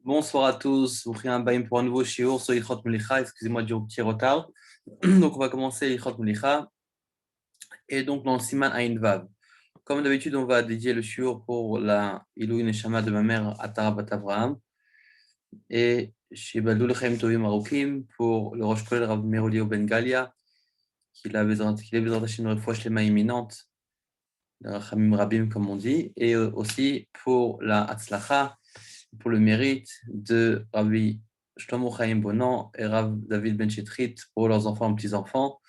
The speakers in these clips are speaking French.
Bonsoir à tous, vous un bain pour un nouveau shiur sur Yichot Melicha, excusez-moi du petit retard. Donc on va commencer Yichot Melicha et donc dans le Siman Ayin Vav. Comme d'habitude, on va dédier le shiur pour la Ilou Neshama de ma mère Atara Bat Avraham et Shibadou Lechem Tovim Arukim pour le Rosh Kolel Rav Merolio Ben Galia qu'il a besoin d'une refouach les mains imminentes, le Rachamim Rabim comme on dit, et aussi pour la Hatzlacha, pour le mérite de Rabbi Shlomo Chaim Bonan et Rav David Ben Chetrit pour leurs enfants et petits-enfants.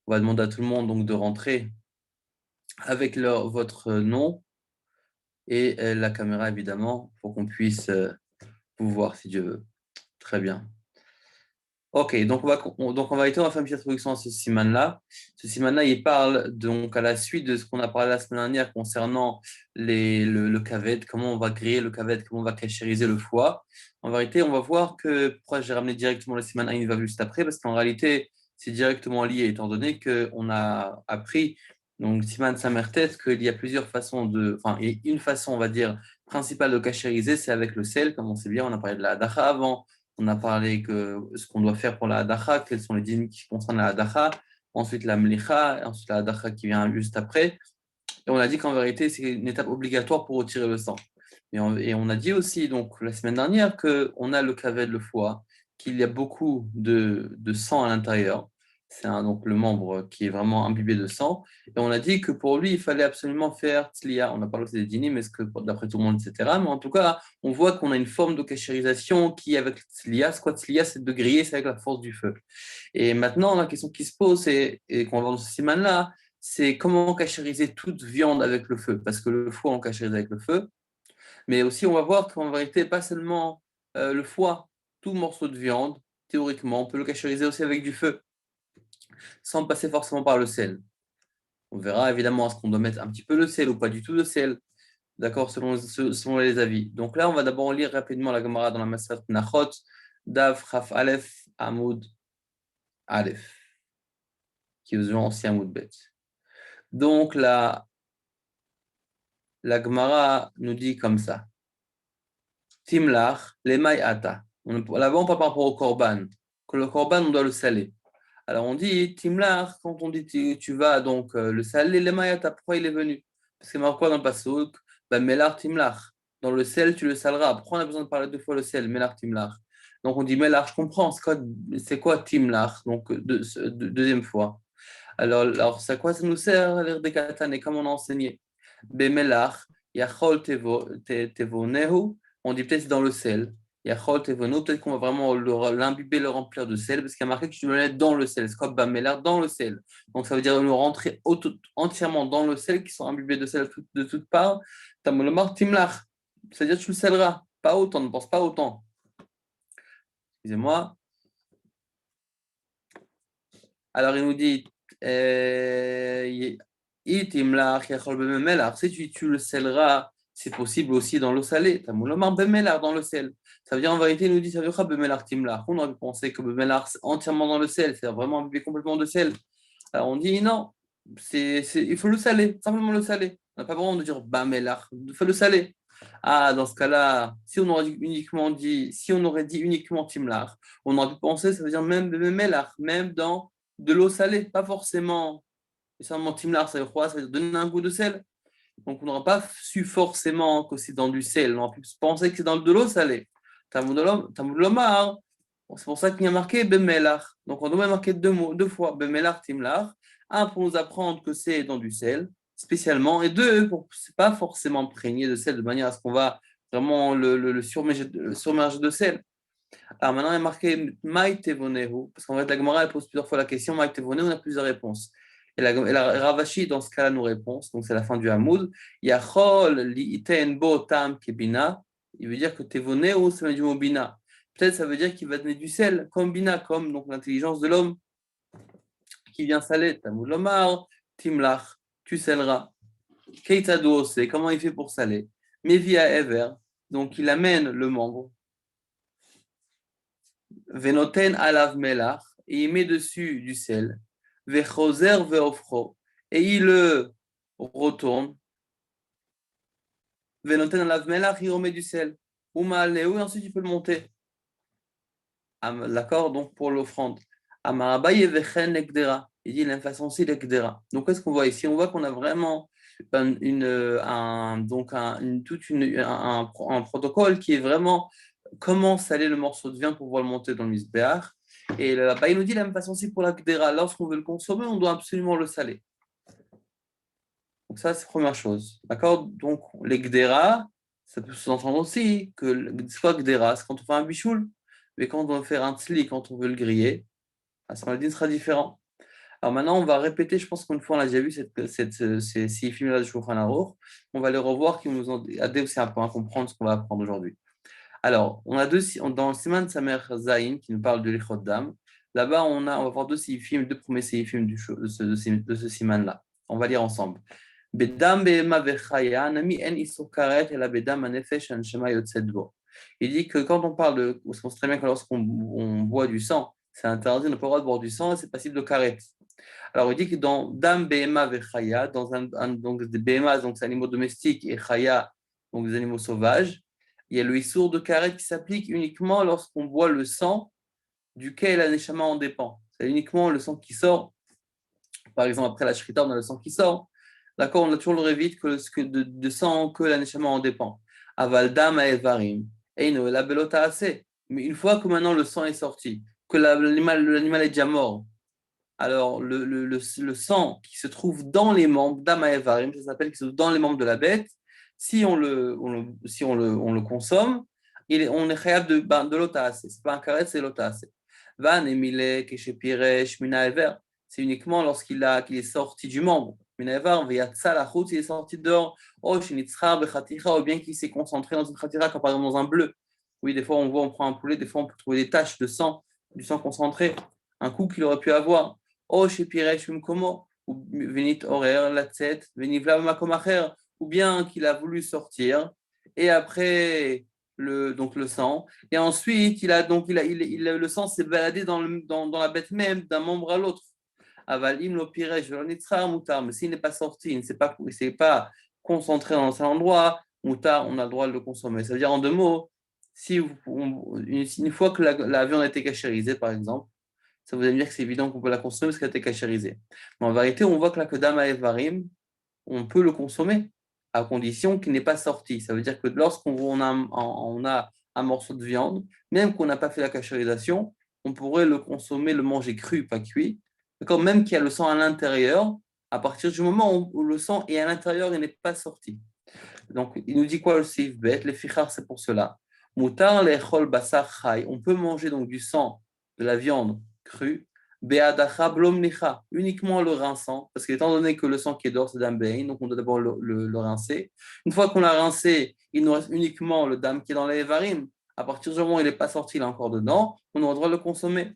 On va demander à tout le monde donc de rentrer avec votre nom et la caméra évidemment pour qu'on puisse vous voir si Dieu veut. Très bien. Ok, donc on va faire une petite introduction à ce siman-là. Ce siman-là, il parle donc à la suite de ce qu'on a parlé la semaine dernière concernant le kaved, comment on va griller le kaved, comment on va cachériser le foie. En vérité, on va voir que, pourquoi j'ai ramené directement le siman il va juste après, parce qu'en réalité, c'est directement lié, étant donné qu'on a appris, donc siman samertet, qu'il y a plusieurs façons enfin, il y a une façon, on va dire, principale de cachériser, c'est avec le sel, comme on sait bien, on a parlé de la hadacha avant. On a parlé que ce qu'on doit faire pour la hadacha, quels sont les dîmes qui concernent la hadacha, ensuite la mlicha, et ensuite la hadacha qui vient juste après. Et on a dit qu'en vérité, c'est une étape obligatoire pour retirer le sang. Et on a dit aussi, donc, la semaine dernière, qu'on a le kaved, le foie, qu'il y a beaucoup de sang à l'intérieur. C'est donc le membre qui est vraiment imbibé de sang. Et on a dit que pour lui, il fallait absolument faire tzliya. On a parlé aussi des dîmes, est-ce que d'après tout le monde, etc. Mais en tout cas, on voit qu'on a une forme de cachérisation qui, avec tzliya, c'est quoi tzliya? C'est de griller, c'est avec la force du feu. Et maintenant, la question qui se pose, et qu'on va voir dans ce siman-là, c'est comment cachériser toute viande avec le feu. Parce que le foie, on cachérise avec le feu. Mais aussi, on va voir qu'en vérité, pas seulement le foie, tout morceau de viande, théoriquement, on peut le cachériser aussi avec du feu, sans passer forcément par le sel. On verra évidemment est-ce qu'on doit mettre un petit peu de sel ou pas du tout de sel, d'accord, selon les avis. Donc là, on va d'abord lire rapidement la Gemara dans la Masat Nachot, Dav Chaf Aleph Amoud Aleph, qui est aussi Amoud Bet. Donc la Gemara nous dit comme ça. Timlach, lemay ata. Là-bas, on parle par rapport au korban. Que le korban, on doit le saler. Alors, on dit timlach, quand on dit tu vas donc le saler, lemay ata. Pourquoi il est venu? Parce que marque quoi dans le pasuk? Ben, melar timlach. Dans le sel, tu le saleras. Pourquoi on a besoin de parler deux fois le sel? Melar timlach. Donc, on dit melar, je comprends. C'est quoi timlach? Donc, deuxième fois. Alors c'est à quoi ça nous sert, l'air des katan, et comme on a enseigné? Bemelach, yachol tevonehu, on dit peut-être dans le sel. Yachol tevonehu, peut-être qu'on va vraiment l'imbiber, le remplir de sel, parce qu'il y a marqué que tu dois le mettre dans le sel. C'est comme bamelach, dans le sel. Donc ça veut dire le rentrer entièrement dans le sel, qui sont imbibés de sel de toutes parts. Tamolomar timlach, c'est-à-dire que tu le scelleras. Pas autant, ne pense pas autant. Excusez-moi. Alors il nous dit, si tu le scelleras, c'est possible aussi dans l'eau salée. Dans le sel. Ça veut dire en vérité, il nous dit, ça veut dire timlach. On aurait pu penser que bemelach, c'est entièrement dans le sel, c'est vraiment imbibé complètement de sel. Alors on dit non, il faut le saler, simplement le saler. On n'a pas besoin de dire bamelach, il faut le saler. Ah, dans ce cas-là, si on aurait dit uniquement timlach, on aurait pu penser, ça veut dire même bemelach, même dans de l'eau salée, pas forcément. Et seulement timlar, ça veut quoi? Ça veut dire donner un goût de sel. Donc on n'aura pas su forcément que c'est dans du sel. On aurait pu penser que c'est dans de l'eau salée. Tamoulomar, c'est pour ça qu'il y a marqué bemelach. Donc on doit marquer deux fois bemelach, timlar. Un, pour nous apprendre que c'est dans du sel, spécialement. Et deux, pour c'est pas forcément imprégné de sel de manière à ce qu'on va vraiment le surmerger de sel. Alors maintenant, il y a marqué Maïtevonehu, parce qu'en fait, la Gemara elle pose plusieurs fois la question Maïtevonehu, on a plusieurs réponses. Et la Ravashi, dans ce cas-là, nous répond, donc c'est la fin du Hamoud. Yachol li'iten bo tam kebina, il veut dire que Tevonehu, ça veut dire du mot bina. Peut-être ça veut dire qu'il va donner du sel, comme bina, comme donc l'intelligence de l'homme qui vient saler. Tamud lomar, timlach, tu scelleras. Keitado, c'est comment il fait pour saler. Mevia ever, donc il amène le membre. Venoten alav melach, et il met dessus du sel. Vechoser veofro, et il le retourne. Venoten alav melach, il remet du sel. ou Ma'alnehu, et ensuite il peut le monter. D'accord, donc pour l'offrande. Amarabaye vechen lekdera. Il dit l'emphase aussi lekdera. Donc qu'est-ce qu'on voit ici? On voit qu'on a vraiment un protocole qui est vraiment comment saler le morceau de viande pour pouvoir le monter dans le misbéach. Et là-bas, il nous dit la même façon aussi pour la kdera. Lorsqu'on veut le consommer, on doit absolument le saler. Donc ça, c'est la première chose. D'accord? Donc les kdera, ça peut s'entendre aussi que soit kdera, c'est quand on fait un bichoul, mais quand on veut faire un tzli, quand on veut le griller, à ce moment-là, sera différent. Alors maintenant, on va répéter, je pense qu'une fois on a déjà vu ces six films-là de Shulchan Aruch. On va les revoir qui nous ont aidé aussi un peu à comprendre ce qu'on va apprendre aujourd'hui. Alors, on a dans le Siman Samer Zayin qui nous parle de l'Ichot Dam. Là-bas, on va voir deux premiers films de ce Siman-là. On va lire ensemble. Bedam be'ema vechaya, nami en isur karet, ela bedam anefesh anshama yotzet bo. Il dit que quand on parle de, on sait très bien que lorsqu'on boit du sang, c'est interdit, on n'a pas le droit de boire du sang et c'est passible de karet. Alors, il dit que dans Dam Behema Vechaya, donc des Behema, donc des animaux domestiques, et Chaya, donc des animaux sauvages, il y a le Issour de Karet qui s'applique uniquement lorsqu'on boit le sang duquel la Neshama en dépend. C'est uniquement le sang qui sort. Par exemple, après la Shrita, on a le sang qui sort. D'accord, on a toujours le révite de sang que la Neshama en dépend. Aval Dam Evarim, Eino, la Belota assez. Mais une fois que maintenant le sang est sorti, que l'animal est déjà mort, alors, le sang qui se trouve dans les membres d'Amaevarim, ça s'appelle qui se trouve dans les membres de la bête, si on le consomme, on est capable de l'otaase. Ce n'est pas un karet, c'est l'otaase. Van emile keshepiresh minaever, c'est uniquement qu'il est sorti du membre. Minaever, veyatsa la route, il est sorti dehors. Oh, shinitzra bechatira, ou bien qu'il s'est concentré dans une khatira, comme par exemple dans un bleu. Oui, des fois on prend un poulet, des fois on peut trouver des taches de sang, du sang concentré, un coup qu'il aurait pu avoir. Oh, chez Piresh Mkomo, ou Venit Horer, la tête, Venivla Makomacher, ou bien qu'il a voulu sortir, et après donc le sang, et ensuite le sang s'est baladé dans la bête même, d'un membre à l'autre. Avalim lo Piresh, Velonitra, Moutar, mais s'il n'est pas sorti, il ne s'est pas concentré dans un endroit, Moutar, on a le droit de le consommer. Ça veut dire en deux mots, si une fois que la viande a été cachérisée, par exemple, ça vous allez me dire que c'est évident qu'on peut la consommer parce qu'elle a été cachérisée. Mais en vérité, on voit que la Kodama Evarim, on peut le consommer à condition qu'il n'est pas sorti. Ça veut dire que lorsqu'on a un morceau de viande, même qu'on n'a pas fait la cachérisation, on pourrait le consommer, le manger cru, pas cuit. D'accord, même qu'il y a le sang à l'intérieur, à partir du moment où le sang est à l'intérieur, il n'est pas sorti. Donc, il nous dit quoi le Sif Bet? Les fichar, c'est pour cela. Moutar lechol basar chai. On peut manger donc du sang, de la viande crue. Beadacha blom licha. Uniquement le rinçant. Parce qu'étant donné que le sang qui est dehors, c'est dam bein, donc on doit d'abord le rincer. Une fois qu'on l'a rincé, il nous reste uniquement le dam qui est dans les varim. À partir du moment où il n'est pas sorti, il est encore dedans, on aura le droit de le consommer.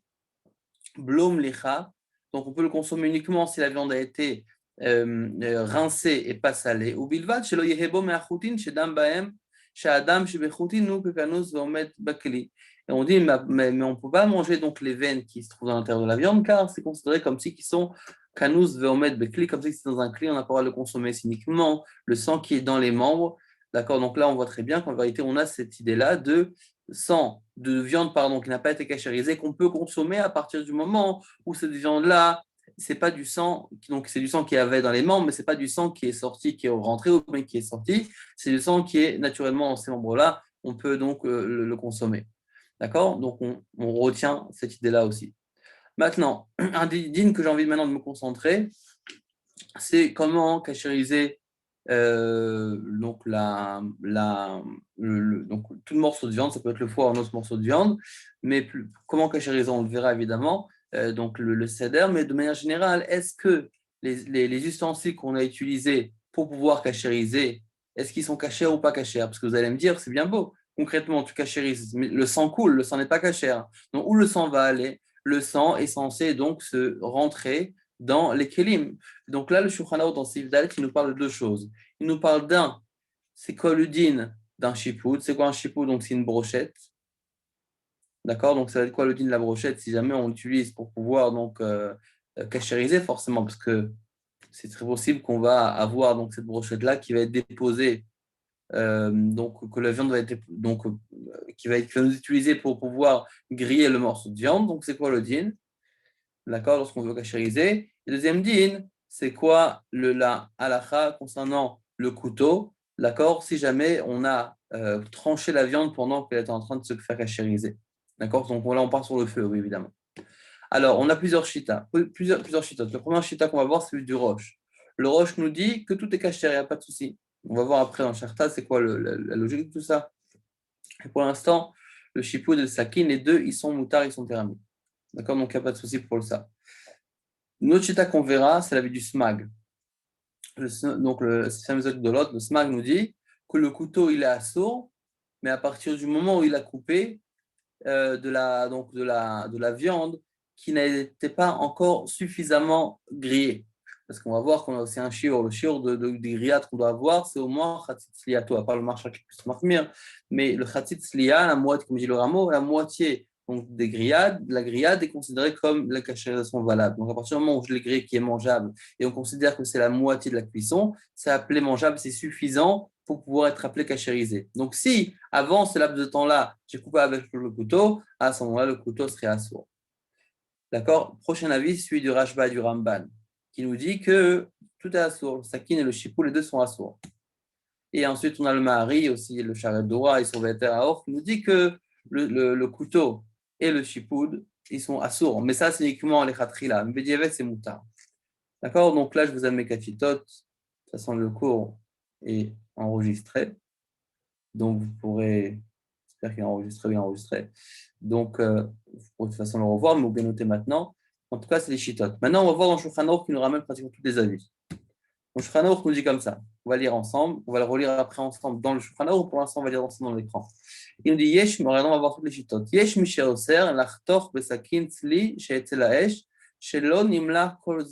Blom licha. Donc on peut le consommer uniquement si la viande a été rincé et pas salé. Ou bilvad, shelo yehebo me'achutin, shedam baem, shadam shebechutin, nu kekanus ve'omet bakli. Et on dit, mais on ne peut pas manger donc les veines qui se trouvent à l'intérieur de la viande, car c'est considéré comme si qui sont kanus ve'omet bakli, comme si c'est dans un cli, on n'a pas le droit de le consommer. C'est uniquement le sang qui est dans les membres. D'accord, donc là, on voit très bien qu'en vérité, on a cette idée-là de viande pardon, qui n'a pas été cachérisée, qu'on peut consommer à partir du moment où cette viande-là, c'est pas du sang, donc c'est du sang qui avait dans les membres, mais c'est pas du sang qui est sorti, qui est rentré ou bien qui est sorti, c'est du sang qui est naturellement dans ces membres-là, on peut donc le consommer. D'accord? Donc on retient cette idée-là aussi. Maintenant, un din que j'ai envie maintenant de me concentrer, c'est comment cachériser donc, donc tout morceau de viande, ça peut être le foie ou un autre morceau de viande, mais comment cachériser, on le verra évidemment, donc le seder, mais de manière générale, est-ce que les ustensiles qu'on a utilisés pour pouvoir cachériser, est-ce qu'ils sont cachers ou pas cachers? Parce que vous allez me dire, c'est bien beau, concrètement, tu cachérises, mais le sang coule, le sang n'est pas cachère. Donc, où le sang va aller? Le sang est censé donc se rentrer dans les kelim. Donc là, le Shulchan Aruch dans Sif Dalet, il nous parle de deux choses. Il nous parle d'un, c'est quoi le din d'un chipout? C'est quoi un chipout? Donc c'est une brochette. D'accord? Donc ça va être quoi le din de la brochette si jamais on l'utilise pour pouvoir donc cachériser forcément, parce que c'est très possible qu'on va avoir donc cette brochette-là qui va être déposée donc que la viande va être donc qui va nous utiliser pour pouvoir griller le morceau de viande. Donc c'est quoi le din? D'accord, lorsqu'on veut cachériser. Le deuxième din, c'est quoi la halakha concernant le couteau? D'accord, si jamais on a tranché la viande pendant qu'elle était en train de se faire cachériser. D'accord, donc là on part sur le feu, oui, évidemment. Alors, on a plusieurs shitas, plusieurs shitas. Le premier shita qu'on va voir, c'est celui du roche. Le roche nous dit que tout est caché, il n'y a pas de souci. On va voir après dans Sharta, c'est quoi la logique de tout ça. Et pour l'instant, le shipoud et le sakin, les deux, ils sont moutards, ils sont thermiques. D'accord, donc il n'y a pas de souci pour ça. Une autre shita qu'on verra, c'est la vie du smag. Donc, le fameux de l'autre, le smag nous dit que le couteau, il est assourd, mais à partir du moment où il a coupé de la viande qui n'était pas encore suffisamment grillée. Parce qu'on va voir qu'on a aussi un shiur. Le shiur des grillades qu'on doit avoir, c'est au moins chatzitz liato, à part le marcha qui puisse marmir, mais le chatzitz lia, la moitié, comme dit le rameau, la moitié donc, des grillades, la grillade est considérée comme la cachérisation valable. Donc à partir du moment où je l'ai grillé qui est mangeable et on considère que c'est la moitié de la cuisson, c'est appelé mangeable, c'est suffisant pour pouvoir être appelé cachérisé. Donc si avant ce laps de temps-là, j'ai coupé avec le couteau, à ce moment-là, le couteau serait assourd. D'accord. Prochain avis, celui du Rashba et du Ramban, qui nous dit que tout est assourd. Le sakin et le chipou, les deux sont assourds. Et ensuite, on a le Mahari, aussi le Charet Dora et son Veter Aor, qui nous dit que le couteau et le chipoud, ils sont assourds. Mais ça, c'est uniquement les khatrila. Mais Bediavet, c'est moutard. D'accord. Donc là, je vous ai mes kachitotes. De toute façon, le cours est enregistré. Donc, vous pourrez, j'espère qu'il est enregistré, bien enregistré. Donc, vous pourrez de toute façon le revoir, mais vous bien noter maintenant. En tout cas, c'est les chitotes. Maintenant, on va voir dans Shulchan Aruch qui nous ramène pratiquement tous les avis. Donc, Shulchan Aruch nous dit comme ça. On va lire ensemble. On va le relire après ensemble dans le Shulchan Aruch. Pour l'instant, on va lire ensemble dans l'écran. Il nous dit Yesh, mais regardons, on va voir toutes les chitotes. Yesh Misher Oser, Lachtor, Besakin, Tzli, Sheetzel Haesh, Shelo Nimlach Kol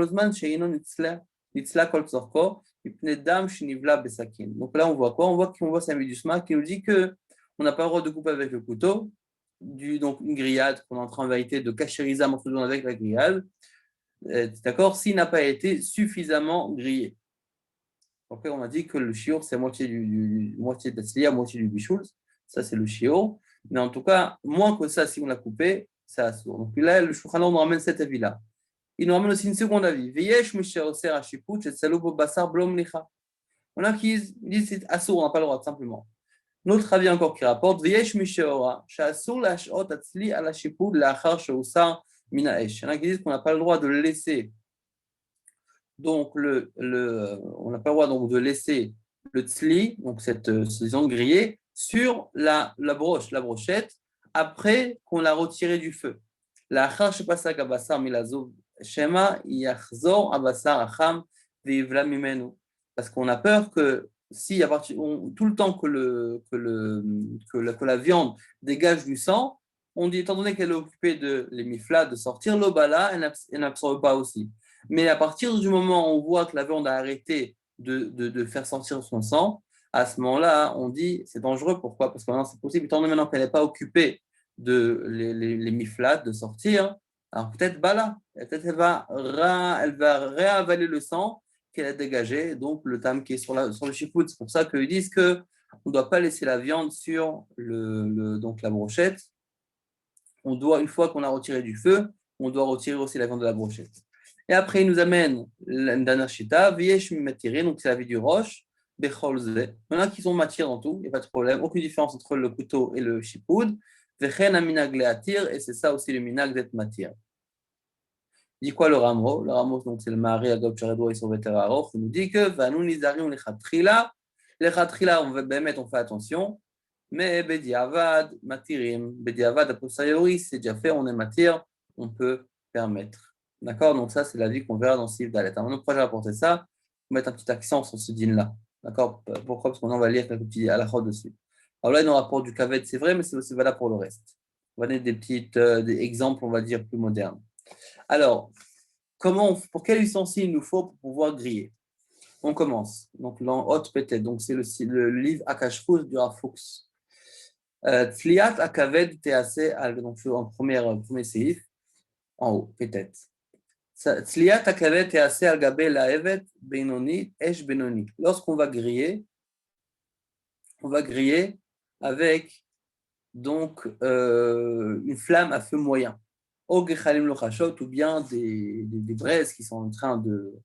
Zman, Sheino Nitzla Kol Tzorko. Donc là, on voit quoi? On voit qu'on voit Samy Dusma qui nous dit qu'on n'a pas le droit de couper avec le couteau, donc une grillade qu'on est en train en vérité de cachériser un morceau de viande avec la grillade, d'accord, s'il n'a pas été suffisamment grillé. Après, on a dit que le shiur, c'est moitié moitié de la tzliya, moitié du bichoul. Ça, c'est le shiur. Mais en tout cas, moins que ça, si on l'a coupé, c'est assourd. Donc là, le Shulchan Aruch nous ramène cet avis-là. Il nous ramène aussi une seconde avis. Veyesh misher oser hashiput shetzalo bo basar blom licha. On a qui disent c'est assourd, on n'a pas le droit, simplement. Notre avis encore qui rapporte Veyesh misheora she'asur lash'ot atzli ala shiput la'achar she'usar mina esh. Il y en a qui disent qu'on n'a pas le droit de laisser donc on n'a pas le droit donc de laisser le tzli, donc cette viande grillée, sur la brochette, après qu'on l'a retirée du feu. L'achar shepasak abasar milazov shema yachzor abasar acham veivla mimenu. Parce qu'on a peur que si tout le temps que la viande dégage du sang, on dit étant donné qu'elle est occupée de l'émifla de sortir l'obala, elle n'absorbe pas aussi. Mais à partir du moment où on voit que la viande a arrêté de faire sortir son sang, à ce moment-là, on dit c'est dangereux. Pourquoi? Parce que maintenant, c'est possible, étant donné maintenant qu'elle n'est pas occupée de les miflats de sortir, alors peut-être bala, peut-être elle va réavaler le sang qu'elle a dégagé, donc le tam qui est sur le chipout. C'est pour ça qu'ils disent qu'on ne doit pas laisser la viande sur donc la brochette. On doit, une fois qu'on a retiré du feu, on doit retirer aussi la viande de la brochette. Et après, il nous amène l'Andanashita, Viesh Mimatire, donc c'est la vie du roche, Becholze. Maintenant qu'ils ont matière dans tout, il n'y a pas de problème, aucune différence entre le couteau et le chipoud. Vechen Aminag Leatir, et c'est ça aussi le minag d'être matière. Il dit quoi le Ramo? Le Ramo, donc c'est le mari Agab Charedo et son vétéran. Il nous dit que Vanou Nizarim les Khatrila, on fait attention. Mais Bediavad, Matirim, Bediavad, a posteriori, c'est déjà fait, on est matière, on peut permettre. D'accord? Donc, ça, c'est l'avis qu'on verra dans Sif Dalet. Maintenant, pourquoi j'ai apporté ça? Pour mettre un petit accent sur ce din-là. D'accord? Pourquoi? Parce qu'on va lire quelques petits halachot dessus. Alors là, il nous rapporte du kavet, c'est vrai, mais c'est aussi valable pour le reste. On va donner des exemples, on va dire, plus modernes. Alors, pour quel ustensile il nous faut pour pouvoir griller? On commence. Donc, l'hôte peut-être. Donc, c'est le livre Akashrus du Rav Fuchs. Tzliat akaved tease donc en premier séif, en haut, peut-être. Tzliat akaved tease al gabe laevet benoni esh benoni. Lorsqu'on va griller, on va griller avec donc une flamme à feu moyen. Ou bien des braises qui sont en train de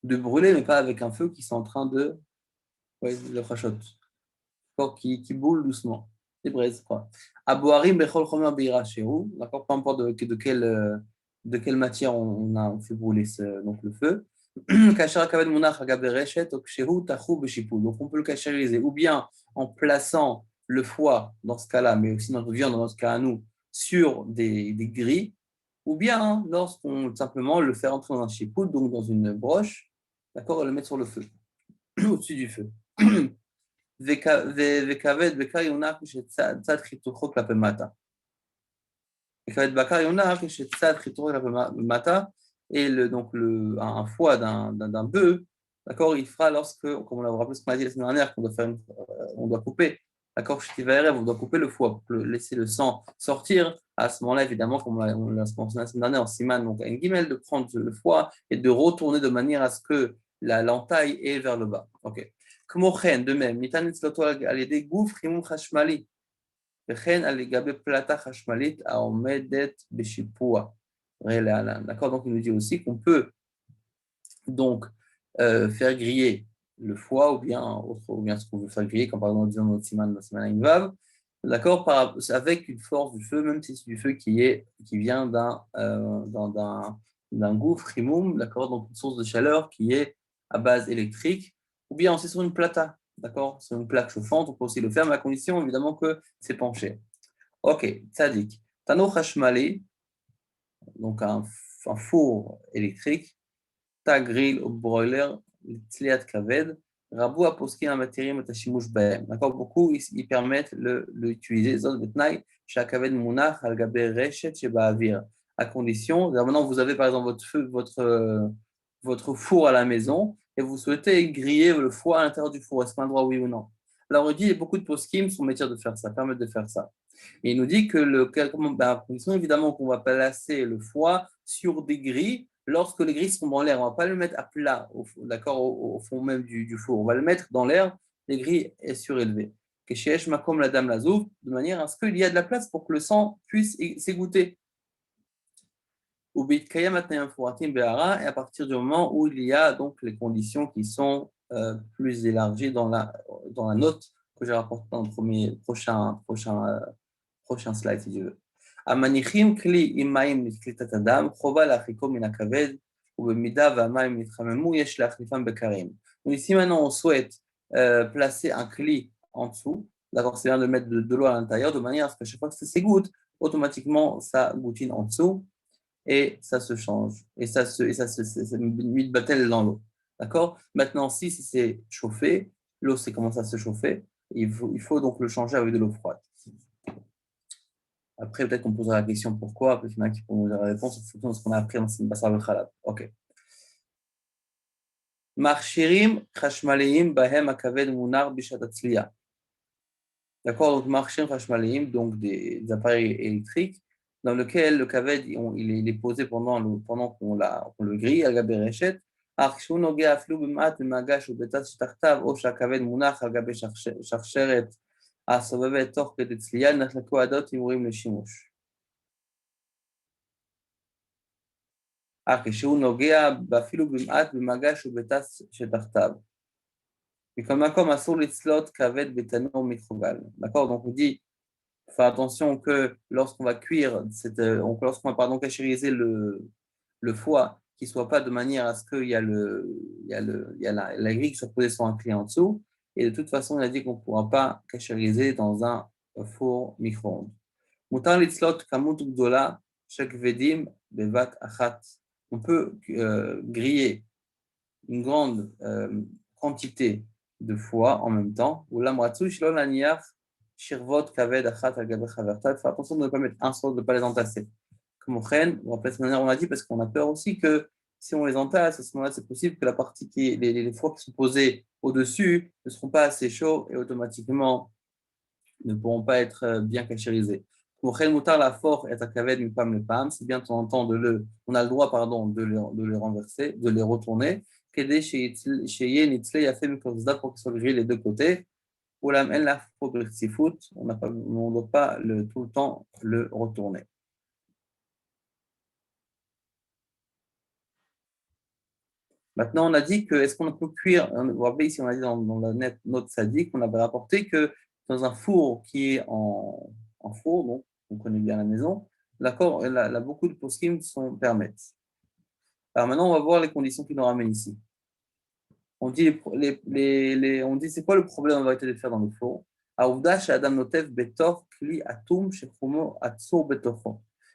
brûler, mais pas avec un feu, qui sont en train de, ouais, le khashot, qui boule doucement. Des braises, quoi. Aboarim bechol chomer beira shehu, d'accord, peu importe de quelle matière on fait brûler donc le feu. Kasher kaved munach agabe reshet, ok shehu tachu beshipul. Donc on peut le cachériser ou bien en plaçant le foie dans ce cas-là, mais aussi notre viande dans ce cas à nous, sur des grilles, ou bien lorsqu'on simplement le fait entrer dans un chipout, donc dans une broche, d'accord, et le mettre sur le feu, au-dessus du feu. וכבד בקר יונח כשצד חיתוכו כלפי מטה. וכבד בקר יונח כשצד חיתוכו כלפי מטה, et un foie d'un bœuf, d'accord, il fera lorsque, comme on l'a rappelé ce qu'on a dit la semaine dernière, on doit couper, d'accord, on doit couper le foie pour laisser le sang sortir. À ce moment-là, évidemment, comme on l'a mentionné la semaine dernière, en siman, donc un guimel, de prendre le foie et de retourner de manière à ce que l'entaille est vers le bas. Ok. כמו כן, de même, ניתן לצלותו על ידי גוף חימום חשמלי, וכן על גבי פלטה חשמלית העומדת בשיפוע. D'accord, donc il nous dit aussi qu'on peut donc faire griller le foie ou bien ce qu'on veut faire griller, comme par exemple dans notre siman vav, d'accord, avec une force du feu, même si c'est du feu qui vient d'un gouffre himoum, d'accord, donc une source de chaleur qui est à base électrique, ou bien aussi sur une plata, d'accord, sur une plaque chauffante, on peut aussi le faire, mais à condition évidemment que c'est penché. Ok, tzadik. Tano hashmali, donc un four électrique, ta grill ou broiler, tzliat kaved, rabou aposkin amaterim et tashimush bahem. D'accord, beaucoup ils permettent l'utiliser, zot betnai, shakaved munach al gabe reshet sheba'avir, à condition, maintenant vous avez par exemple votre four à la maison et vous souhaitez griller le foie à l'intérieur du four, est-ce qu'on a le droit, oui ou non? Alors il dit, il y a beaucoup de poskim sont métiers de faire ça, permettent de faire ça. Et il nous dit que à condition évidemment qu'on va placer le foie sur des grilles lorsque les grilles sont dans l'air. On ne va pas le mettre à plat, d'accord, au fond même du four. On va le mettre dans l'air, les grilles est surélevées. Makom la dame lazouf, de manière à ce qu'il y a de la place pour que le sang puisse s'égoutter. Et à partir du moment où il y a donc les conditions qui sont plus élargies dans la note que j'ai rapportée dans le prochain slide si tu veux. המניחים כלי עם מים לקליטת הדם, חובה להרחיקו מן הכבד, ובמידה והמים נתחממו, יש להחליפם בקרים. Donc ici maintenant on souhaite placer un cli en dessous, d'accord, c'est bien de mettre de l'eau à l'intérieur, de manière à ce que chaque fois que ça s'égoutte, automatiquement ça goutine en dessous, et ça se change, et ça met de battel dans l'eau. D'accord. Maintenant, si c'est chauffé, l'eau commence à se chauffer, il faut donc le changer avec de l'eau froide. Après, peut-être qu'on posera la question pourquoi, peut-être qu'il y en a qui pourront nous donner la réponse en fonction de ce qu'on a appris dans le Bassar B'Chalab. Ok. Marchirim chashmaleim bahem akaved munar bishat atzliya. D'accord, donc marchirim chashmaleim, donc des appareils électriques dans lesquels le kaved il est posé pendant qu'on le grille, al gabe reshet. אך כשהוא נוגע אפילו במעט במגש ובצד שתחתיו, או שהכבד מונח על גבי שרשרת הסובבת תוך כדי צלייה, נחלקו עדות הימורים לשימוש. כשהוא נוגע אפילו במעט במגש ובצד שתחתיו. מכל מקום אסור לצלות כבד בתנור מתחוגל. D'accord, donc on dit faire attention que lorsqu'on va cuire, lorsqu'on va cachériser le foie, qu'il ne soit pas de manière à ce qu'il y a la grille qui soit posée sur un clé en dessous. Et de toute façon, il a dit qu'on ne pourra pas cachériser dans un four micro-ondes. Mutar litzlot kamut gdola shek vedim bevat achat. On peut griller une grande quantité de foie en même temps. Ou la moatsu shlo laniach shirvot kaved achat al gabe chavertat. Faire attention de ne pas mettre un seul, de ne pas les entasser. Comme on a dit, parce qu'on a peur aussi que si on les entasse, à ce moment-là, c'est possible que la partie les foies qui sont posés au-dessus ne seront pas assez chauds et automatiquement ne pourront pas être bien cachérisés. C'est bien de temps en temps on a le droit de les renverser, de les retourner, pour qu'ils soient grillés les deux côtés. Oulam el la foot, on ne doit pas tout le temps le retourner. Maintenant, on a dit que, est-ce qu'on peut cuire, vous vous rappelez ici, on a dit dans la note sadique, on avait rapporté que dans un four qui est en four, donc on connaît bien la maison, d'accord, là, beaucoup de poskim permettent. Alors maintenant, on va voir les conditions qui nous ramènent ici. On dit, on dit c'est quoi le problème en vérité de faire dans le four?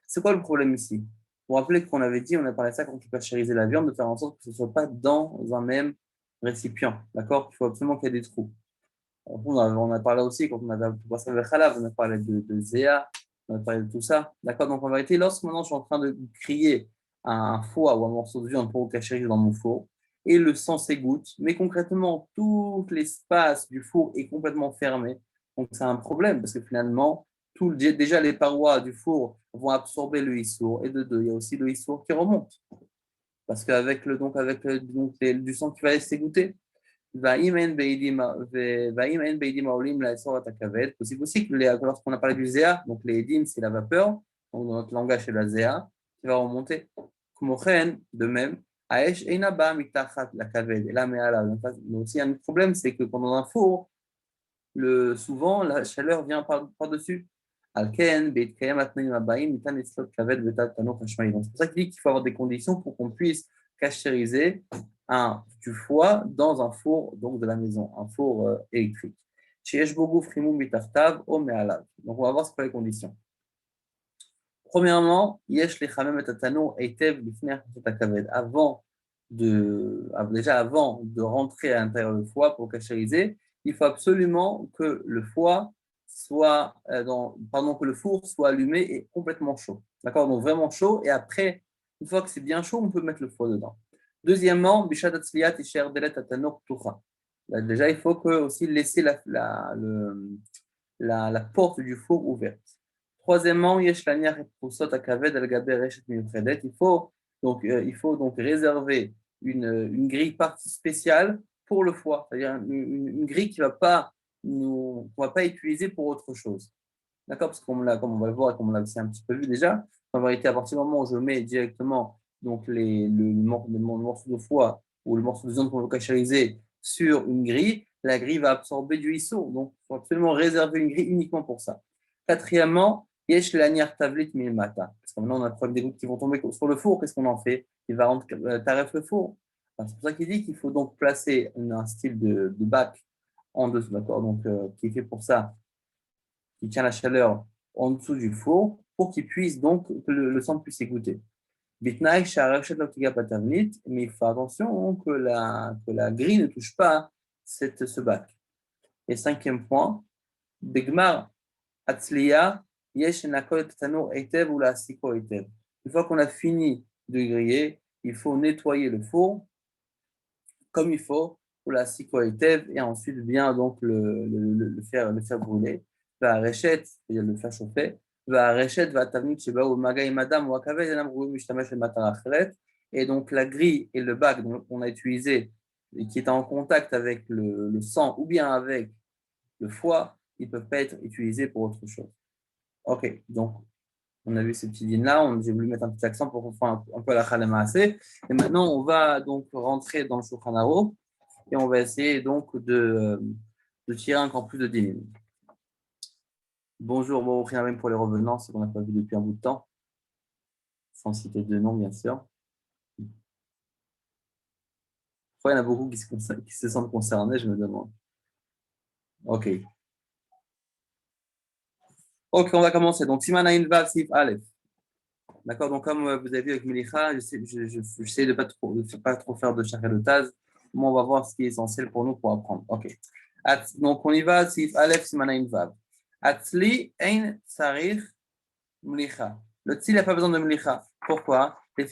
C'est quoi le problème ici? Vous vous rappelez qu'on avait dit, on a parlé de ça quand tu pasteurisais la viande, de faire en sorte que ce ne soit pas dans un même récipient. D'accord? Il faut absolument qu'il y ait des trous. On a parlé aussi, quand on avait passé le khalav, on a parlé de Zéa, on a parlé de tout ça. D'accord? Donc en vérité, lorsque maintenant je suis en train de crier un foie ou un morceau de viande pour cachériser dans mon four, et le sang s'égoutte, mais concrètement, tout l'espace du four est complètement fermé. Donc c'est un problème, parce que finalement, déjà les parois du four vont absorber le issour, et de deux, il y a aussi le issour qui remonte. Parce qu'avec du sang qui va s'égoutter. Possible aussi que lorsqu'on a parlé du zéa, donc les edim, c'est la vapeur, donc dans notre langage, c'est la zéa, qui va remonter. De même, Aesh Einaba mitachat la kaved. Et là, mais il y a aussi un problème, c'est que pendant un four, souvent la chaleur vient par-dessus. Alken, Beitkayam, Atnaim Abaim, Mitan Etzlot Kaved, Vetat Tano Kashmaï. Donc c'est pour ça qu'il dit qu'il faut avoir des conditions pour qu'on puisse cachériser du foie dans un four donc de la maison, un four électrique. Sheyesh Bogu Frimum Mitartav, Ome Alav. Donc on va voir ce que les conditions. Premièrement, Yesh Lechamem et Atano Eitev Lifner Kaved. Déjà avant de rentrer à l'intérieur du foie pour cachériser, il faut absolument que le four soit allumé et complètement chaud. D'accord? Donc vraiment chaud. Et après, une fois que c'est bien chaud, on peut mettre le foie dedans. Deuxièmement, déjà, il faut aussi laisser la porte du four ouverte. Troisièmement, il faut donc réserver une grille spéciale pour le foie, c'est-à-dire une grille qu'on va pas utiliser pour autre chose. D'accord? Parce que comme on va le voir et comme on l'a aussi un petit peu vu déjà, en vérité, à partir du moment où je mets directement donc le morceau de foie ou le morceau de viande qu'on veut cachériser sur une grille, la grille va absorber du ISO. Donc, il faut absolument réserver une grille uniquement pour ça. Quatrièmement, yesh laniar tavlit milmata. Parce que maintenant, on a le problème des gouttes qui vont tomber sur le four. Qu'est-ce qu'on en fait? Il va rendre taref le four. C'est pour ça qu'il dit qu'il faut donc placer un style de bac en dessous, d'accord? Donc, qui est fait pour ça, qui tient la chaleur en dessous du four pour qu'il puisse donc, que le sang puisse égoutter. Bitnaï, mais il faut attention que la grille ne touche pas ce bac. Et cinquième point, Begmar Atzliya, Yesh Nakol Tanur Etev ou la Siko Etev. Une fois qu'on a fini de griller, il faut nettoyer le four comme il faut pour la Siko Etev et ensuite bien donc le faire brûler. La réchette, c'est-à-dire le faire chauffer. Et donc la grille et le bac qu'on a utilisé et qui est en contact avec le sang ou bien avec le foie, ils ne peuvent pas être utilisés pour autre chose. Ok, donc on a vu ces petits lignes-là, j'ai voulu mettre un petit accent pour faire un peu la khalema assez. Et maintenant, on va donc rentrer dans le Shulchan Aruch et on va essayer donc de tirer encore plus de 10 minutes. Bonjour, bon, rien même pour les revenants, ce qu'on n'a pas vu depuis un bout de temps, sans citer de nom, bien sûr. Pourquoi il y en a beaucoup qui se sentent concernés, je me demande. Ok. Ok, on va commencer. Donc, Siman Ayin Vav Sif Aleph. D'accord, donc comme vous avez vu avec Melicha, j'essaie de pas trop faire de chakra de taz. Mais on va voir ce qui est essentiel pour nous pour apprendre. Ok. Donc, on y va, Sif Aleph Siman Ayin Vav. Atzli Ein Sarich Mlicha. Le tzli n'a pas besoin de mlicha. Pourquoi? Donc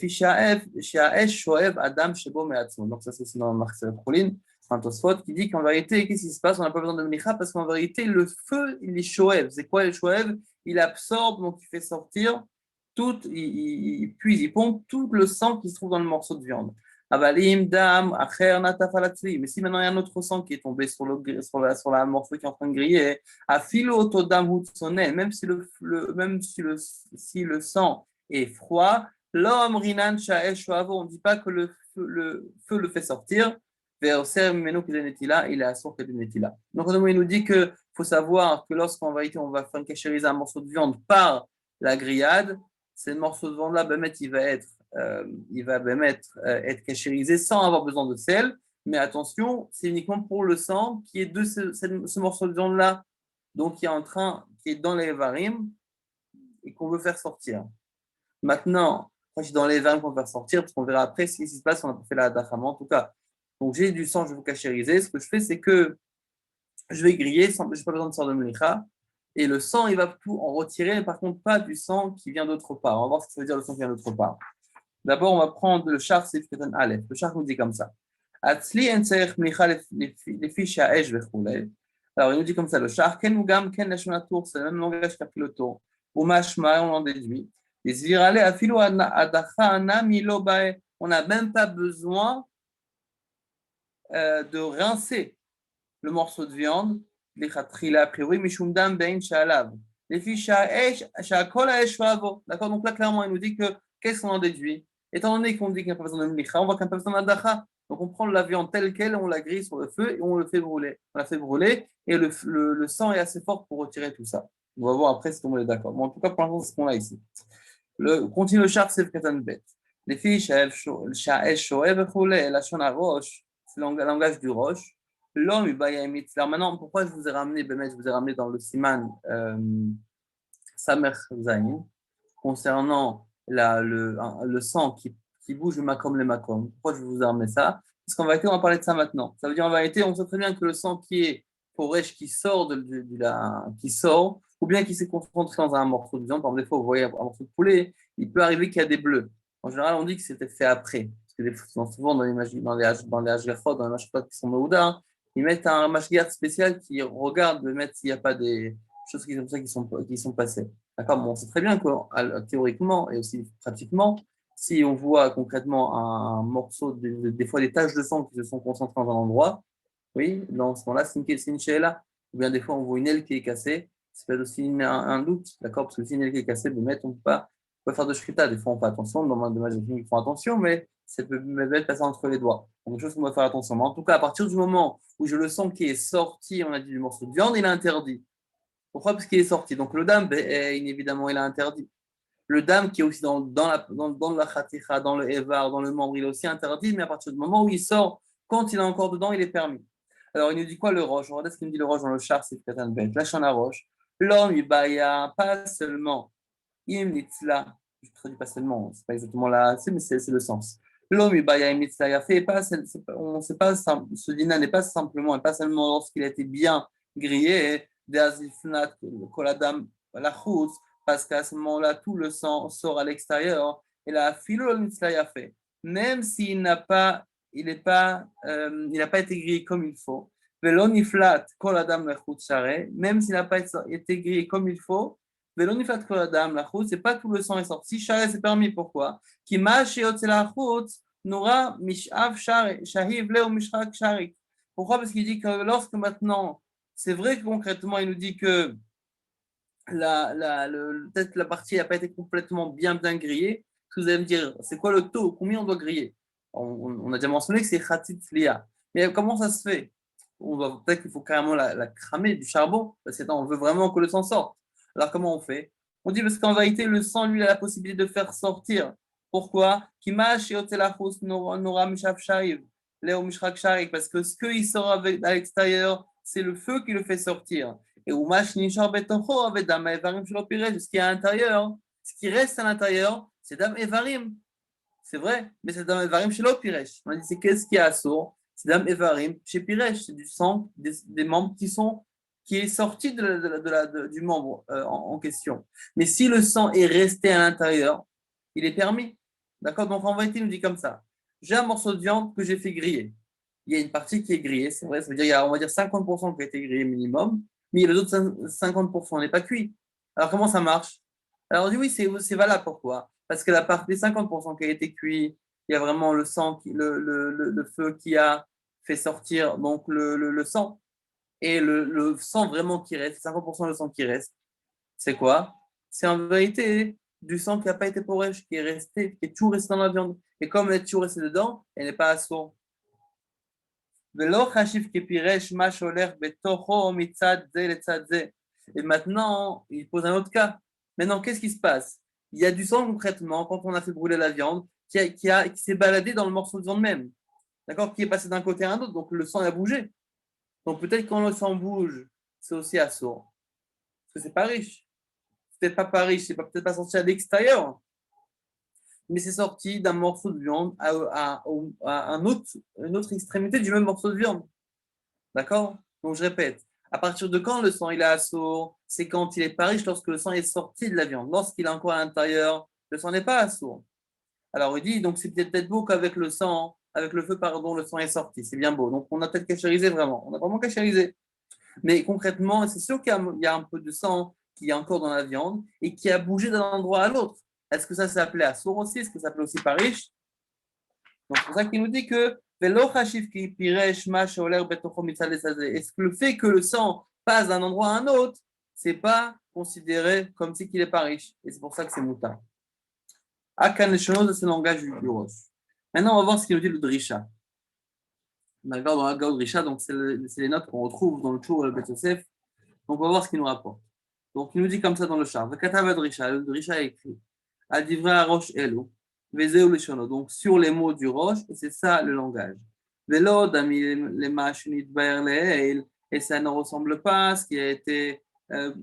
ça c'est dans Marcel Proulin, un Tosfot qui dit qu'en vérité, qu'est-ce qui se passe? On n'a pas besoin de mlicha parce qu'en vérité, le feu, il est shoev. C'est quoi le shoev? Il absorbe, donc il fait sortir il pompe tout le sang qui se trouve dans le morceau de viande. Avalim, dam, acher, natafalatri. Mais si maintenant il y a un autre sang qui est tombé sur la morceau qui est en train de griller, afilo otodam hutsone, si le sang est froid, l'homme rinan sha'esh shuavo, on ne dit pas que le feu le fait sortir. Ve'oser mimenu kedenetila, il est assour kedenetila. Donc, il nous dit qu'il faut savoir que lorsqu'en vérité on va faire cachériser un morceau de viande par la grillade, ce morceau de viande-là, il va même être cachérisé sans avoir besoin de sel. Mais attention, c'est uniquement pour le sang qui est de ce morceau de viande-là, donc qui est dans les varim et qu'on veut faire sortir. Maintenant, quand je suis dans les varim qu'on veut faire sortir, parce qu'on verra après ce qui se passe, on a pas fait la dachama en tout cas. Donc j'ai du sang, je vais vous cachériser. Ce que je fais, c'est que je vais griller, je n'ai pas besoin de sort de melicha. Et le sang, il va tout en retirer, mais par contre, pas du sang qui vient d'autre part. On va voir ce que ça veut dire le sang qui vient d'autre part. D'abord, on va prendre le char Sif Katan Aleph. Le char nous dit comme ça. Atzli en tzerich mlicha lefi sha'esh vechulei. Alors, il nous dit comme ça, le char, ken ugam ken lashon tour, c'est le même langage qu'a pris le tour. Ou mashma, on en déduit. Et zvirale afilu adacha ana milo bae. On n'a même pas besoin de rincer le morceau de viande. Lichatchila, a priori, mishum dam bein sha'alav. Lefi sha'esh, sha'akol ha'esh va'avo. D'accord, donc là, clairement, il nous dit que, qu'est-ce qu'on en déduit? Étant donné qu'on dit qu'il n'y a pas besoin de mlicha, on voit qu'il n'y a pas besoin d'adacha. Donc on prend la viande telle qu'elle, on la grille sur le feu et on le fait brûler. On la fait brûler et le sang est assez fort pour retirer tout ça. On va voir après si on est d'accord. Bon, en tout cas, pour l'instant, c'est ce qu'on a ici. Continue le char, c'est le katan bet. Les filles, sha'esh shoev et la shon roche, c'est le langage du roche. L'homme, il va y alors maintenant, pourquoi je vous ai ramené, je vous ai ramené dans le siman Samer Zain, concernant le sang qui bouge le makom le makom. Pourquoi je vous ai ramené ça? Parce qu'en vérité, on va parler de ça maintenant. Ça veut dire en vérité, on sait très bien que le sang qui est porèche, qui sort, qui sort, ou bien qui s'est concentré dans un morceau de viande, par exemple, des fois, vous voyez un morceau de poulet, il peut arriver qu'il y a des bleus. En général, on dit que c'était fait après. Parce que souvent, dans les hashgachot, dans les mashgachot qui sont Mouda, ils mettent un mashgiach spécial qui regarde de mettre s'il n'y a pas des choses comme ça qui sont passées. D'accord, bon, c'est très bien que théoriquement et aussi pratiquement, si on voit concrètement un morceau, des fois des taches de sang qui se sont concentrées dans un endroit, oui, dans ce moment-là, c'est une sheila. Ou bien des fois, on voit une aile qui est cassée, c'est peut-être aussi un doute, d'accord, parce que si une aile qui est cassée, on ne peut pas faire de shrita. Des fois, on fait attention, dans le dommage ils font attention, mais ça peut même passer entre les doigts. Donc, des choses qu'on doit faire attention. Mais en tout cas, à partir du moment où je le sens qui est sorti, on a dit du morceau de viande, il est interdit. Pourquoi? Parce qu'il est sorti. Donc, le dam, évidemment, il est interdit. Le dam qui est aussi dans la khaticha, dans le evar, dans le membre, il est aussi interdit, mais à partir du moment où il sort, quand il est encore dedans, il est permis. Alors, il nous dit quoi le roche? Regardez ce qu'il nous dit le roche dans le char, c'est Katan Bet. La chana roche. L'homme, il baya pas seulement, im nitzla, je ne traduis pas seulement, c'est pas exactement là, mais c'est le sens. L'homme, il baya im nitzla, il a fait pas, on sait pas, ce dîner n'est pas simplement, et pas seulement lorsqu'il a été bien grillé, des azifnat, koladam, la chutz, parce qu'à ce moment-là, tout le sang sort à l'extérieur, et la philo mitzvah fait. Même s'il n'a pas, il n'a pas été grillé comme il faut, veloniflat kol adam la même s'il n'a pas été grillé comme il faut, veloniflat kol adam la c'est pas tout le sang est sorti. Charé, c'est permis. Pourquoi? Qui m'a chez la Nora mishav shahiv leo mishrak sharik. Pourquoi? Parce qu'il dit que lorsque maintenant, c'est vrai que concrètement, il nous dit que peut-être que la partie n'a pas été complètement bien grillée. Vous allez me dire, c'est quoi le taux? Combien on doit griller? On a déjà mentionné que c'est khatit lia. Mais comment ça se fait? Peut-être qu'il faut carrément la cramer du charbon, parce qu'on veut vraiment que le sang sorte. Alors comment on fait? On dit parce qu'en vérité, le sang, lui, a la possibilité de faire sortir. Pourquoi? Parce que ce qu'il sort à l'extérieur, c'est le feu qui le fait sortir. Et ce qui est à l'intérieur, ce qui reste à l'intérieur, c'est Dam Evarim. C'est vrai, mais c'est Dam Evarim chez l'Opiresh. On a dit, c'est qu'est-ce qui est assourd? C'est Dam Evarim chez Piresh. C'est du sang des membres qui est sorti du membre en question. Mais si le sang est resté à l'intérieur, il est permis. D'accord? Donc en vérité, il nous dit comme ça. J'ai un morceau de viande que j'ai fait griller. Il y a une partie qui est grillée, c'est vrai, ça veut dire qu'il y a, on va dire, 50% qui a été grillé minimum, mais il y a les autres 50% n'est pas cuit. Alors comment ça marche? Alors on dit oui, c'est valable. Pourquoi? Parce que la partie des 50% qui a été cuit, il y a vraiment le sang, le feu qui a fait sortir donc le sang. Et le sang vraiment qui reste, 50% du sang qui reste, c'est quoi? C'est en vérité du sang qui n'a pas été porèche, qui est resté, qui est toujours resté dans la viande. Et comme elle est toujours restée dedans, elle n'est pas assourde. Et maintenant, il pose un autre cas. Maintenant, qu'est-ce qui se passe? Il y a du sang concrètement, quand on a fait brûler la viande, qui s'est baladé dans le morceau de viande même. D'accord? Qui est passé d'un côté à un autre, donc le sang a bougé. Donc peut-être quand le sang bouge, c'est aussi assourd. Parce que c'est pas riche. C'est peut-être pas riche, c'est peut-être pas sorti à l'extérieur, mais c'est sorti d'un morceau de viande à une autre extrémité du même morceau de viande. D'accord? Donc je répète, à partir de quand le sang il est assourd? C'est quand il est pas riche, lorsque le sang est sorti de la viande. Lorsqu'il est encore à l'intérieur, le sang n'est pas assourd. Alors il dit, donc c'est peut-être beau qu'avec le sang, avec le feu, pardon, le sang est sorti. C'est bien beau. Donc on a peut-être cachérisé vraiment. On a vraiment cachérisé. Mais concrètement, c'est sûr qu'il y a un peu de sang qui est encore dans la viande et qui a bougé d'un endroit à l'autre. Est-ce que ça s'appelait assourd aussi? Est-ce que ça s'appelait aussi pas riche? Donc c'est pour ça qu'il nous dit que est-ce que le fait que le sang passe d'un endroit à un autre, c'est pas considéré comme si qu'il n'est pas riche. Et c'est pour ça que c'est mouta. Akan c'est le langage du Rosh. Maintenant, on va voir ce qu'il nous dit le Drisha. D'accord, dans la Gaud Drisha, donc c'est les notes qu'on retrouve dans le Tour et le Bet Yosef. Donc on va voir ce qu'il nous rapporte. Donc il nous dit comme ça dans le char. Le Drisha a écrit. Adivra Rosh Elo. Vezeu Lishono. Donc sur les mots du Rosh, et c'est ça le langage. Velo Dami les Machinit Baer et ça ne ressemble pas à ce qui a été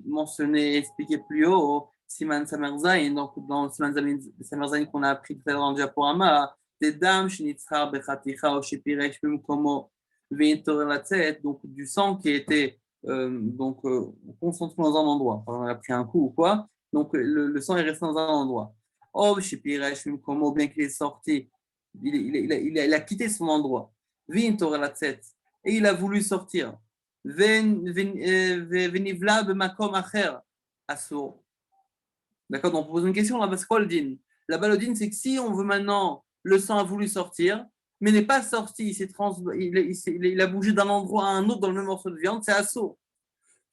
mentionné et expliqué plus haut. Siman Samerzain, donc dans Siman Samerzain qu'on a appris tout à l'heure dans le Diaporama, des dames, Shinitzar, Bechaticha, Oshipiresh, Bimkomo, Vintorelatset, donc du sang qui était concentré dans un endroit. On a pris un coup ou quoi, donc le sang est resté dans un endroit. Oh, Oshipiresh, Bimkomo, bien qu'il est sorti, il a quitté son endroit. Vintorelatset, et il a voulu sortir. Venivla bemakom acher, assour. D'accord, donc on pose une question là, c'est quoi le din? Là-bas, le din, c'est que si on veut maintenant, le sang a voulu sortir, mais n'est pas sorti, il a bougé d'un endroit à un autre dans le même morceau de viande, c'est assaut.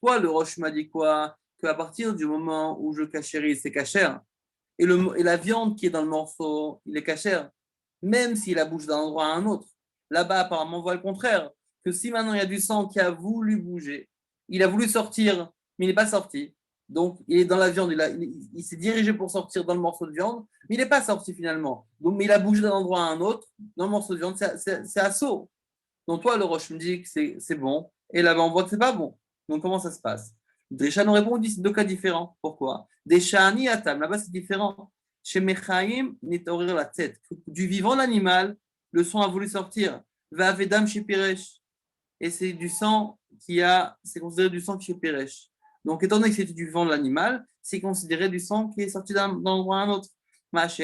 Toi, le Roche m'a dit quoi? Qu'à partir du moment où je cachérise, c'est cachère, et la viande qui est dans le morceau, il est cachère, même s'il a bougé d'un endroit à un autre. Là-bas, apparemment, on voit le contraire, que si maintenant il y a du sang qui a voulu bouger, il a voulu sortir, mais il n'est pas sorti. Donc, il est dans la viande, il s'est dirigé pour sortir dans le morceau de viande, mais il n'est pas sorti finalement. Donc, mais il a bougé d'un endroit à un autre, dans le morceau de viande, c'est assaut. Donc, toi, le Roche me dit que c'est bon, et là-bas, on voit que c'est pas bon. Donc, comment ça se passe? Dresha nous répond, c'est deux cas différents. Pourquoi? Deshani atam, là-bas, c'est différent. Chez Mechaim, nitorir la tête. Du vivant, l'animal, le sang a voulu sortir. Va vedam chez Piresh. Et c'est du sang c'est considéré du sang chez Piresh. Donc, étant donné que c'était du vivant de l'animal, c'est considéré du sang qui est sorti d'un endroit à un autre. Par contre,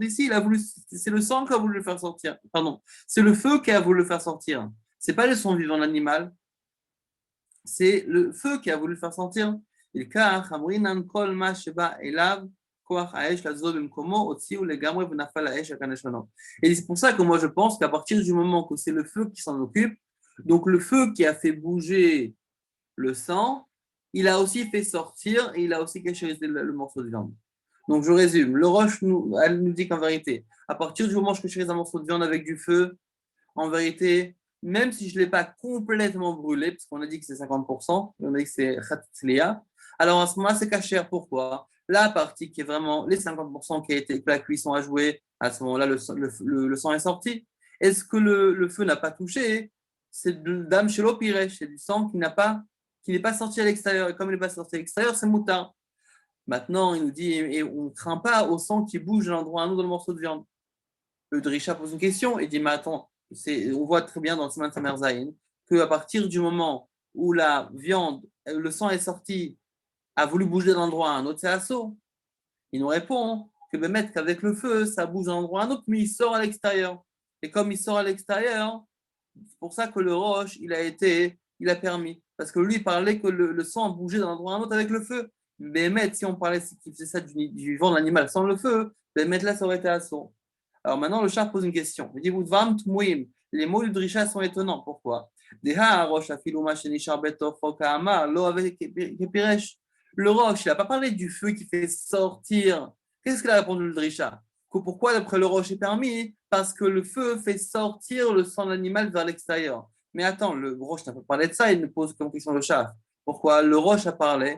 ici, c'est le sang qui a voulu le faire sortir. Pardon, c'est le feu qui a voulu le faire sortir. C'est pas le sang vivant de l'animal, c'est le feu qui a voulu le faire sortir. Et c'est pour ça que moi je pense qu'à partir du moment que c'est le feu qui s'en occupe, donc le feu qui a fait bouger le sang, il a aussi fait sortir et il a aussi caché le morceau de viande. Donc je résume, le roche elle nous dit qu'en vérité, à partir du moment où je cacherise un morceau de viande avec du feu, en vérité, même si je ne l'ai pas complètement brûlé, parce qu'on a dit que c'est 50%, on a dit que c'est khatsliya, alors à ce moment-là, c'est cachère. Pourquoi? La partie qui est vraiment les 50% qui a été, que la cuisson a joué, à ce moment-là, le sang est sorti. Est-ce que le feu n'a pas touché? C'est de dame chez l'opirèche, c'est du sang qui n'est pas sorti à l'extérieur. Et comme il n'est pas sorti à l'extérieur, c'est moutard. Maintenant, il nous dit, et on ne craint pas au sang qui bouge d'un endroit à un autre dans le morceau de viande. Le Drisha pose une question et dit, mais attends, on voit très bien dans le Siman Samer Zayin qu'à partir du moment où la viande, le sang est sorti, a voulu bouger d'un endroit à un autre, c'est assaut. Il nous répond que mettre qu'avec le feu, ça bouge d'un endroit à un autre, mais il sort à l'extérieur. Et comme il sort à l'extérieur, c'est pour ça que le roche, il a permis. Parce que lui, il parlait que le sang bougeait d'un endroit à un autre avec le feu. Mais si on parlait qu'il faisait ça du vivant de l'animal sans le feu, Bémet là, ça aurait été assour. Alors maintenant, le char pose une question. Il dit, vous dvam tmouim. Les mots du drisha sont étonnants. Pourquoi? Deha rosh afiluma shenishar betofo ka'amar lo avec kepiresh. Le roche, il n'a pas parlé du feu qui fait sortir. Qu'est-ce qu'il a répondu le drisha? Pourquoi, d'après le roche, est permis? Parce que le feu fait sortir le sang de l'animal vers l'extérieur. Mais attends, le roche n'a pas parlé de ça, il nous pose comme question le char. Pourquoi? Le roche a parlé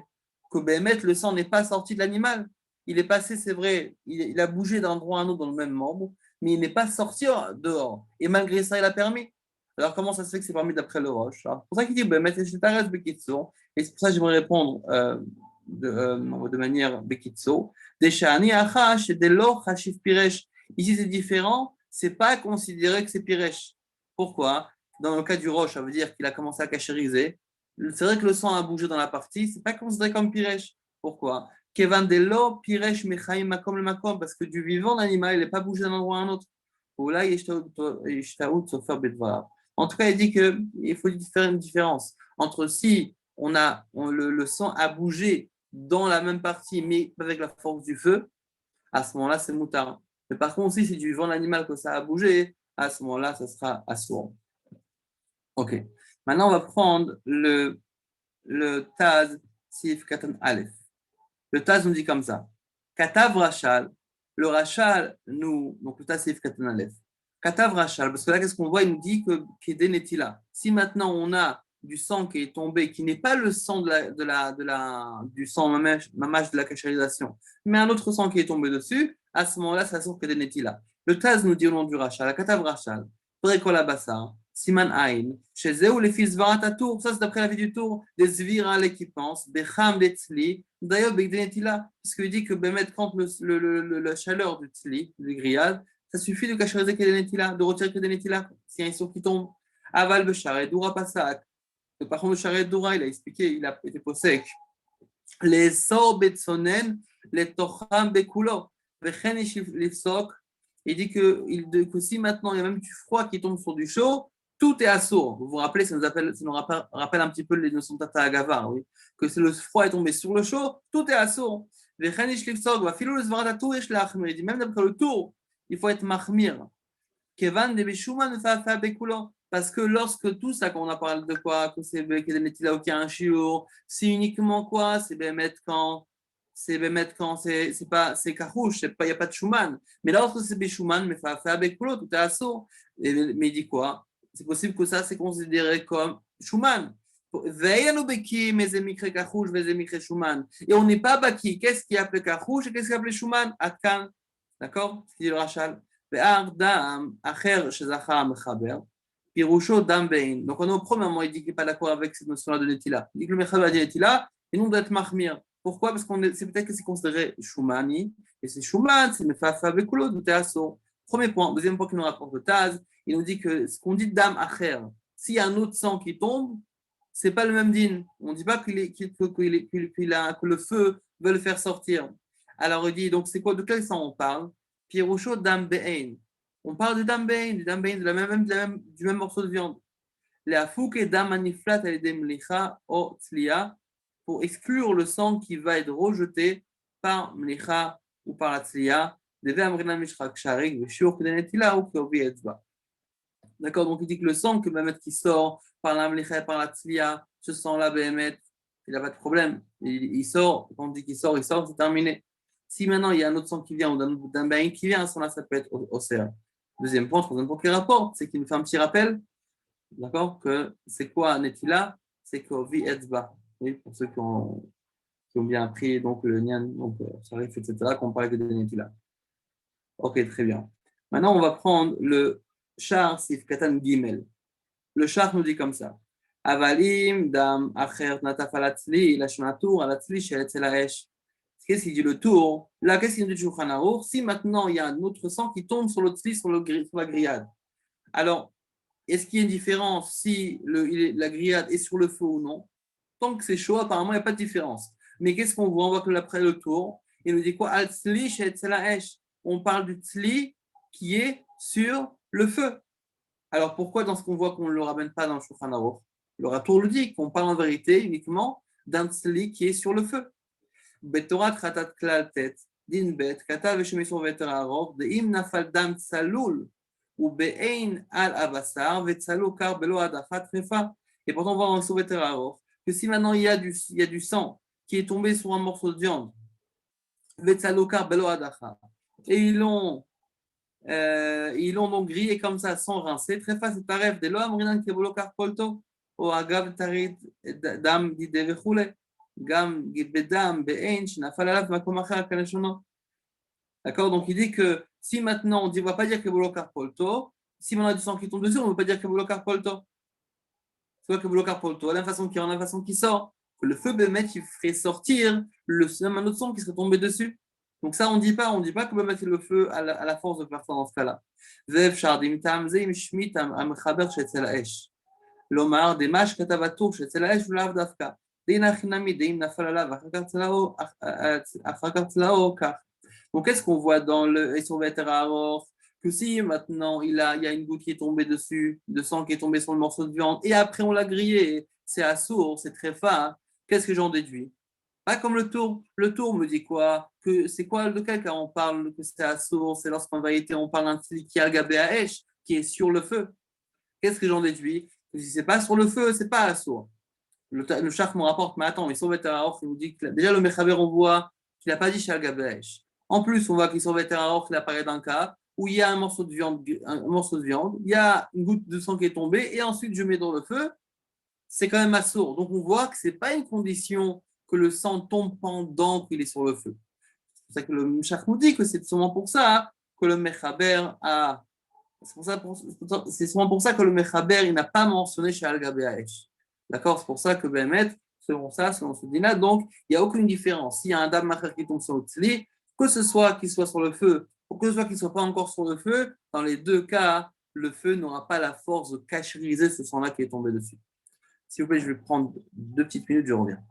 que Bémet, le sang n'est pas sorti de l'animal. Il est passé, c'est vrai, il a bougé d'un endroit à un autre dans le même membre, mais il n'est pas sorti dehors. Et malgré ça, il a permis. Alors, comment ça se fait que c'est permis d'après le roche? C'est pour ça qu'il dit, Bémet, et c'est pour ça que j'aimerais répondre de manière Bekitso. Deshani Achash et Delo Hashif Piresh. Ici, c'est différent, c'est pas considéré que c'est Piresh. Pourquoi? Dans le cas du roche, ça veut dire qu'il a commencé à cachériser. C'est vrai que le sang a bougé dans la partie, c'est pas considéré comme Piresh. Pourquoi? Kevan Delo Piresh Mechaim Makom le Makom, parce que du vivant l'animal, il n'est pas bougé d'un endroit à un autre. En tout cas, il dit qu'il faut faire une différence entre si le sang a bougé dans la même partie, mais avec la force du feu, à ce moment-là, c'est moutard. Mais par contre, si c'est du vent l'animal que ça a bougé, à ce moment-là, ça sera assourd. Ok. Maintenant, on va prendre le Taz Sif Katan Aleph. Le Taz nous dit comme ça. Katav Rachal. Le Rachal, donc le Taz Sif Katan Aleph. Katav Rachal, parce que là, qu'est-ce qu'on voit? Il nous dit que Keden est là. Si maintenant on a du sang qui est tombé, qui n'est pas le sang du sang mamash de la cachérisation, mais un autre sang qui est tombé dessus, à ce moment-là, ça sort Keden est là. Le Taz nous dit au nom du Rachal, Katav Rachal, Prekola Bassar, Siman Aïn, chez eux, les fils Varatatur, ça c'est d'après la vie du tour, des Zvira, l'équipance, Becham, des Tzli, d'ailleurs, Begdenetila, parce qu'il dit que quand la chaleur du Tzli, du grillade, ça suffit de cacheriser Kedenetila, de retirer Kedenetila, s'il y a un son qui tombe. Aval Besharet, Doura Passak. Par contre, le Sharet Doura, il a expliqué, il a été possèque. Les Sor Betsonen, les Tocham Bekulo, Vechen Lifsok. Il dit que si maintenant il y a même du froid qui tombe sur du chaud, tout est assourd. Vous vous rappelez, ça nous rappelle un petit peu les notions de Tata Agava, oui. Que si le froid est tombé sur le chaud, tout est assourd. Vechen Lifsok, va filer le Zvaratou et Shlachmir. Il dit même d'après le tour, il faut être mahmir. Kevan de Beshuman fa bekulo. Parce que lorsque tout ça, quand on a parlé de quoi, que c'est Kedenetila ou qu'il y a un shiur, c'est uniquement quoi? C'est Bémet quand c'est pas, c'est Karouche, il n'y a pas de Shuman. Mais lorsque c'est Beshuman, mais fa bekulo, tout est assaut. Mais il dit quoi? C'est possible que ça, c'est considéré comme Shuman. Et on n'est pas baki. Qu'est-ce qui est appelé Karouche et qu'est-ce qui est appelé Shuman? Atkan. D'accord? Ce qui dit le Rachal. Donc, on est au premier moment, il dit qu'il n'est pas d'accord avec cette notion-là de Netila. Il dit que le Mechaber a dit Netila, et nous, on doit être Mahmir. Pourquoi? Parce que c'est peut-être que c'est considéré Shumani, et c'est Shuman, c'est Mefafa Bekulo, de Teasso. Premier point. Deuxième point qu'il nous rapporte le Taz, il nous dit que ce qu'on dit Dam Acher, s'il y a un autre sang qui tombe, ce n'est pas le même din. On ne dit pas que le feu veut le faire sortir. Alors, il dit, donc, c'est quoi, de quel sang on parle? Pirusho Dam Be'ein. On parle de Dam Be'ein, du même morceau de viande. La fouke et Dam Maniflat Alidem Mlicha o Tzliya, pour exclure le sang qui va être rejeté par Mlicha ou par la Tzliya. D'accord, donc il dit que le sang que Bémet qui sort par la Mlicha et par la Tzliya, ce sang-là, Bémet, il n'a pas de problème. Il sort, quand on dit qu'il sort, c'est terminé. Si maintenant il y a un autre sang qui vient ou d'un bain qui vient, à ce moment-là, ça peut être au CR. Deuxième point, troisième point qu'il rapporte, c'est qu'il nous fait un petit rappel, d'accord, que c'est quoi Netila? C'est qu'Ovi Etzba. Oui, pour ceux qui ont bien appris donc, le Nyan, donc Sharif, etc., qu'on parle que de Netila. Ok, très bien. Maintenant, on va prendre le Shar Sif Katan Gimel. Le Shar nous dit comme ça. Avalim dam acher nataf alatzli la shnatur alatzli sheletzel haesh. Qu'est-ce qu'il dit le tour? Là, qu'est-ce qu'il dit le Shulchan Aruch? Si maintenant il y a un autre sang qui tombe sur le tzli, sur la grillade. Alors, est-ce qu'il y a une différence si la grillade est sur le feu ou non? Tant que c'est chaud, apparemment, il n'y a pas de différence. Mais qu'est-ce qu'on voit? On voit que après le tour, il nous dit quoi? Al tzli sheletzel haesh. On parle du tzli qui est sur le feu. Alors pourquoi dans ce qu'on voit qu'on ne le ramène pas dans le Shulchan Aruch? Le Ratour le dit, qu'on parle en vérité uniquement d'un tzli qui est sur le feu. Betorat Khatat Klal Tet, דין ב' כתב ושם איסור והיתר הארוך, דאם נפל דם צלול ובאין על הבשר וצלול קר בלא הדחה תחפה. Et pourtant, on voit en Souveter Aroch que si maintenant il y a du sang qui est tombé sur un morceau de viande, Vetsalokar Belo Adacha, et ils l'ont donc grillé comme ça sans rincer, très facile, taref, de l'homme, rien que Bolokar Polto, ou Agav Tarit Dam Didevechule, Gam Bedam Be'en, Shinafalalav Makomacha Kaleshono. D'accord. Donc il dit que si maintenant on dit, on ne va pas dire que Bolokar Polto, si maintenant il y a du sang qui tombe dessus, on ne va pas dire que Bolokar Polto. Soit que Bolokar Polto, la façon qui sort, que le feu Bémet, il ferait sortir un autre sang qui serait tombé dessus. Donc ça, on ne dit pas que Bémet c'est le feu à la force de faire ça dans ce cas-là. Zev Shardim Tam Zeim Shmit Amchaber Shetzel Aesh. Lomar, Demash Katavatou Shetzel Aesh Ulav Dafka. Deina Chinami, Deim Nafalala, Achakar Tlao, Kar. Donc qu'est-ce qu'on voit dans le Esroveter Aror? Que si maintenant il y a une goutte qui est tombée dessus, de sang qui est tombé sur le morceau de viande, et après on l'a grillé, c'est assourd, c'est très fin, qu'est-ce que j'en déduis? Pas comme le tour. Le tour me dit quoi? Que c'est quoi lequel quand on parle que c'est assourd? C'est lorsqu'en vérité on parle d'un tzli qui a gabé à Esh, qui est sur le feu. Qu'est-ce que j'en déduis? Que si c'est pas sur le feu, c'est pas assourd. Le Shach me rapporte, mais attends, il sauve Teraor, il nous dit que déjà le Mechaber, on voit qu'il n'a pas dit Shal Gabesh. En plus, on voit qu'il sauve Teraor, qu'il apparaît d'un cas où il y a un morceau de viande, il y a une goutte de sang qui est tombée, et ensuite je mets dans le feu, c'est quand même assourd. Donc on voit que ce n'est pas une condition que le sang tombe pendant qu'il est sur le feu. C'est pour ça que le Shach nous dit que c'est sûrement pour ça que le Mechaber a. C'est sûrement pour ça que le Mechaber, il n'a pas mentionné Shal Gabesh. D'accord. C'est pour ça que Bémet, selon ce dîner, donc il n'y a aucune différence. S'il y a un dame macher qui tombe sur le tzli, que ce soit qu'il soit sur le feu ou que ce soit qu'il ne soit pas encore sur le feu, dans les deux cas, le feu n'aura pas la force de cachériser ce sang-là qui est tombé dessus. S'il vous plaît, je vais prendre 2 petites minutes, je reviens.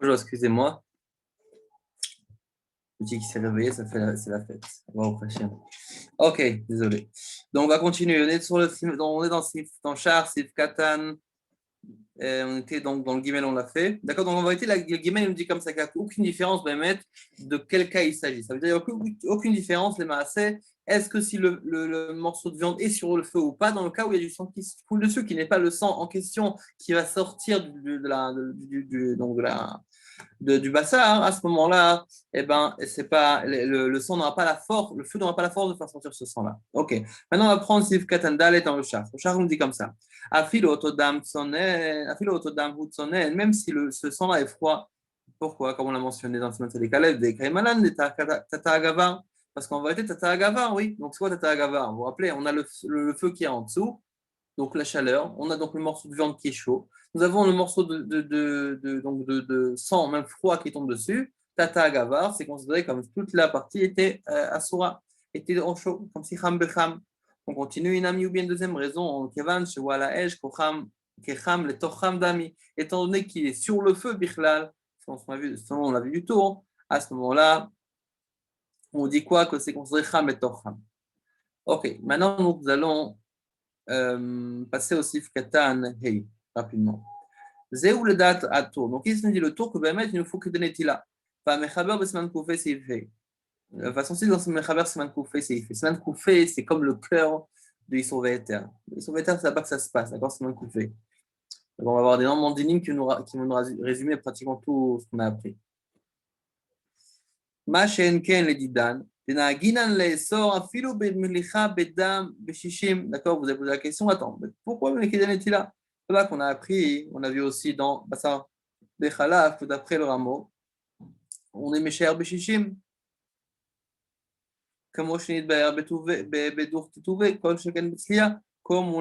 Bonjour, excusez-moi. Petit qui s'est réveillé, c'est la fête. Wow, ok, désolé. Donc, on va continuer. On est, on est dans Char, Sif Katan. On était donc dans le guimel, on l'a fait. D'accord. Donc, en vérité, le guimel nous dit comme ça qu'il n'y a aucune différence de quel cas il s'agit. Ça veut dire qu'il n'y a aucune différence, les maassés. Est-ce que si le morceau de viande est sur le feu ou pas, dans le cas où il y a du sang qui se coule dessus, qui n'est pas le sang en question qui va sortir du bassar, à ce moment-là, eh ben, c'est pas, le sang n'aura pas la force, le feu n'aura pas la force de faire sortir ce sang-là. Ok. Maintenant, on va prendre Sif Katandal et dans le char. Le char nous dit comme ça. Afilo otodam tsonen, même si ce sang-là est froid. Pourquoi? Comme on l'a mentionné dans ce des Kalev, des Kaimalan, des Tata Agava. Parce qu'en vérité, Tata Agava, oui. Donc, c'est quoi Tata Agava? Vous vous rappelez, on a le feu qui est en dessous, donc la chaleur. On a donc le morceau de viande qui est chaud. Nous avons le morceau de sang, même froid, qui tombe dessus. Tata Agavar, c'est considéré comme toute la partie était Asura, était en chaud, comme si Kham Becham. On continue, une amie ou bien deuxième raison, Kevan, Shewala Esh, Kecham, le Tocham Dami, étant donné qu'il est sur le feu, Bichlal, on l'a vu du tout, hein. À ce moment-là, on dit quoi? Que c'est considéré Kham et Tocham. Ok, maintenant nous allons passer au Sif Katan Hey, rapidement. Zéou le date à tour. Donc, il se dit le tour que Bémet, il nous faut que de Netila. Enfin, Mechaber, Besman Koufé, c'est fait. De toute façon, si dans ce Mechaber, Besman Koufé, c'est fait. Besman Koufé, c'est comme le cœur de Issovéter. Issovéter, c'est pas que ça se passe, d'accord? Besman Koufé. On va avoir des noms d'énigmes qui vont nous résumer pratiquement tout ce qu'on a appris. Ma Shenken, le Didan. D'accord, vous avez posé la question, attends, mais pourquoi le Kedan est là? C'est là qu'on a appris, on a vu aussi dans Bassar Bechalaf, d'après le rameau, on est Mesher Beshishim, comme on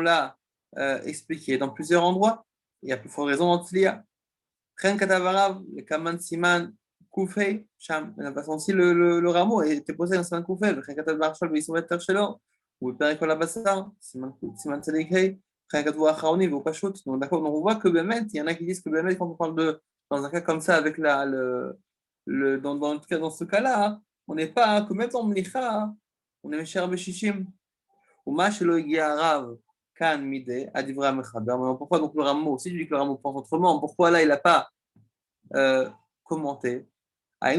l'a expliqué dans plusieurs endroits, il y a plus forte raison dans Tzliya. Ren Katavarav, le Kaman Siman, Koufei, Sham. De la façon aussi, le rameau était posé dans Siman Koufei, le Ren Katavarav, ils sont mettre chez l'or, ou le Père Nicolas Bassar, Siman Tzedekei, Ren Katavarav Chaoni, vos Pachot. Donc, d'accord, donc on voit que Bémet, il y en a qui disent que Bémet, quand on parle dans un cas comme ça, avec dans ce cas-là, hein, on n'est pas, que même dans Mlicha, on est Mesher Beshishim. Ou Mashelo Rav Kan Mide, Adivra Mechaber. Pourquoi donc le rameau, si je dis que le rameau pense autrement, pourquoi là il n'a pas commenté? Parce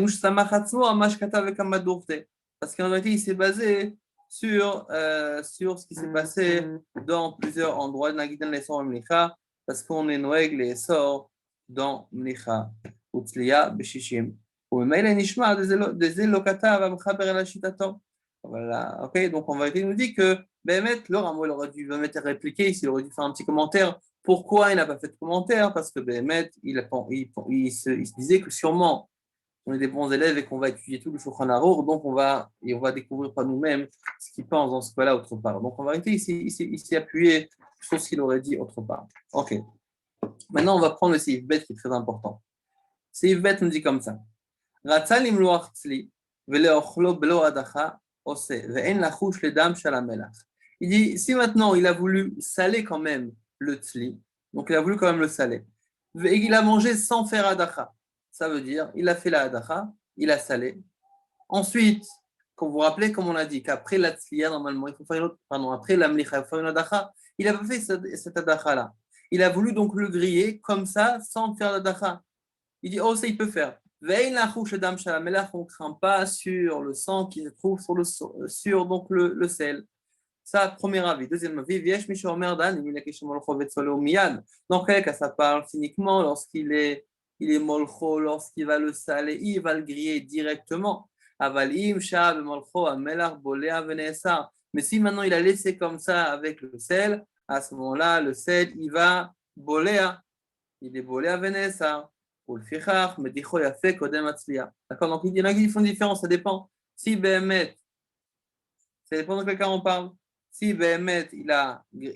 qu'en réalité, il s'est basé sur ce qui s'est passé dans plusieurs endroits de Nagidan les sorts Mlicha, parce qu'on est Noëg les sorts dans Mlicha, Utzliya, Beshishim. Ou Meile Nishma, des Elokata, va Mechaber el Ashitato. Voilà, ok, donc en vérité, il nous dit que Bémet, le rameau, il aurait dû mettre répliquer, il aurait dû faire un petit commentaire. Pourquoi il n'a pas fait de commentaire? Parce que Bémet, il se disait que sûrement on est des bons élèves et qu'on va étudier tout le Shulchan Aruch, donc on va découvrir par nous-mêmes ce qu'il pense dans ce cas-là autre part. Donc en vérité, il s'est appuyé sur ce qu'il aurait dit autre part. Ok. Maintenant, on va prendre le Seif Bet qui est très important. Seif Bet nous dit comme ça. Ratzal imloach tzli, veleochlo belo adacha, ose, ve'en lachouch ledam shalamelach. Il dit, si maintenant il a voulu saler quand même le tzli, donc il a voulu quand même le saler, et il a mangé sans faire adacha, ça veut dire, il a fait la adacha, il a salé. Ensuite, quand vous vous rappelez, comme on a dit, qu'après la tzliya, normalement, il faut faire une autre, pardon, après la mlicha, il faut faire une adacha, il n'a pas fait cette adacha-là. Il a voulu donc le griller comme ça, sans faire l'adacha. Il dit, oh, ça, il peut faire. Veille la rouche d'Am Shalamelach, on ne craint pas sur le sang qui se trouve sur donc le sel. Ça, premier avis. Deuxième avis, Viesh Mishor Merdan, il a question Molcho Vetsolo Miyan. Donc, ça parle uniquement lorsqu'il est Molcho, lorsqu'il va le saler, il va le griller directement. Avalim, Shab, Molcho, Amelach, Bolea, Venesa. Mais si maintenant il a laissé comme ça avec le sel, à ce moment-là, le sel, il va Bolea. Il est Bolea, Venesa. D'accord, donc il y en a qui font une différence, ça dépend. Si Béhémet, ça dépend de quel cas on parle. Si Béhémet, ça veut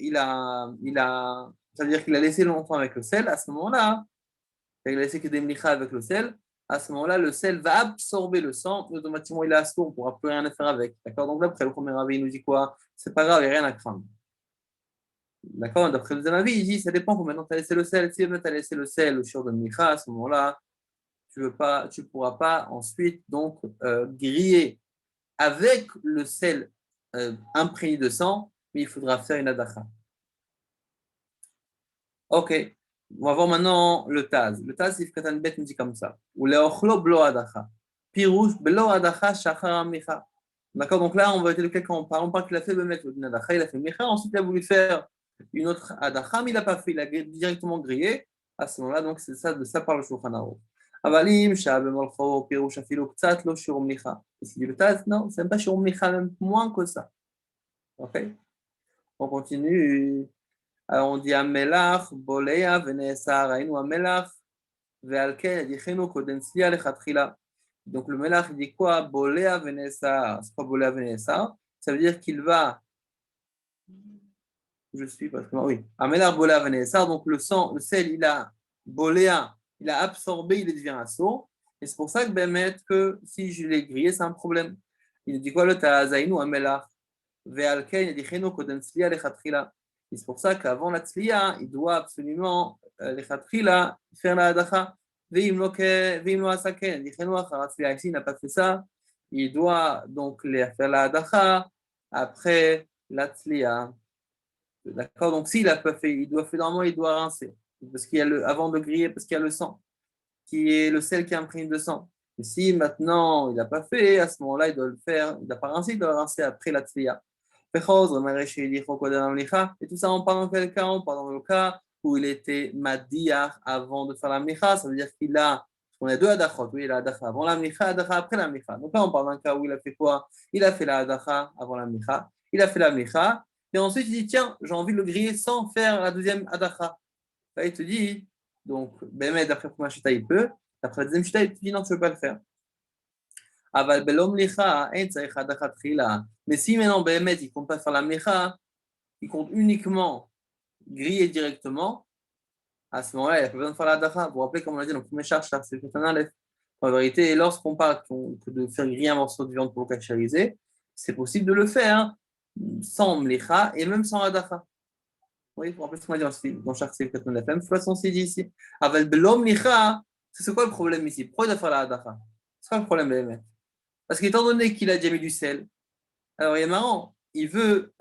dire qu'il a laissé longtemps avec le sel, à ce moment-là, il a laissé que des mlicha avec le sel, à ce moment-là, le sel va absorber le sang, et automatiquement il est assourd, on ne pourra plus rien faire avec. D'accord, donc là, après, le premier avis, il nous dit quoi? C'est pas grave, il n'y a rien à craindre. D'accord, d'après le deuxième avis, il dit ça dépend combien de temps tu as laissé le sel. Si tu as laissé le sel sur de mlicha, à ce moment-là, tu ne pourras pas ensuite donc griller avec le sel imprégné de sang, mais il faudra faire une adacha. Ok, on va voir maintenant le taz. Le taz, c'est Katan Bet nous dit comme ça. Ou le ochlo blo adacha. Pirouche blo adacha shachar micha. D'accord, donc là, on va être lequel quand on parle qu'il a fait le mettre une adacha, il a fait micha, ensuite il a voulu faire une autre adacha, mais il n'a pas fait, il a directement grillé. À ce moment-là, donc c'est ça, de ça parle le Shulchan Aruch. Avalim, shab molcho, pirouche afilo ktsat, lo shirum micha. Et c'est le taz, non, c'est même pas shirum micha, même moins que ça. Ok, on continue. Alors on dit Amelach, Bolea, Veneesar, Aïnou Amelach, Vealken, Edichenu, Kodenslia, Lechatchila. Donc le Melach il dit quoi? Bolea, Veneesar. C'est quoi Bolea, Veneesar? Ça veut dire qu'il va. Je suis parce que. Oui. Amelach, Bolea, Veneesar. Donc le sang, le sel, il a Bolea, il a absorbé, il devient un seau. Et c'est pour ça que Bémet, que si je l'ai grillé, c'est un problème. Il dit quoi le Ta'azaïnou Amelach? Vealken, Edichenu, Kodenslia, Lechatchila. Et c'est pour ça qu'avant la tzliya, il doit absolument faire la hadacha. Ici, il n'a pas fait ça. Il doit donc faire la hadacha après la tzliya. D'accord? Donc, s'il n'a pas fait, il doit faire normalement, il doit rincer. Parce qu'il y a avant de griller, parce qu'il y a le sang, qui est le sel qui imprime de sang. Et si maintenant il n'a pas fait, à ce moment-là, il doit le faire. Il n'a pas rincé, il doit rincer après la tzliya. Et tout ça, on parle dans quel cas? On parle dans le cas où il était madiach avant de faire la mlicha. Ça veut dire qu'il a, on a deux adachot. Oui, il a adacha avant la mlicha, adacha après la mlicha. Donc là, on parle d'un cas où il a fait quoi? Il a fait la adacha avant la mlicha. Il a fait la mlicha. Et ensuite, il dit, tiens, j'ai envie de le griller sans faire la deuxième adacha. Là, il te dit, donc, ben, d'après la première chita, il peut. D'après la deuxième chita, il te dit, non, tu ne peux pas le faire. Mais si maintenant, Béhémet, il ne compte pas faire la mlicha, il compte uniquement griller directement, à ce moment-là, il n'y a pas besoin de faire la dacha. Vous vous rappelez, comme on l'a dit dans le premier charge, c'est le Aleph. En vérité, lorsqu'on parle de faire griller un morceau de viande pour le cachériser, c'est possible de le faire sans mlicha et même sans la dacha. Oui, vous vous rappelez ce qu'on a dit dans chaque c'est le Aleph. Même façon, c'est dit ici. Avec belom mlicha, c'est quoi le problème ici? Pourquoi il doit faire la dacha? C'est quoi le problème, Béhémet? Parce qu'étant donné qu'il a déjà mis du sel, alors il est marrant, il veut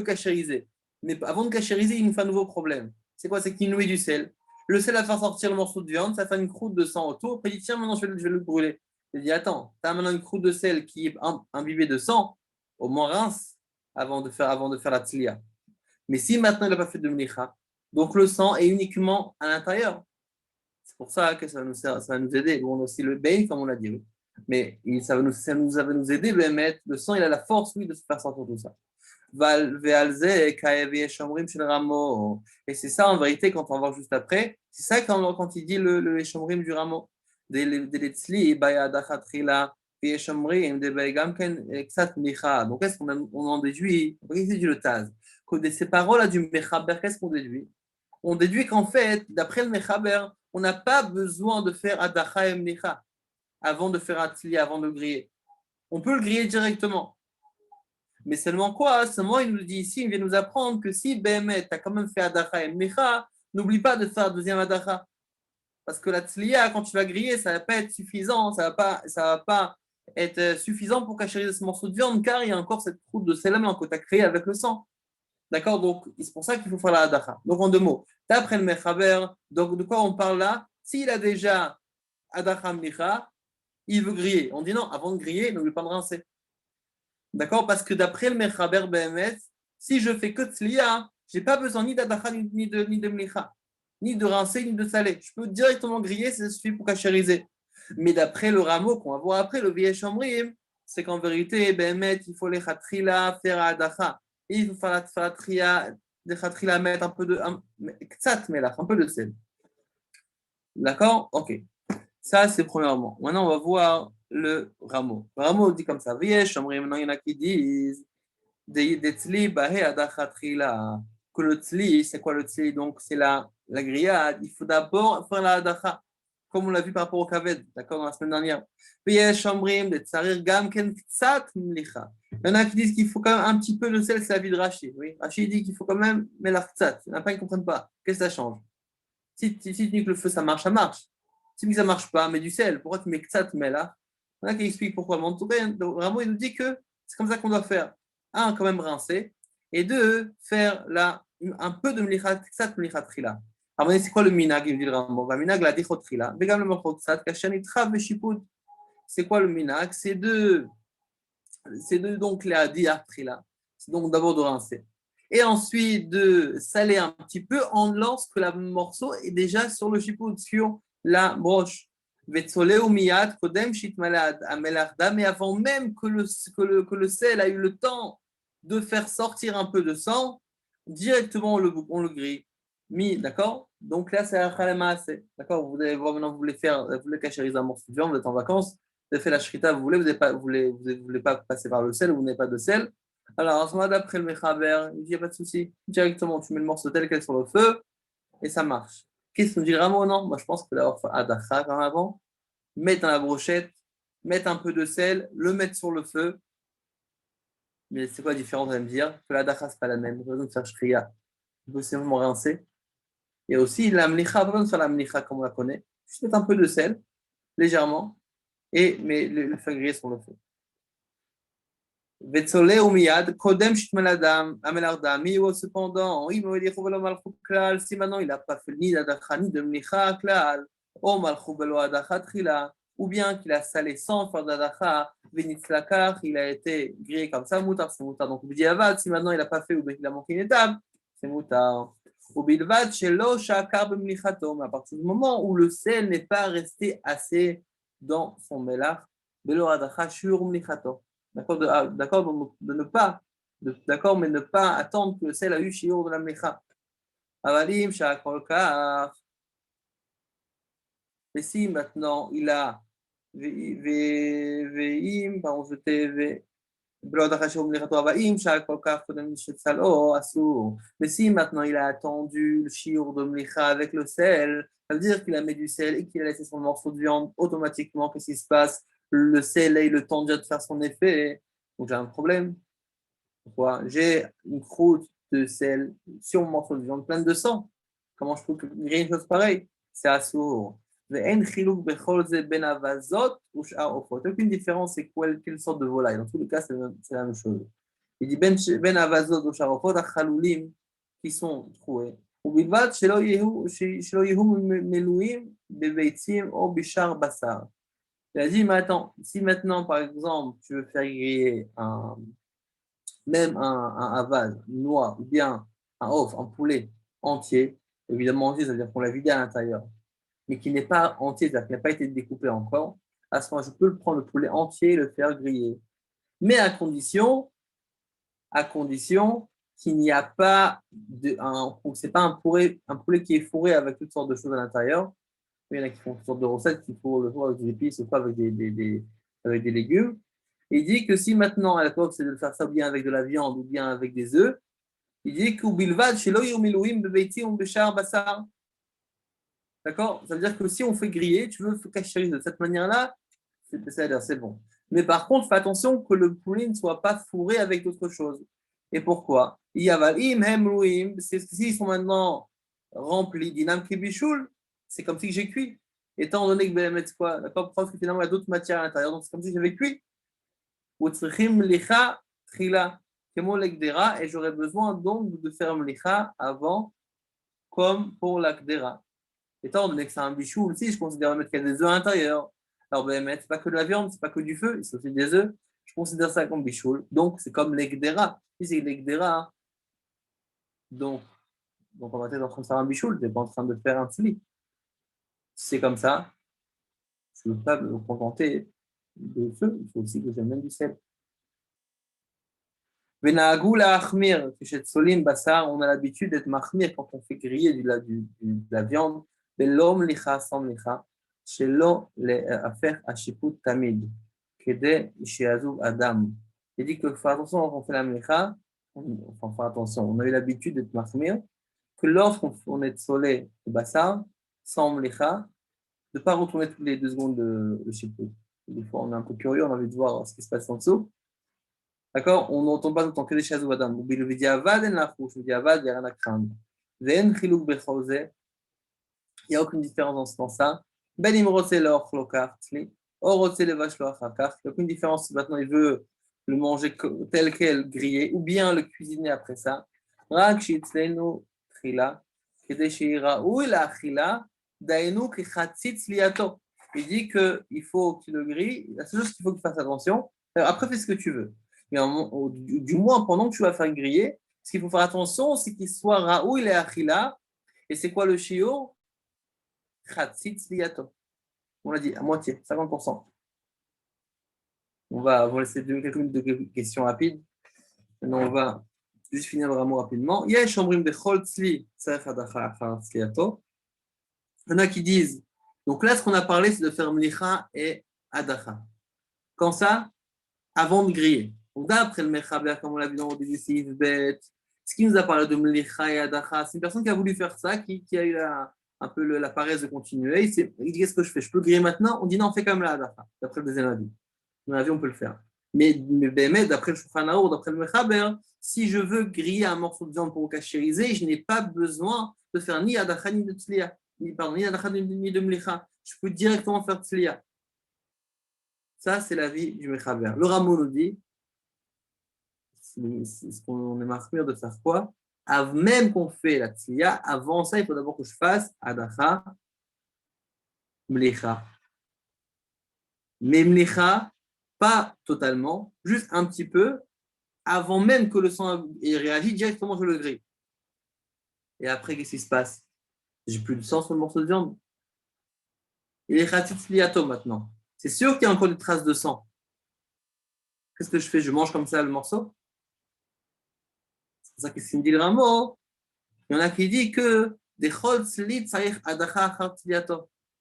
cachériser. Mais avant de cachériser, il nous fait un nouveau problème. C'est quoi? C'est qu'il nous met du sel. Le sel va faire sortir le morceau de viande, ça fait une croûte de sang autour. Après, il dit tiens, maintenant je vais le brûler. Il dit attends, tu as maintenant une croûte de sel qui est imbibée de sang, au moins rince avant de faire la tzliya. Mais si maintenant il n'a pas fait de mlicha, donc le sang est uniquement à l'intérieur. C'est pour ça que ça va nous aider. Bon, on a aussi le bain, comme on l'a dit. Oui. Mais ça va nous aider, le sang, il a la force, oui, de se faire sortir tout ça. Et c'est ça, en vérité, quand on va voir juste après, c'est ça quand il dit le Eshomrim du rameau. Donc, qu'est-ce qu'on en déduit? Regardez le Taz. De ces paroles-là du Mechaber, qu'est-ce qu'on déduit? On déduit qu'en fait, d'après le Mechaber, on n'a pas besoin de faire Adacha et Mlicha avant de faire Atli, avant de griller. On peut le griller directement. Mais seulement quoi? Seulement, il nous dit ici, il vient nous apprendre que si Béhémet, tu as quand même fait Adacha et Mlicha, n'oublie pas de faire deuxième Adacha. Parce que la tzliya, quand tu vas griller, ça ne va pas être suffisant, ça va pas être suffisant pour cachériser ce morceau de viande, car il y a encore cette croûte de sel que tu as créée avec le sang. D'accord? Donc, c'est pour ça qu'il faut faire la hadacha. Donc, en deux mots, d'après le Mechaber, donc de quoi on parle là? S'il a déjà hadacha mlicha, il veut griller. On dit non, avant de griller, n'oublie pas de rincer. D'accord? Parce que d'après le Mechaber BMS, si je fais que tzliya, je n'ai pas besoin ni d'hadacha ni de mlicha, ni de rincer, ni de saler. Je peux directement griller, ça suffit pour cachériser. Mais d'après le rameau qu'on va voir après, le vieil Shomrim, c'est qu'en vérité, BMS, il faut les khatrila faire hadacha. Et il faut faire la tria, mettre un peu de un peu de sel. D'accord? Ok. Ça, c'est premièrement. Maintenant, on va voir le rameau. Le rameau dit comme ça. Maintenant, il y en a qui disent que le tzli, c'est quoi le tzli? Donc, c'est la grillade. Il faut d'abord faire la hadacha, comme on l'a vu par rapport au kaved, d'accord, dans la semaine dernière. Il y en a qui disent qu'il faut quand même un petit peu de sel, c'est la vie de Rachid. Oui, Rachid dit qu'il faut quand même melachtzat. Il y en a pas qui ne comprennent pas. Qu'est-ce que ça change? Si tu dis que le feu, ça marche, ça marche. Si ça ne marche pas, mets du sel. Pourquoi tu mets ksat melach? Il y en a qui expliquent pourquoi. Mais en tout cas, vraiment, il nous dit que c'est comme ça qu'on doit faire. Un, quand même rincer. Et deux, faire un peu de mlichat, ksat mlichat trila. Alors, c'est quoi le minag? Il dit le Rambam. Le minag, la dichot trila. Vegam le machot ksat, kashan itrav veshiput. C'est quoi le minag? C'est de donc la diar trila. C'est donc d'abord de rincer. Et ensuite de saler un petit peu lorsque le morceau est déjà sur le chiput, sur la broche. Mais avant même que le sel a eu le temps de faire sortir un peu de sang, directement on le grille. D'accord? Donc là, c'est un khalamaase. D'accord? Vous allez voir maintenant, vous voulez cachériser un morceau de viande, vous êtes en vacances, vous avez fait la shrita, vous voulez pas passer par le sel, vous n'avez pas de sel. Alors, en ce moment, d'après le Mechaber, il dit, il n'y a pas de souci. Directement, tu mets le morceau tel quel sur le feu et ça marche. Qu'est-ce qu'on dit vraiment? Non, moi je pense que d'avoir fait Adacha quand avant, mettre dans la brochette, mettre un peu de sel, le mettre sur le feu. Mais c'est quoi la différence? Vous allez me dire que l'Adacha, ce n'est pas la même. Il n'y a pas besoin de faire shriya. Il faut simplement rincer. Et aussi, la mlicha, pas besoin de faire la mlicha comme on la connaît. Juste mettre un peu de sel, légèrement, mais le faire griller sur le feu. Vetsole ou miyad, kodem shitmeladam, amelardami, ou cependant, si maintenant il n'a pas fait ni d'adacha ni de mlicha klal, ou malchou belo adacha trila, ou bien qu'il a salé sans faire d'adacha, venitzlakar, il a été grillé comme ça, moutar, c'est moutar. Donc, avad, si maintenant il n'a pas fait ou bien qu'il a manqué une étape, c'est moutar. Ou bilvad, shelo shakar bemlichato, mais à partir du moment où le sel n'est pas resté assez dans son melach, belo adacha shur mlichato. D'accord, de ne pas, d'accord, mais ne pas attendre que le sel a eu shiur de la mlecha. Avalim, shakolkar. Mais si maintenant il a veim, pardon, j'étais mais si maintenant il a attendu le shiur de mlecha avec le sel, ça veut dire qu'il a mis du sel et qu'il a laissé son morceau de viande, automatiquement, qu'est-ce qui se passe? Le sel a eu le temps déjà de faire son effet, donc j'ai un problème. Pourquoi? J'ai une croûte de sel sur mon morceau de viande pleine de sang. Comment je peux griller une chose pareille? C'est assourd. Aucune différence, c'est quelle sorte de volaille. Dans tous les cas, c'est la même chose. Il dit ben avazot ou sharofot achalulim qui sont troués. ובלבד שלא יהיו מלואים בביצים או בשאר בשר. Il a dit, mais attends, si maintenant, par exemple, tu veux faire griller même un avad, une noix, ou bien un off, un poulet entier, évidemment entier, c'est-à-dire qu'on l'a vidé à l'intérieur, mais qui n'est pas entier, c'est-à-dire qui n'a pas été découpé encore, à ce moment-là, je peux le prendre le poulet entier et le faire griller. Mais à condition qu'il n'y a pas c'est pas un poulet qui est fourré avec toutes sortes de choses à l'intérieur. Il y en a qui font toutes sortes de recettes, qui font le four avec des épices ou pas avec avec des légumes. Il dit que si maintenant, à l'époque, c'est de faire ça bien avec de la viande ou bien avec des œufs, il dit que d'accord? Ça veut dire que si on fait griller, tu veux cacher de cette manière-là, c'est bon. Mais par contre, fais attention que le poulet ne soit pas fourré avec d'autres choses. Et pourquoi? S'ils sont maintenant remplis d'inam kibichoul, c'est comme si j'ai cuit. Étant donné que je vais mettre quoi? D'accord? Parce que finalement, il y a d'autres matières à l'intérieur, donc c'est comme si j'avais cuit. Et j'aurais besoin donc de faire mlicha avant, comme pour la kdera. Étant donné que c'est un bichou aussi, je considère mettre qu'il y a des œufs à l'intérieur. Alors, ben, c'est pas que de la viande, c'est pas que du feu, c'est aussi des œufs. Je considère ça comme bichou. Donc, c'est comme l'ekdera. Si c'est l'ekdera, donc on va être en train de faire un bichou, tu n'es pas en train de faire un tzli. Si c'est comme ça, je ne veux pas me contenter de feu, il faut aussi que j'amène du sel. On a l'habitude d'être mahmir quand on fait griller de la viande. L'homme licha sans licha, chez l'eau à faire à shiput tamid, kede ishiazou adam. Il dit que faire attention quand on fait la mlicha, enfin faire attention, on a eu l'habitude d'être mahmir, que lorsqu'on est solé de bassar, sans mlicha, de ne pas retourner toutes les 2 secondes le shiput. Des fois on est un peu curieux, on a envie de voir ce qui se passe en dessous. D'accord? On n'entend pas tout le temps que les chaises ou adam. Il n'y a rien à craindre. Il n'y a aucune différence dans ça. Ben imrotse l'ochlo kartli, orotse le vachlo achakar. Il n'y a aucune différence si maintenant il veut le manger tel quel, grillé, ou bien le cuisiner après ça. Rak shitzlenu trila, kede sheiraoui la achila, daenu kichatzitz liato. Il dit qu'il faut que tu le grilles. La seule chose qu'il faut que tu fasses attention, après fais ce que tu veux. Mais du moins, pendant que tu vas faire griller, ce qu'il faut faire attention, c'est qu'il soit raoui la achila. Et c'est quoi le shiur? Chatzitz liato. On l'a dit, à moitié, 50%. On va laisser quelques minutes de questions rapides. Maintenant, on va juste finir vraiment rapidement. Il y en a qui disent, donc là, ce qu'on a parlé, c'est de faire mlicha et adacha. Quand ça? Avant de griller. Donc d'après le Mechaber, comme on l'a vu dans le début, ce qui nous a parlé de mlicha et adacha, c'est une personne qui a voulu faire ça, qui a eu un peu la paresse de continuer. Il dit, qu'est-ce que je fais? Je peux griller maintenant? On dit non, on fait quand même la adacha, d'après le deuxième avis. Dans l'avis, on peut le faire. Mais d'après le Shulchan Arour, d'après le Mechaber, si je veux griller un morceau de viande pour cachériser, je n'ai pas besoin de faire ni adacha ni de tzliya, ni adacha ni de mlicha. Je peux directement faire tzliya. Ça, c'est l'avis du Mechaber. Le Ramo nous dit, c'est ce qu'on est marqué de faire quoi? Même qu'on fait la tzliya, avant ça, il faut d'abord que je fasse adacha, mlicha. Mais mlicha, pas totalement, juste un petit peu, avant même que le sang ait réagi, directement je le grille. Et après, qu'est-ce qui se passe? J'ai plus de sang sur le morceau de viande. Il est khatit liato maintenant. C'est sûr qu'il y a encore des traces de sang. Qu'est-ce que je fais? Je mange comme ça le morceau? C'est ça qu'est-ce qu'il me dit le Ramo. Il y en a qui disent que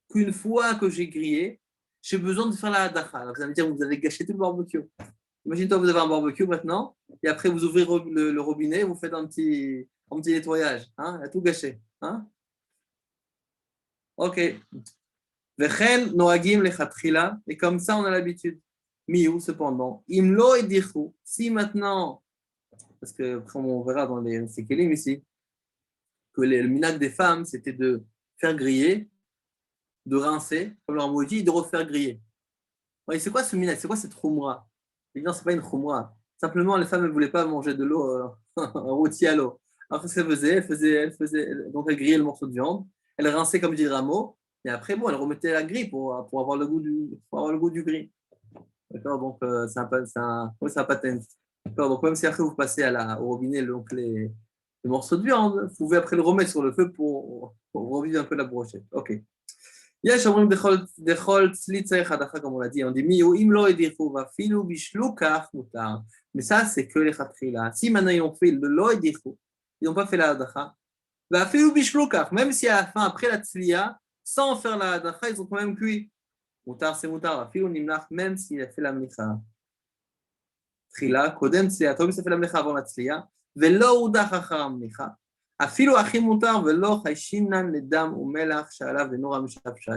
qu'une fois que j'ai grillé, j'ai besoin de faire la adacha. Alors vous allez me dire, vous avez gâché tout le barbecue. Imagine-toi, vous avez un barbecue maintenant, et après vous ouvrez le robinet, vous faites un petit nettoyage. Hein, il a tout gâché. Hein? Ok. Vechen noagim lechatchila, et comme ça on a l'habitude. Miou, cependant. Imlo et dichou. Si maintenant, parce que comme on verra dans les sékélim ici, que le minag des femmes, c'était de faire griller, de rincer, comme leur maudit, et de refaire griller. Ouais, c'est quoi ce minag? C'est quoi cette khumra? Non, c'est pas une khumra. Simplement, les femmes ne voulaient pas manger de l'eau rôtie à l'eau. Alors, qu'est-ce qu'elle faisait? Donc, elle grillait le morceau de viande, elle rinçait comme dit le Rameau, et après, bon, elle remettait la grille pour avoir le goût du gris. D'accord? Donc, c'est un patent. D'accord? Donc, même si après vous passez au robinet donc le morceau de viande, vous pouvez après le remettre sur le feu pour revivre un peu la brochette. Ok. יש אומרים דכל צלי צריך הדחה, comme on l'a dit, on dit מיהו, אם לא הדיחו ואפילו בישלו כך מותר. Mais ça, c'est que לכתחילה. Si maintenant ils ont fait le לא הדיחו, ils n'ont pas fait la הדחה, ואפילו בישלו כך, même si à la fin, après la tzliya, sans faire la הדחה, ils ont quand même cuit. מותר c'est מותר, אפילו נמלח, même s'il a fait la מליחה. תחילה, קודם צלייתו, s'il a fait la מליחה avant la tzliya, ולא הודח אחר המליחה. אפילו הכי מותר ולא חיישינן לדם ומלח שעליו ונורא משפשי.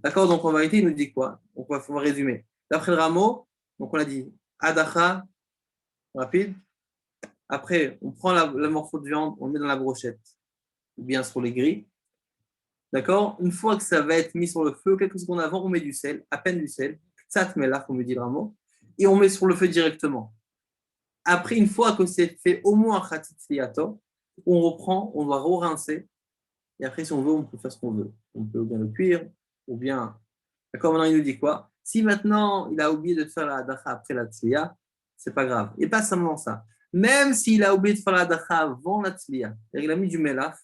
D'accord, donc en vérité, il nous dit quoi? Donc on va résumer. D'après le Rameau, donc on a dit adacha, rapide. Après, on prend le morceau de viande, on le met dans la brochette, ou bien sur les grilles. D'accord? Une fois que ça va être mis sur le feu, quelques secondes avant, on met du sel, à peine du sel, tsat melach, comme dit le Rameau, et on met sur le feu directement. Après, une fois que c'est fait au moins khatit liato, on reprend, on doit re-rincer, et après, si on veut, on peut faire ce qu'on veut. On peut bien le cuire, ou bien. D'accord, maintenant, il nous dit quoi? Si maintenant, il a oublié de faire la dacha après la tzliya, c'est pas grave. Et pas seulement ça. Même s'il a oublié de faire la dacha avant la tzliya, il a mis du melach,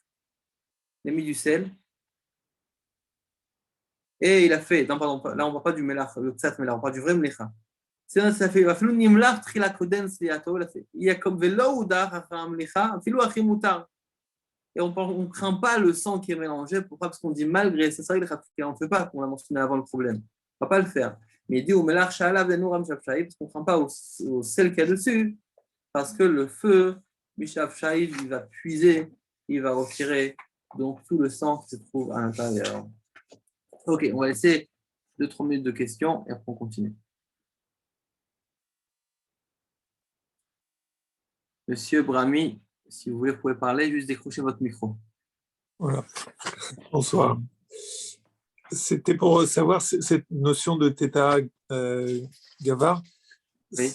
il a mis du sel, et il a fait, non, pardon, là, on ne parle pas du melach, le tzat melach, on parle du vrai melecha. Ça fait, il y a comme velo ou dar, filou achim mutar. Et on ne craint pas le sang qui est mélangé. Pourquoi? Parce qu'on dit malgré, c'est ça, on ne fait pas, qu'on l'a mentionné avant le problème. On ne va pas le faire. Mais il dit au melach shalav venuram shafshaïb, parce qu'on ne craint pas au sel qu'il y a dessus, parce que le feu, mishafshaïb, il va puiser, il va retirer donc tout le sang qui se trouve à l'intérieur. Ok, on va laisser 2-3 minutes de questions et après on continue. Monsieur Brahmi, si vous voulez, vous pouvez parler, juste décrocher votre micro. Voilà. Bonsoir. C'était pour savoir cette notion de Theta Gavar. Oui.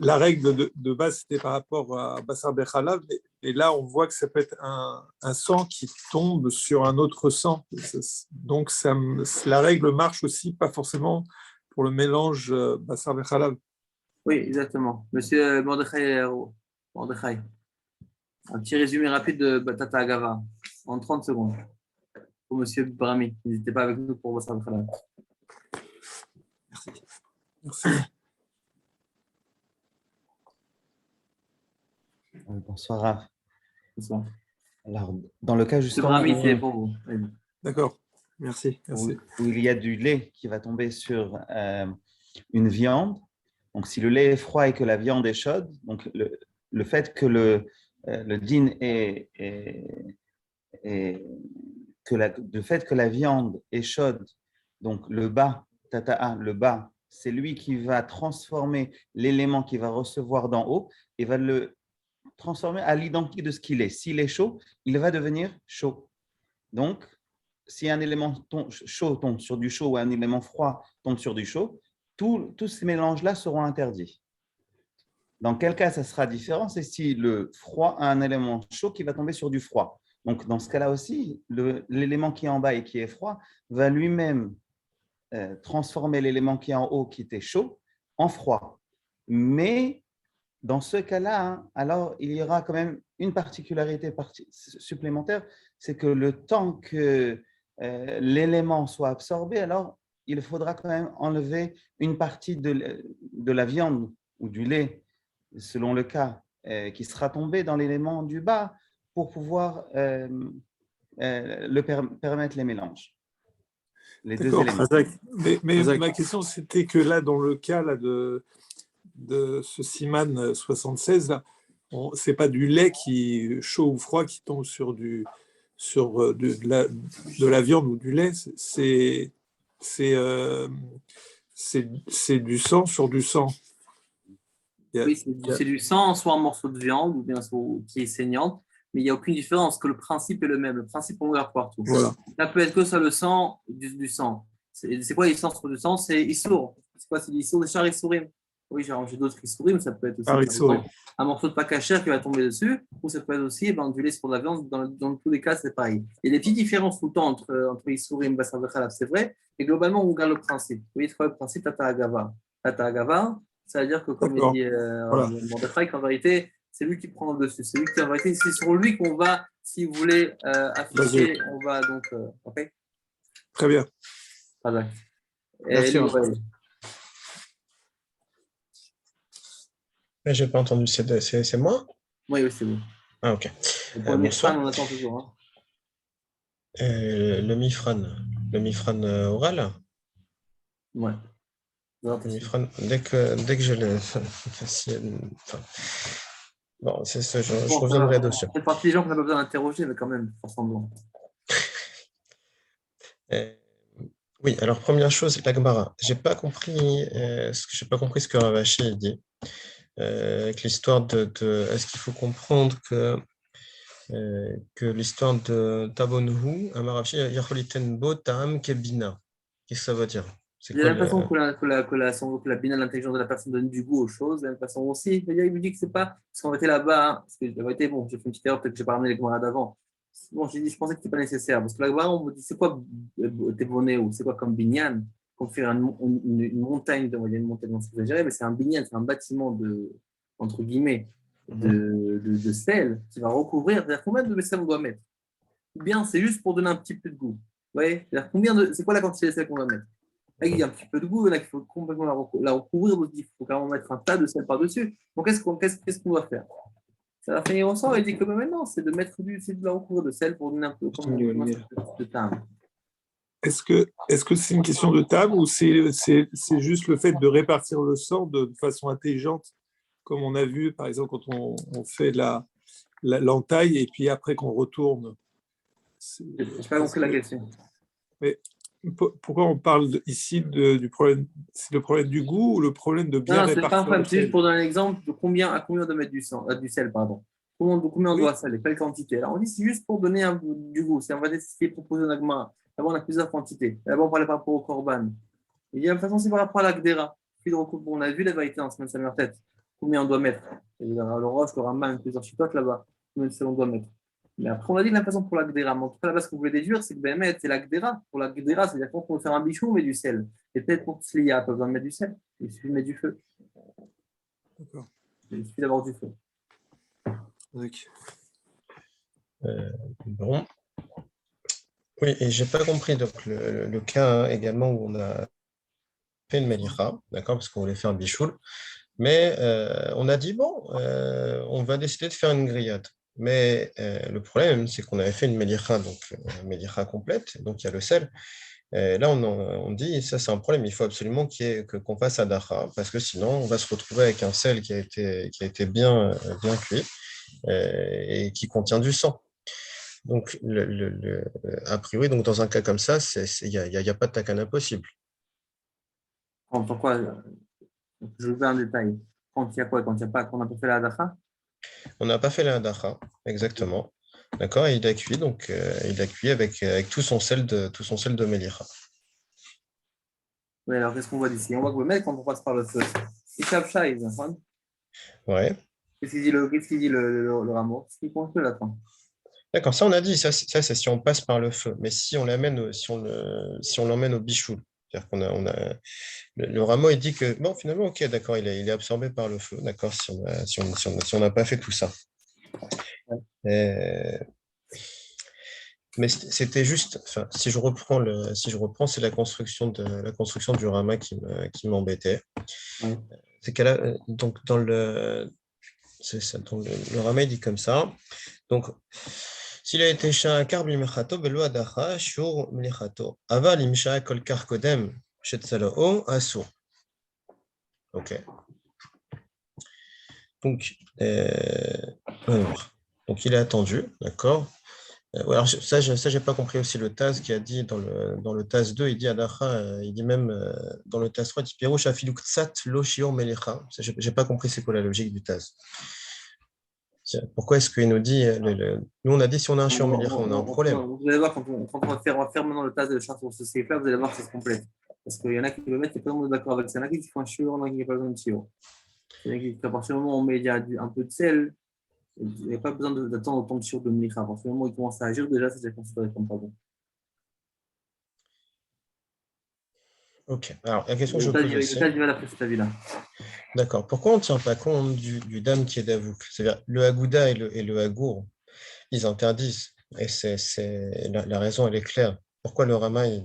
La règle de base, c'était par rapport à Bassar Bechalav, et là, on voit que ça peut être un sang qui tombe sur un autre sang. Donc, la règle marche aussi, pas forcément pour le mélange Bassar Bechalav. Oui, exactement. Monsieur Mordechai, un petit résumé rapide de Batata Agava en 30 secondes pour Monsieur Brami. N'hésitez pas avec nous pour votre travail. Merci. Bonsoir, Rav. Bonsoir. Alors, dans le cas Monsieur justement Brami, c'est pour vous. Oui. D'accord. Merci. où il y a du lait qui va tomber sur une viande, donc si le lait est froid et que la viande est chaude, donc le fait que le din le fait que la viande est chaude, donc le bas, tata'a, le bas, c'est lui qui va transformer l'élément qu'il va recevoir d'en haut et va le transformer à l'identique de ce qu'il est. S'il est chaud, il va devenir chaud. Donc, si un élément chaud tombe sur du chaud ou un élément froid tombe sur du chaud, tous ces mélanges-là seront interdits. Dans quel cas ça sera différent? C'est si le froid a un élément chaud qui va tomber sur du froid. Donc, dans ce cas-là aussi, l'élément qui est en bas et qui est froid va lui-même transformer l'élément qui est en haut, qui était chaud, en froid. Mais dans ce cas-là, alors il y aura quand même une particularité supplémentaire, c'est que le temps que l'élément soit absorbé, alors il faudra quand même enlever une partie de la viande ou du lait, selon le cas, qui sera tombé dans l'élément du bas pour pouvoir permettre les mélanges. Les deux éléments. Mais ma question, c'était que là, dans le cas là, de ce Siman 76, ce n'est pas du lait qui chaud ou froid qui tombe sur de la viande ou du lait, c'est du sang sur du sang. Oui, c'est du sang, soit un morceau de viande ou bien qui est saignante, mais il n'y a aucune différence, que le principe est le même. Le principe, on regarde partout. Voilà. Ça peut être que ça, le sang, du sang. C'est quoi l'essence sur du sang? C'est Issour. C'est quoi? C'est l'Issour de Char Issourim. Oui, j'ai d'autres Issourim, ça peut être aussi par exemple, un morceau de pakacher qui va tomber dessus, ou ça peut être aussi du lait sur de la viande. Dans tous les cas, c'est pareil. Il y a des petites différences tout le temps entre Issourim et Bassar Bechalav, c'est vrai, mais globalement, on regarde le principe. Vous voyez, c'est quoi le principe? Tata Agava. Tata Agava, ça veut dire que, comme il dit Mordechai, qu'en vérité, c'est lui qui prend le dessus. C'est lui qui, en vérité, c'est sur lui qu'on va, si vous voulez, afficher. On va donc. OK. Très bien. Voilà. Merci. Mais je n'ai pas entendu. C'est moi? Oui, c'est vous. Ah, ok. Pour le Mifran, on attend toujours. Hein. Le Mifran oral? Ouais. Dès que je l'ai bon, c'est ça, je reviendrai dessus. C'est partie des gens qu'on n'a pas besoin d'interroger, mais quand même, pour semblant. Oui, alors première chose, la Gemara. J'ai pas compris ce que Ravashi dit. Avec l'histoire de est-ce qu'il faut comprendre que l'histoire de Tabonhu, Amarashi, Yacholiten Bo Tam Kebina. Qu'est-ce que ça veut dire? J'ai l'impression que la bina, l'intelligence de la personne donne du goût aux choses. De la même façon aussi, il me dit que c'est pas. Parce qu'on était là-bas, hein, parce que j'avais été, bon, j'ai fait une petite erreur, peut-être que j'ai pas ramené les camarades d'avant. Bon, j'ai dit, je pensais que c'était pas nécessaire. Parce que là-bas, on me dit, c'est quoi Tebonné ou c'est quoi comme binyan? Comme faire une montagne, on va dire une montagne, non, c'est exagéré, mais c'est un binyan, c'est un bâtiment entre guillemets, de sel qui va recouvrir. C'est-à-dire combien de sel on doit mettre? Ou bien c'est juste pour donner un petit peu de goût. Vous voyez? C'est quoi la quantité de sel qu'on doit mettre? Il y a un petit peu de goût, il faut complètement la recouvrir, donc il faut carrément mettre un tas de sel par-dessus. Donc, qu'est-ce qu'on doit faire? Ça va finir au sang, il dit que maintenant, c'est de la recouvrir de sel pour donner un peu de timbre. Est-ce que c'est une question de table ou c'est juste le fait de répartir le sang de façon intelligente, comme on a vu, par exemple, quand on fait l'entaille et puis après qu'on retourne? Je n'ai pas compris la question. Mais pourquoi on parle ici du problème? C'est le problème du goût ou le problème de bien répartir? Non, c'est pas un problème, c'est juste pour donner un exemple de à combien on doit mettre du sel, pardon. Combien on doit saler, quelle quantité. Alors on dit c'est juste pour donner du goût. C'est ce qui est proposé dans l'agma. D'abord, on a plusieurs quantités. D'abord, on parlait par rapport au korban. Il dit, de toute façon, c'est par rapport à la gdera. On a vu la vérité en semaine de tête. Combien on doit mettre? Le roche, le raman, plusieurs chitotes là-bas. Combien on doit mettre? Mais après, on a dit de la façon pour la gdera. Mais en tout cas, là-bas, ce que vous voulez déduire, c'est que ben, c'est la gdera. Pour la gdera, c'est-à-dire qu'on peut faire un bichou, on met du sel. Et peut-être pour Tsliya, pas besoin de mettre du sel. Il suffit de mettre du feu. D'accord. Il suffit d'avoir du feu. Ok. Bon. Oui, et j'ai pas compris donc le cas également où on a fait une melicha, d'accord, parce qu'on voulait faire un bichoul, mais on a dit bon, on va décider de faire une grillade. Mais le problème, c'est qu'on avait fait une melicha, donc une melicha complète, donc il y a le sel. Là, on dit, ça c'est un problème, il faut absolument qu'on fasse adacha, parce que sinon, on va se retrouver avec un sel qui a été bien cuit et qui contient du sang. Donc, a priori, donc, dans un cas comme ça, il n'y a pas de takana possible. Pourquoi? Je veux un détail. Quand il y a quoi? Quand il n'y a pas, quand on n'a pas fait la hadacha? On n'a pas fait la hadacha, exactement. D'accord, et il a cuit, donc il a cuit avec tout son sel de Melicha. Oui, alors qu'est-ce qu'on voit d'ici? On voit que le mec, quand on passe par le feu, il tape chat, il Ouais. Qu'est-ce qu'il dit le rameau? Ce qui compte là, fin. D'accord, ça on a dit, ça c'est si on passe par le feu, mais si on l'amène, si on l'emmène au bichoul, c'est-à-dire le rameau il dit que bon finalement ok d'accord il est absorbé par le feu, d'accord si on n'a pas fait tout ça. Euh, Mais c'était juste, enfin, si je reprends, c'est la construction du Rama qui m'embêtait. Ouais. C'est qu'elle a, donc c'est ça, donc le Rama il dit comme ça. Donc, s'il a été sha'akar b'michato belo adacha shur mlichato. Aval im sha'akol kar kodem shetzalao asur. Ok. Donc, donc il a attendu, d'accord. Ouais, alors ça, j'ai pas compris aussi le Taz qui a dit dans le Taz 2, il dit Adacha, il dit même dans le Taz 3, il dit Pirouche afiluk tsat lo shiur melicha. J'ai pas compris c'est quoi la logique du Taz. Pourquoi est-ce qu'il nous dit, nous on a dit si on a un shiur melicha, on a un problème. Vous allez voir, quand on va faire maintenant le tas de chars sur ce cycle-là, vous allez voir que ça se complète. Parce qu'il y en a qui le mettent, et pas le monde est d'accord avec ça. Il y en a qui font un chiot, il y en a qui n'ont pas besoin de chiot. Il y en a qui, à partir du moment où on met un peu de sel, il n'y a pas besoin d'attendre autant de chiot de mlicha. À partir du moment où il commence à agir, déjà, c'est déjà considéré comme pas bon. Ok, alors la question que je pose aussi. Le tas, il va d'après cet avis-là. D'accord, pourquoi on ne tient pas compte du dam qui est d'avouk? C'est-à-dire le Agouda et le Hagour, ils interdisent. Et la raison, elle est claire. Pourquoi le Rama, il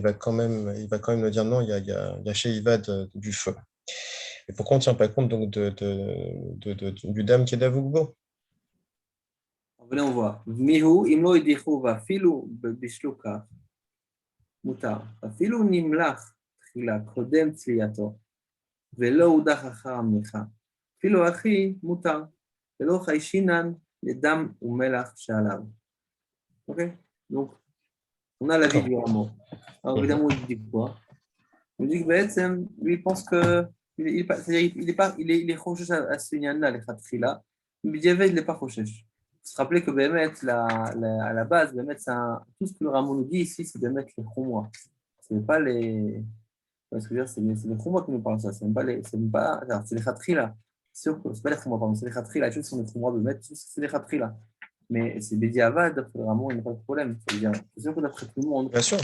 va quand même nous dire non, il y a chez Ivad du feu. Et pourquoi on ne tient pas compte donc du dam qui est d'Avougbo? Venez, on voit. Mihu, imlo idichu, va filu bishluka, mutar. Va filu nimlach, tchila, kodem tzliyato, velo udach achar amlicha. Filu achi, mutar. Velo chayshinan, ledam umelach shalav. Ok? Donc, on a l'avis du Rameau. Alors, évidemment, il dit quoi? Il dit que lui, il pense que il est chochesh à ce lien-là, les khatkhila, mais il n'est pas chochesh. Il se rappelait que à la base, tout ce que le Rameau nous dit ici, c'est les choumois. Ce n'est pas les. Parce que c'est les choumois qui nous parlent ça. C'est les khatkhila. C'est sûr que ce n'est pas les choumois, pardon, c'est les khatkhila. Les choses sont les choumois, c'est les khatkhila. Mais c'est Bédiavad, vraiment, il n'y a pas de problème. C'est sûr que d'après tout le monde, Bien sûr.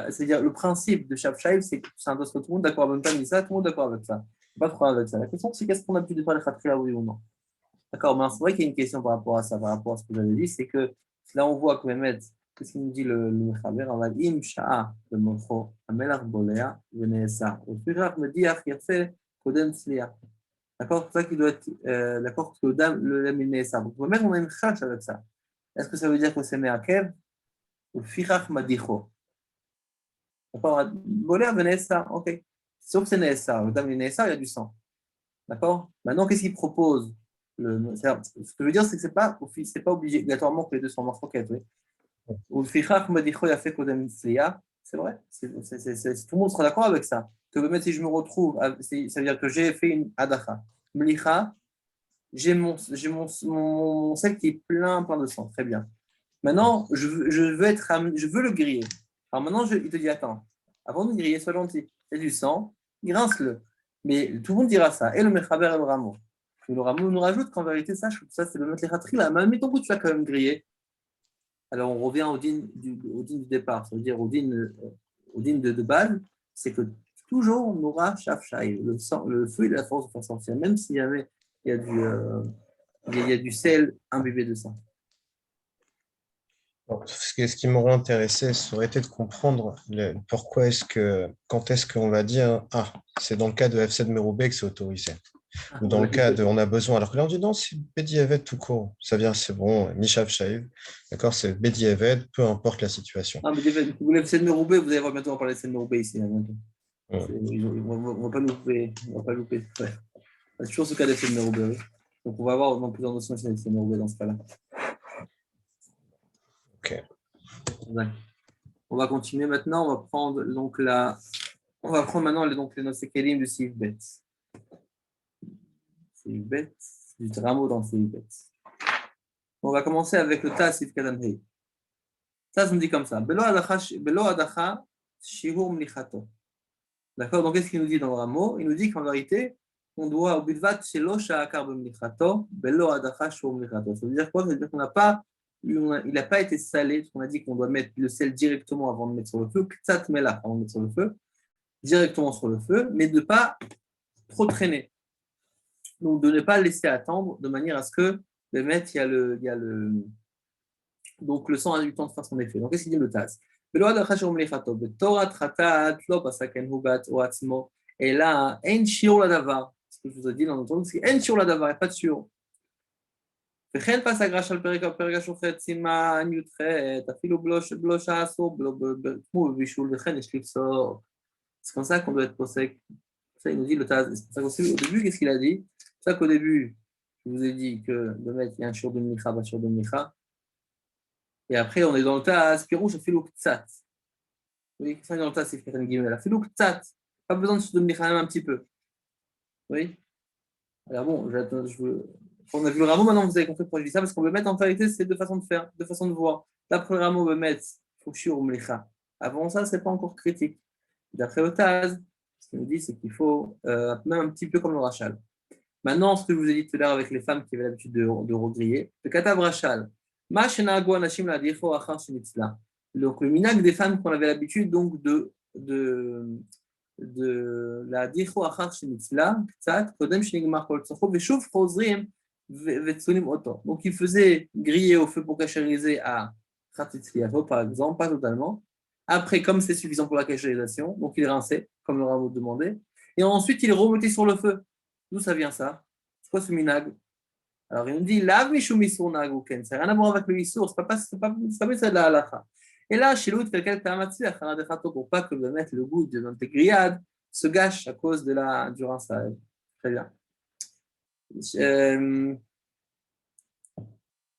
c'est-à-dire le principe de Shabshaïv, c'est que ça doit se tout le monde d'accord avec ça, tout le monde d'accord avec ça. Pas de problème avec ça. La question, c'est qu'est-ce qu'on a pu faire les Khatrila, oui ou non? D'accord, mais c'est vrai qu'il y a une question par rapport à ça, par rapport à ce que vous avez dit, c'est que là, on voit que Mehmet, qu'est-ce qu'il nous dit le Mechaber? On va dire, Im Sha'a, le Mocho, Amelach Bolea, Venesa. Le Firach me dit, Achiafe, Kodem Sliya. D'accord? C'est ça qui doit être d'accord que le dam il ça. Donc, même on a une chasse avec ça. Est-ce que ça veut dire que c'est Meakev ou Firach Madicho? D'accord? Voler Venesa, ok. Sauf que c'est Nessa. Le dam il il y a du sang. D'accord? Maintenant, qu'est-ce qu'il propose? Ce que je veux dire, c'est que c'est pas obligé, obligatoirement que les deux soient marqués. Oui. Ou le Firach Madicho, il a fait Kodem Sliya. C'est vrai. Tout le monde sera d'accord avec ça. Que même si je me retrouve, ça veut dire que j'ai fait une adacha. Mlicha, j'ai mon sel qui est plein de sang. Très bien. Maintenant, je veux le griller. Alors maintenant, il te dit, attends, avant de griller, sois gentil. Il y a du sang, rince-le. Mais tout le monde dira ça. Et le mechaber et le rameau. Et le rameau nous rajoute qu'en vérité, ça c'est le mettre les ratri là. Mais admettons que tu as quand même grillé. Alors on revient au din du départ, c'est-à-dire au din de base, c'est que toujours on aura shafshai. Le feu, il a la force de faire sortir, même s'il y avait il y a du sel imbibé de sang. Donc, ce qui m'aurait intéressé, ça aurait été de comprendre pourquoi quand est-ce qu'on va dire, ah, c'est dans le cas de F7 Meroubé que c'est autorisé. Ou dans le cas de on a besoin. Alors que là, on dit non, c'est Bedi Eved tout court. Ça vient, c'est bon, Mishav Shaïv. D'accord, c'est Bedi Eved, peu importe la situation. Ah, mais vous voulez F7 Meroubé, vous allez voir bientôt, on va parler de F7 Meroubé ici. Là, bientôt. On va pas louper. On va pas louper. Ouais. C'est toujours ce cas d'F7 Meroubé. Oui. Donc on va avoir dans plusieurs notions de F7 Meroubé dans ce cas-là. Ok. On va continuer maintenant. On va prendre maintenant les noces Kelim du Sif Bet. Sif Bet, du rameau dans Sif Bet. On va commencer avec le Tas Sif Kadam Hei. Ça, on dit comme ça. Belo adacha shihur mlichato. D'accord. Donc qu'est-ce qu'il nous dit dans le rameau? Il nous dit qu'en vérité, on doit au bilvat shelo sha'akar b'mlichato belo adacha shihur mlichato. Ça veut dire quoi? Ça veut dire qu'on n'a pas il n'a pas été salé, parce qu'on a dit qu'on doit mettre le sel directement avant de mettre sur le feu, ktsat melach avant de mettre sur le feu, directement sur le feu, mais de ne pas trop traîner. Donc de ne pas laisser attendre de manière à ce que le maître, donc le sang a eu le temps de faire son effet. Donc qu'est-ce qu'il dit le Taz? Et là, en shiur la davar, ce que je vous ai dit dans notre truc, c'est en shiur la davar, il n'y a pas de shiur. וכן פס הגרש על פרק השוחט סימן י"ח, אפילו בלושה אסור, כמו בבישול, וכן יש לפסוק. C'est comme ça qu'on doit être sec. Ça, il nous dit le Taz. C'est pour ça qu'au début, qu'est-ce qu'il a dit? C'est ça qu'au début, je vous ai dit que le maître, il y a un shiur de Micha, pas shiur de Micha. Et après, on est dans le Taz, Pirouche, afilou ktsat. Oui, ça, dans le Taz, c'est Katan Gimel. Afilou ktsat. Pas besoin de shiur de Micha, même un petit peu. Oui. Alors bon, on a vu le rameau, maintenant vous avez compris pourquoi je dis ça, parce qu'on veut mettre en vérité, c'est deux façons de faire, deux façons de voir. D'après le rameau, on veut mettre Fouchir ou Mlecha. Avant ça, ce n'est pas encore critique. D'après le Taz, ce qu'il nous dit, c'est qu'il faut, même un petit peu comme le Rachal. Maintenant, ce que je vous ai dit tout à l'heure avec les femmes qui avaient l'habitude de regriller, le Katav Rachal, donc le minag des femmes qu'on avait l'habitude donc de la dicho achar shenitzla, ktsat, kodem shenigmar kol tzachot, veshuv chozrim vetzunim oto. Donc il faisait griller au feu pour cachériser à khatzitliato, par exemple, pas totalement. Après, comme c'est suffisant pour la cachérisation, donc il rinçait, comme le rameau demandait, et ensuite il remettait sur le feu. D'où ça vient ça? C'est quoi ce minag? Alors il nous dit lav mishum isur nag ou ken, ça n'a rien à voir avec le isur, c'est pas ça de la halacha. Et là, chez l'autre, quelqu'un t'a amassé pour pas que le goût de notre grillade se gâche à cause du rinçage. Très bien.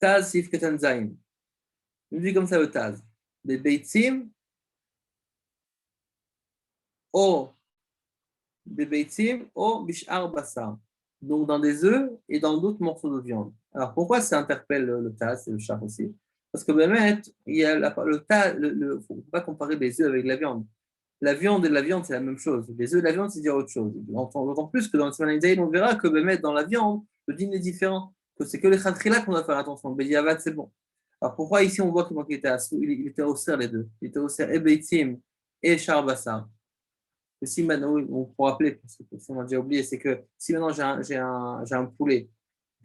Taz Sif Katan Zain. Il dit comme ça le Taz. Des beitzim ou bishar basar. Donc dans des œufs et dans d'autres morceaux de viande. Alors pourquoi ça interpelle le Taz et le char aussi? Parce que il y a il ne faut pas comparer les œufs avec la viande. La viande et la viande, c'est la même chose. Les œufs et la viande, c'est dire autre chose. D'autant plus que dans le Siman Zayin, on verra que dans la viande, le dîner est différent. Que c'est que les khatrila qu'on doit faire attention. Le bédiavad, c'est bon. Alors pourquoi ici, on voit qu'il était au serre les deux. Il était au serre et beitzim et char bassar. Si maintenant, on pourra rappeler, parce que on a déjà oublié, c'est que si maintenant j'ai un poulet,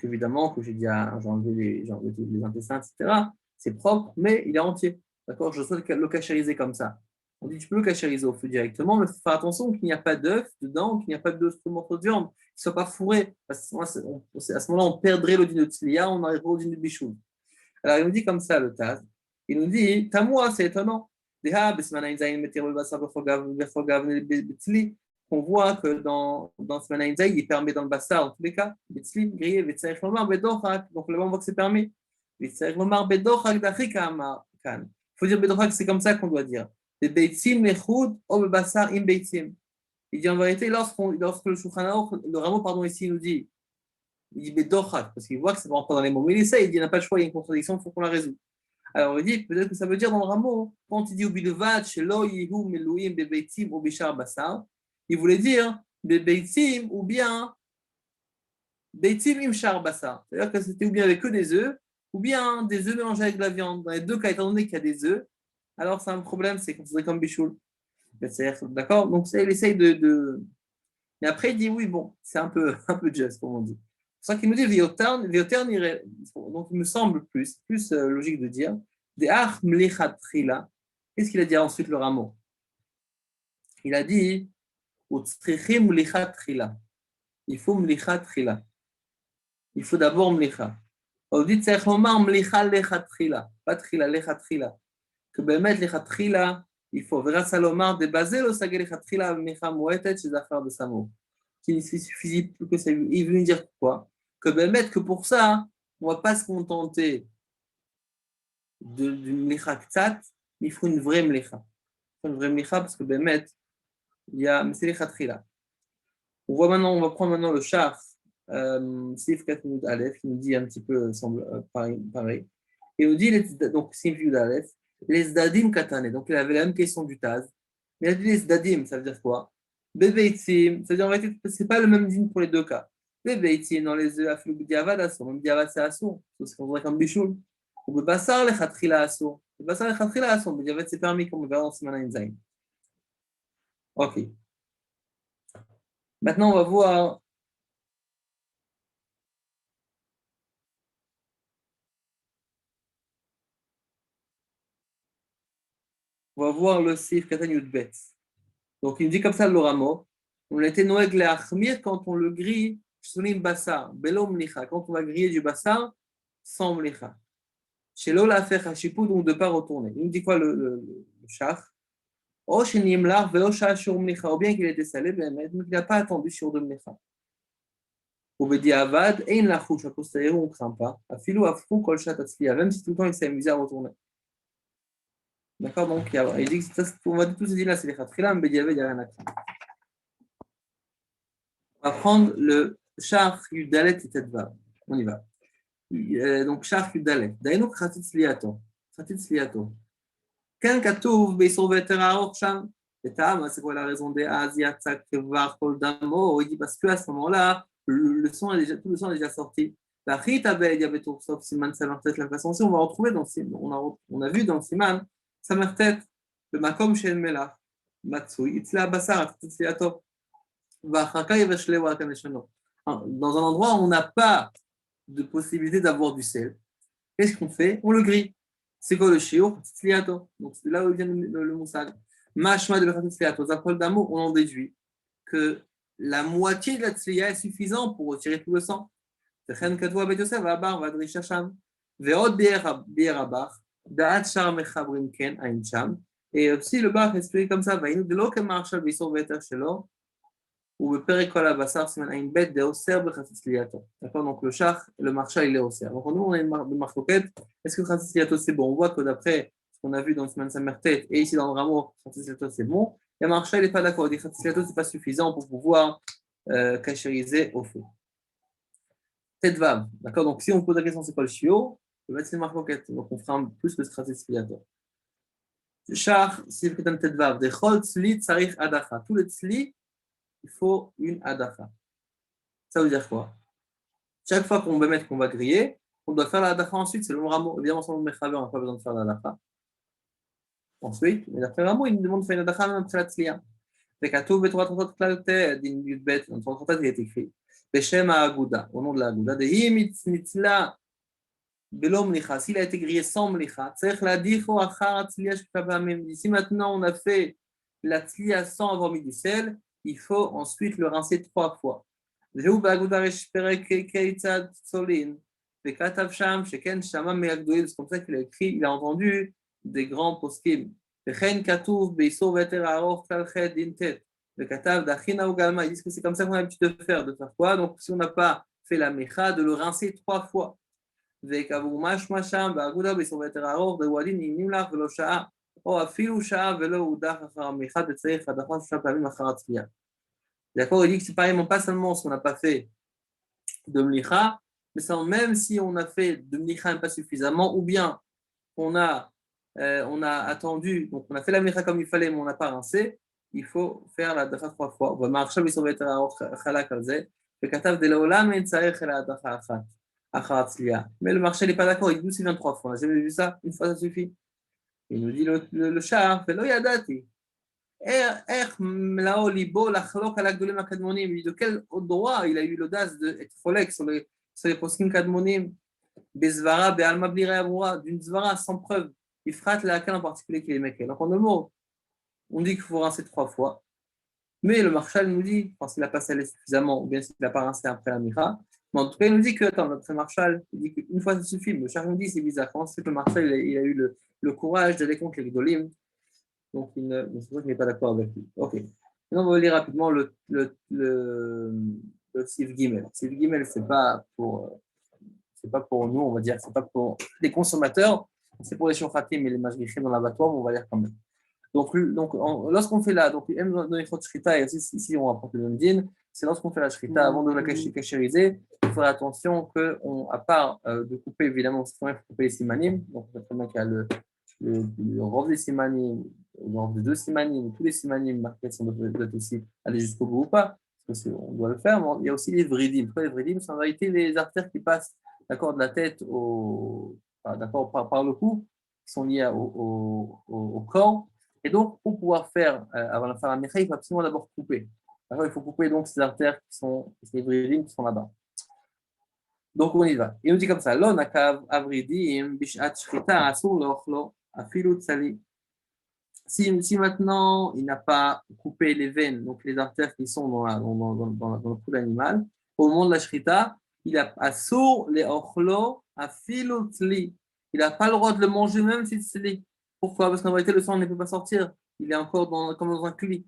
évidemment, que j'ai enlevé les intestins, etc., c'est propre, mais il est entier. D'accord? Je souhaite le cachériser comme ça. On dit tu peux le cachériser au feu directement, mais il faut faire attention qu'il n'y a pas d'œuf dedans, qu'il n'y a pas d'autres morceaux de viande, qu'il ne soit pas fourré. Parce que à ce moment-là, on perdrait le dîner de Tzliya, on arriverait au dîner de Bichoun. Alors il nous dit comme ça le Taz. Il nous dit, Tamoua, c'est étonnant. On voit que dans ce Manaïnzaï, il permet dans le bassar, en tous les cas, grillé, donc là on voit que c'est permis. Il faut dire Bedochak, c'est comme ça qu'on doit dire. Il dit en vérité, lorsque le Shulchan Aruch, le rameau, pardon, ici, il nous dit, il dit Bedochak, parce qu'il voit que ça ne rentre pas dans les mots. Mais il essaie, il dit, il n'a pas le choix, il y a une contradiction, il faut qu'on la résout. Alors, il dit, peut-être que ça veut dire dans le rameau, quand il dit Ubilvad, Shelo Yehu Meluim Bebeitim ou Bishar Basar, il voulait dire Bebeitim ou bien Beitim Im Shar Basar. C'est-à-dire que c'était ou bien avec que des œufs, ou bien des œufs mélangés avec de la viande. Dans les deux cas, étant donné qu'il y a des œufs, alors c'est un problème, c'est considéré comme Bichoul. D'accord? Donc, il essaye de. Mais après, il dit oui, bon, c'est un peu just, comme on dit. C'est ça qu'il nous dit Viotarn, donc il me semble plus logique de dire des Ach Mlechat Trila. Qu'est-ce qu'il a dit ensuite le rameau? Il a dit Utzrichim Mlechat Trila. Il faut Mlechat Trila. Il faut d'abord Mlecha. On dit Tzarech Lomar Mlecha Lechat Trila. Pas Trila, Lechat Trila. Que Bemet Lechat Trila, il faut Vera Salomar de Bazel au Sagel Lechat Trila Mecha Moetet chez affaires de Samo. Il suffit plus que ça. Il veut dire quoi? Que Bemet, que pour ça, on ne va pas se contenter d'une Mlecha Ktsat, mais il faut une vraie Mlecha. Il faut une vraie Mlecha parce que Bemet, il y a c'est Lechat Trila. On va prendre maintenant le char. Sif 4 minutes Aleph, qui nous dit un petit peu semble pareil. Et nous dit, donc Sif minutes Aleph, les Zdadim Katane. Donc il avait la même question du Taz. Mais il a dit les Zdadim, ça veut dire quoi? Bebeitzim, c'est-à-dire en réalité, c'est pas le même digne pour les deux cas. Bebeitzim, dans les œufs, Afilou B'diavad Assour, même B'diavad c'est Assour, c'est ce qu'on voit comme Bichoul. Ou Bebassar le Khatrila Assour. Bebassar le Khatrila Assour, B'diavad c'est permis, comme on verra dans Simana Inzaïn. Ok. Maintenant, on va voir. On va voir le Sif Katan Yudbet. Donc, il me dit comme ça le Ramo. On a été noël le Achmir quand on le grille, Shsulim Bassar, Belo Mlicha, quand on va griller du Bassar sans Mlicha. Chez Lola Fech Hashipou, donc de ne pas retourner. Il me dit quoi le char? O Shenimlar, Veo Shashur Mlicha, ou bien qu'il était salé, mais il n'a pas attendu sur de Mlicha. Au Bedi Avad, et une lachouche, à posteriori, on ne craint pas. Afilou Afrou, Kol Shat Atzliya, même si tout le temps il s'est amusé à retourner. D'accord, donc il dit que on va tous dire là, c'est les khatrila, mais il y a rien à craindre. On va prendre le char Yudalet et Tedvav. On y va. Donc, char Yudalet. Dainu Khatit Liato. Khatit Liato. Ken Katouv, Beisor Veter Aor Sham. Et Tam, c'est quoi la raison des Asia, Tzak, Kevar, Kol Damo? Il dit parce qu'à ce moment-là, tout le son est déjà sorti. La Chita Bed, il y avait tout sauf Siman Samartet, la façon aussi, on va retrouver dans Siman. On a vu dans Siman. Samartet, le Makom Shen Melach, Matsui, Itzla Basar, Tzliato. Dans un endroit où on n'a pas de possibilité d'avoir du sel, qu'est-ce qu'on fait? On le grille. C'est quoi le shiur? Tzliato. Donc c'est là où vient le moussag. Mashma de Tzliato. Zapol d'amour, on en déduit que la moitié de la tzlia est suffisante pour retirer tout le sang. Vechen Kadwa Bet Yosef, Abar, Vadri Shacham. Veod Bier Abar. Da'at Shar Mechabrim Ken, Ain Sham. Et aussi le bar expliqué comme ça, Vainu de l'Oke Marshal Bissor Veter Shelo. Ou le Perikol Abassar, c'est une bête de Osser B'Chatzis Liato. D'accord, donc le char, le marshal, il est Osser. Donc nous, on a une marcoquette. Est-ce que Chatzis Liato, c'est bon? On voit que d'après ce qu'on a vu dans Semaine Samertet et ici dans le rameau, Chatzis Liato, c'est bon. Et le marshal, il n'est pas d'accord. Il dit Chatzis Liato, ce n'est pas suffisant pour pouvoir cachériser au feu. Tedvav. D'accord, donc si on pose la question, c'est quoi le chiot? Le mettre, c'est une marcoquette. Donc on fera plus que Chatzis Liato. Char, c'est le Ketan Tedvav. Des Chol Tzli Tsarich Adacha. Tout le Tzli, il faut une adacha. Ça veut dire quoi? Chaque fois qu'on va griller, on doit faire la adacha ensuite, c'est le rameau. Évidemment, sans le mechaver, on n'a pas besoin de faire la adacha. Ensuite, mais d'après le rameau, il nous demande de faire une adacha même après la tzliya. Avec Atou, Betora, Trotot, Klaute, Din Yudbet, dans Trotot, il est écrit. Beshem Aguda, au nom de la Aguda. De Himitz Nitzla, Belom Mlicha, s'il a été grillé sans Mlicha, Tzech la Dicho, Achar, Tzliya, Shkabamim. Ici, maintenant, on a fait la tzliya sans avoir mis du sel. Il faut ensuite le rincer 3 fois. C'est comme ça qu'il a écrit, il a entendu des grands poskim. Ils disent que c'est comme ça qu'on a l'habitude de faire quoi? Donc si on n'a pas fait la mecha, de le rincer 3 fois. או אפילו שעה ולא הודח אחר המליחה, וצריך הדחה 3 פעמים אחר הצלייה. D'accord, il dit que c'est pareil, pas seulement si on n'a pas fait de mlicha, mais même si on a fait de mlicha pas suffisamment, ou bien on a attendu, donc on a fait la mira comme il fallait, mais on n'a pas rincé, il faut faire la dacha 3 fois. Mais le marché n'est pas d'accord, il dit c'est 23 fois. On n'a jamais vu ça, une fois ça suffit. Il nous dit le char, fait lo yadati. De quel droit il a eu l'audace d'être folek sur les poskim kadmonim, bezvara, be'alma blira abura, d'une zvara sans preuve. Il frappe la laquelle en particulier qui est mekel. Donc en deux mots, on dit qu'il faut rincer 3 fois. Mais le marshal nous dit, parce qu'il n'a pas salé suffisamment, ou bien s'il n'a pas rincé après la mira, mais en tout cas, il nous dit que, attends, notre marshal, il dit qu'une fois ça suffit. Le char nous dit, c'est bizarre. Comment c'est que le marshal, il a eu le courage d'aller contre les Gdolim? Donc, c'est vrai qu'il n'est pas d'accord avec lui. Ok. Maintenant, on va lire rapidement le Sif Gimel. Sif Gimel, c'est pas pour nous, on va dire, c'est pas pour les consommateurs, c'est pour les shochatim et les mashgichim dans l'abattoir, mais on va lire quand même. Donc lorsqu'on fait là, donc shrita, et ici on rapporte le même din, c'est lorsqu'on fait la shrita, avant de la cachériser, il faut faire attention qu'à part de couper, évidemment, il faut couper les simanim, donc on sait bien qu'il y a le rov des simanim, le rov de 2 simanim, tous les simanim marqués sont doivent aussi aller jusqu'au bout ou pas, parce qu'on doit le faire, mais il y a aussi les vridim. Les vridim, c'est en réalité les artères qui passent, d'accord, de la tête d'accord, par le cou, qui sont liées au corps. Et donc, pour pouvoir faire, avant de faire la mécha, il faut absolument d'abord couper. Alors, il faut couper donc ces artères ces vridim qui sont là-bas. Donc, on y va. Il nous dit comme ça, Lo nakav avridim bishat shrita asur lochlo afilu tsali. Si maintenant il n'a pas coupé les veines, donc les artères qui sont dans le cou de l'animal, au moment de la shrita, il a asur les ochlo afilu tsli. Il n'a pas le droit de le manger même si c'est tsli. Pourquoi? Parce qu'en réalité, le sang ne peut pas sortir. Il est encore comme dans un cli.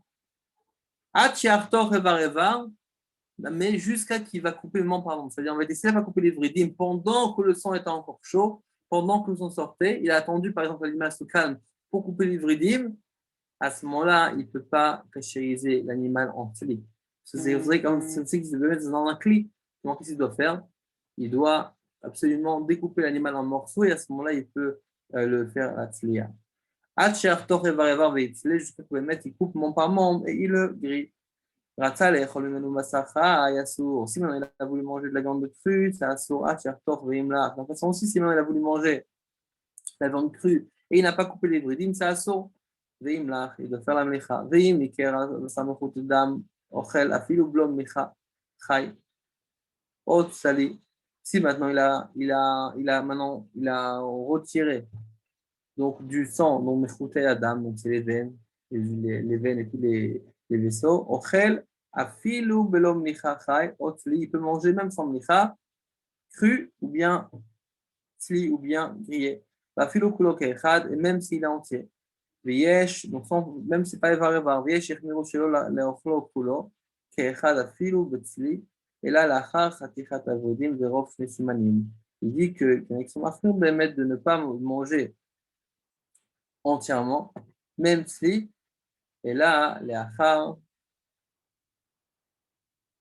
Mais jusqu'à qu'il va couper le membre avant. C'est-à-dire, on va décider de couper les vridim pendant que le sang était encore chaud, pendant que le sang sortait. Il a attendu, par exemple, l'animal se calme pour couper les vridim. À ce moment-là, il ne peut pas cachériser l'animal en cli. C'est vrai quand c'est qu'il se veut mettre dans un cli. Donc, qu'est-ce qu'il doit faire? Il doit absolument découper l'animal en morceaux et à ce moment-là, il peut le faire à tzliya. Jusqu'à qu'il le mettre, il coupe membre par membre et il le grille. Si maintenant il a voulu manger de la viande crue, c'est assour. De toute façon aussi, si maintenant il a voulu manger de la viande crue et il n'a pas coupé les vridim, c'est assour. Il doit faire la mlecha. Si maintenant il a retiré donc du sang, donc mechouté adam, donc c'est les veines, les veines et tous les vaisseaux. Ochel, afilu belom mnicha chai, otzli, il peut manger même sans mnicha, cru ou bien tzli ou bien grillé. Afilu kulo keechad, et même s'il est entier. Viesh, donc même si c'est pas evar, viesh, yechmiru shelo leochlo kulo, keechad afilu betzli, et là, l'achar chatichat avodim verov shne simanim. Il dit qu'il y en a qui sont marqués de ne pas manger entièrement, même si, et là, les achar,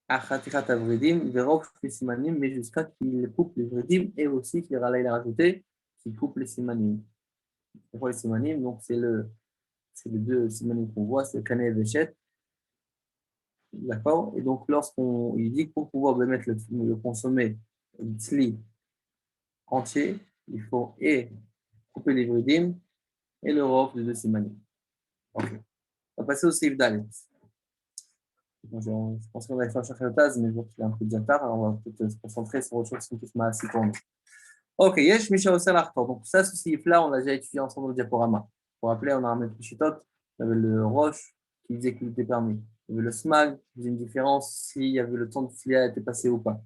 achatirat avridim, verov les simanim, mais jusqu'à qu'il coupe les vridim et aussi qu'il a rajouté qu'il coupe les simanim. Pourquoi les simanim? Donc, c'est les deux simanim qu'on voit, c'est le kané et le véchet. D'accord? Et donc, il dit que pour pouvoir mettre le consommer, le tzli entier, il faut et couper les vridim et le rov de deux simanim. Ok. On va passer au Seif Dalet. Je pense qu'on va faire chercher le Taz, mais je vois qu'il est un peu déjà tard, alors on va peut-être se concentrer sur autre chose qui sont tous mal assis pour nous. Ok, Yesh Misha Osel Arthur. Donc, ça, ce Seif-là, on l'a déjà étudié ensemble au diaporama. Pour rappeler, on a ramené le Pishitot, il y avait le Roche qui disait qu'il était permis. Il y avait le Smag qui faisait une différence s'il y avait le temps de filia était passé ou pas.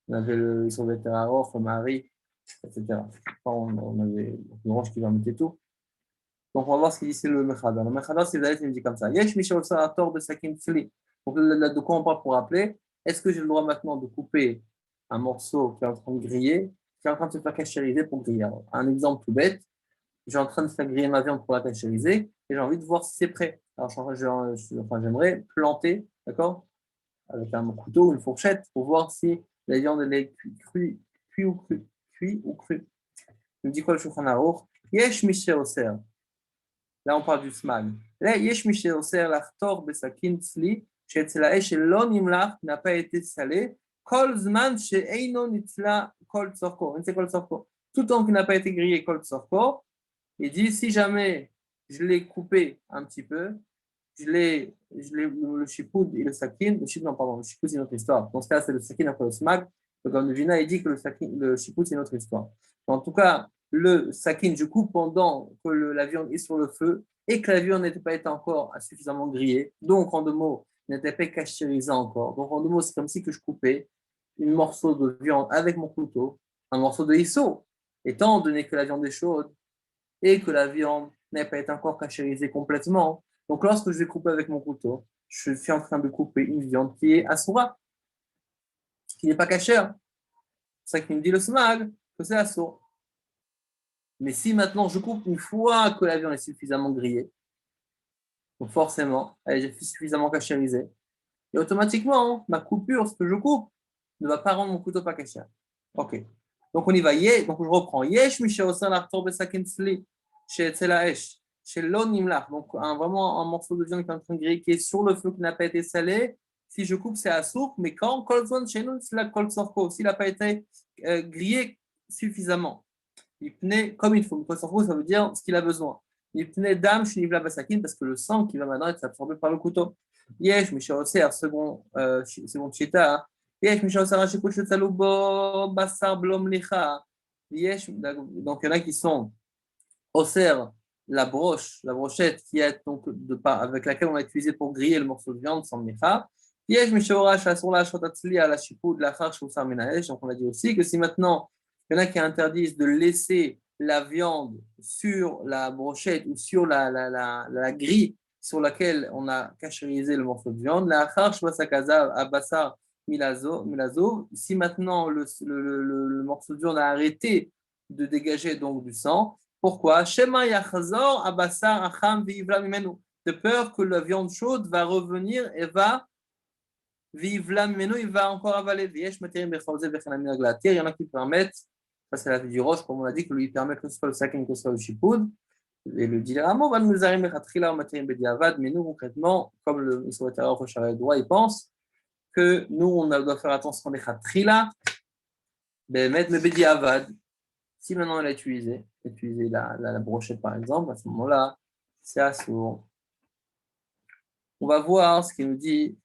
On avait le Isroveter Aroch, le Mari, etc. Enfin, on avait le Roche qui permettait tout. Donc, on va voir ce qu'il dit, c'est le Mechada. Le Mechada, c'est il me dit comme ça. Yesh Misha Osel Arthur de Sakin Fili. Donc, de quoi on parle pour rappeler? Est-ce que j'ai le droit maintenant de couper un morceau qui est en train de griller, qui est en train de se faire cachériser pour griller? Alors, un exemple tout bête, j'ai en train de faire griller ma viande pour la cachériser et j'ai envie de voir si c'est prêt. Alors, j'aimerais planter, d'accord, avec un couteau ou une fourchette pour voir si la viande elle est cuit ou cru. Il me dit quoi le Shulchan Aruch? Yesh mi she'oser. Là, on parle du smag. Là, yesh mi she'oser lachtor besakin tzli, she'etzela esh lo nimlach, n'a pas été salé, kol zman she'eino nitzla kol tzorko. C'est kol tzorko. Tout temps qu'il n'a pas été grillé kol tzorko, il dit si jamais je l'ai coupé un petit peu, le chipoud et le sakin, le chipoud, non, pardon, le chipoud c'est notre histoire. Dans ce cas, c'est le sakin après le smag. Comme le Vina, il dit que le chipoud c'est notre histoire. En tout cas, le sakin, je coupe pendant que la viande est sur le feu et que la viande n'était pas été encore suffisamment grillée. Donc, en deux mots, n'était pas cachérisée encore. Donc, en deux mots, c'est comme si que je coupais un morceau de viande avec mon couteau, un morceau de hisso, étant donné que la viande est chaude et que la viande n'a pas été encore cachérisée complètement. Donc, lorsque je vais couper avec mon couteau, je suis en train de couper une viande qui est assoura, qui n'est pas cachère. C'est ça qui me dit le smag, que c'est assour. Mais si maintenant je coupe une fois que la viande est suffisamment grillée, donc forcément, elle est suffisamment cachérisée, et automatiquement, ma coupure, ce que je coupe, ne va pas rendre mon couteau pas cachère. Ok. Donc on y va. Donc je reprends. Yesh misheosan l'artor besakin tzli, she'etzela esh. Donc, vraiment un morceau de viande qui est en train de griller, qui est sur le feu, qui n'a pas été salé. Si je coupe, c'est à sourd, mais quand s'il n'a pas été grillé suffisamment, il tenait comme il faut. Ça veut dire ce qu'il a besoin. Il tenait dam, shinivla basakin, parce que le sang qui va maintenant être absorbé par le couteau. Yesh, Mishaoser, second chita. Yesh, Mishaoser, Hashikut Shetsalubo, Basar, Blom, Licha. Yesh, donc il y en a qui sont Oser, la brochette qui est donc avec laquelle on a utilisé pour griller le morceau de viande sans micha. Donc on a dit aussi que si maintenant il y en a qui interdisent de laisser la viande sur la brochette ou sur la grille sur laquelle on a cachérisé le morceau de viande, si maintenant le morceau de viande a arrêté de dégager donc du sang, pourquoi? De peur que la viande chaude va revenir et va vivre menu, il va encore avaler. Il y en a qui permettent, ça c'est la vie du roche, comme on a dit, que lui permet que ce soit le sakin, que ce soit le chipoud. Et le dilamo va nous arriver mais nous concrètement, comme le secrétaire Rochard droit, il pense que nous on doit faire attention qu'on est khatrila, mais bediavad. Si maintenant elle a utilisé la brochette par exemple, à ce moment-là, c'est assourd. On va voir ce qu'il nous dit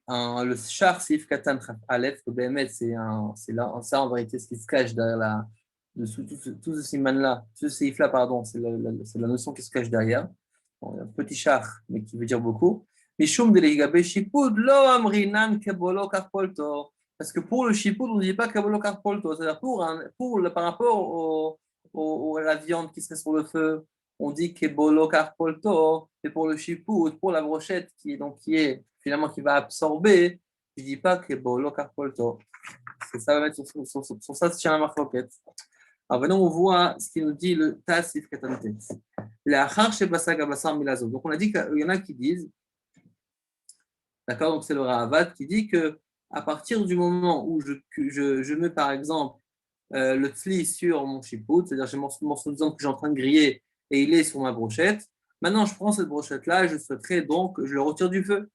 le char sif katan aleph, le BML, c'est ça en vérité ce qui se cache derrière tout ce siman-là, ce sif-là, pardon, c'est la notion qui se cache derrière. Bon, un petit char, mais qui veut dire beaucoup. Mishum de l'Igabe Shipud, lo amrinan kebolo karpolto. Parce que pour le chipoud, on ne dit pas kabolo karpolto. C'est-à-dire par rapport à la viande qui serait sur le feu, on dit kebolo karpolto. Et pour le chipoud, pour la brochette qui va absorber, je ne dis pas kebolo karpolto. C'est ça, va mettre sur ça, se tient la marque. Alors maintenant, on voit ce qu'il nous dit le Tassif Katantet. Donc on a dit qu'il y en a qui disent, d'accord, donc c'est le Ra'avad qui dit que à partir du moment où je mets par exemple le tzli sur mon chipout, c'est-à-dire j'ai mon morceau de viande que j'ai en train de griller et il est sur ma brochette, maintenant je prends cette brochette-là, je souhaiterais donc, je le retire du feu.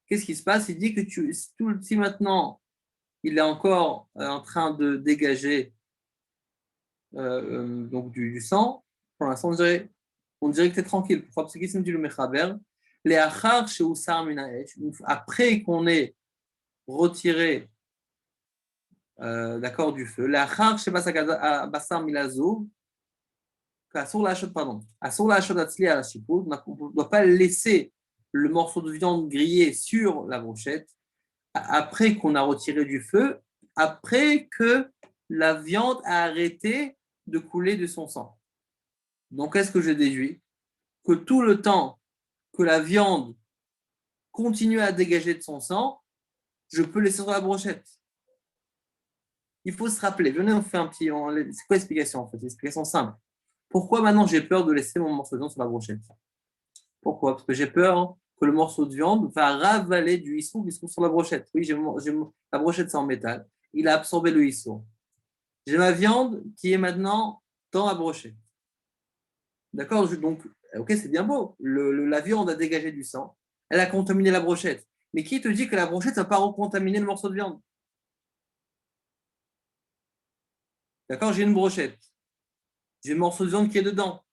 Qu'est-ce qui se passe? Il dit que si maintenant il est encore en train de dégager donc du sang, pour l'instant on dirait que tu es tranquille. Pourquoi? Parce qu'il dit le Mechaber, après qu'on ait retiré d'accord du feu, on ne doit pas laisser le morceau de viande grillé sur la brochette après qu'on a retiré du feu, après que la viande a arrêté de couler de son sang. Donc, qu'est-ce que je déduis? Que tout le temps que la viande continue à dégager de son sang, je peux laisser sur la brochette. Il faut se rappeler. Venez, on fait un petit. C'est quoi l'explication en fait? L'explication simple. Pourquoi maintenant j'ai peur de laisser mon morceau de viande sur la brochette? Pourquoi? Parce que j'ai peur que le morceau de viande va ravaler du hissou qui se trouve sur la brochette. Oui, la brochette c'est en métal. Il a absorbé le hissou. J'ai ma viande qui est maintenant dans la brochette. D'accord? Donc, ok, c'est bien beau. La viande a dégagé du sang. Elle a contaminé la brochette. Mais qui te dit que la brochette ne va pas recontaminer le morceau de viande? D'accord? J'ai une brochette. J'ai le morceau de viande qui est dedans.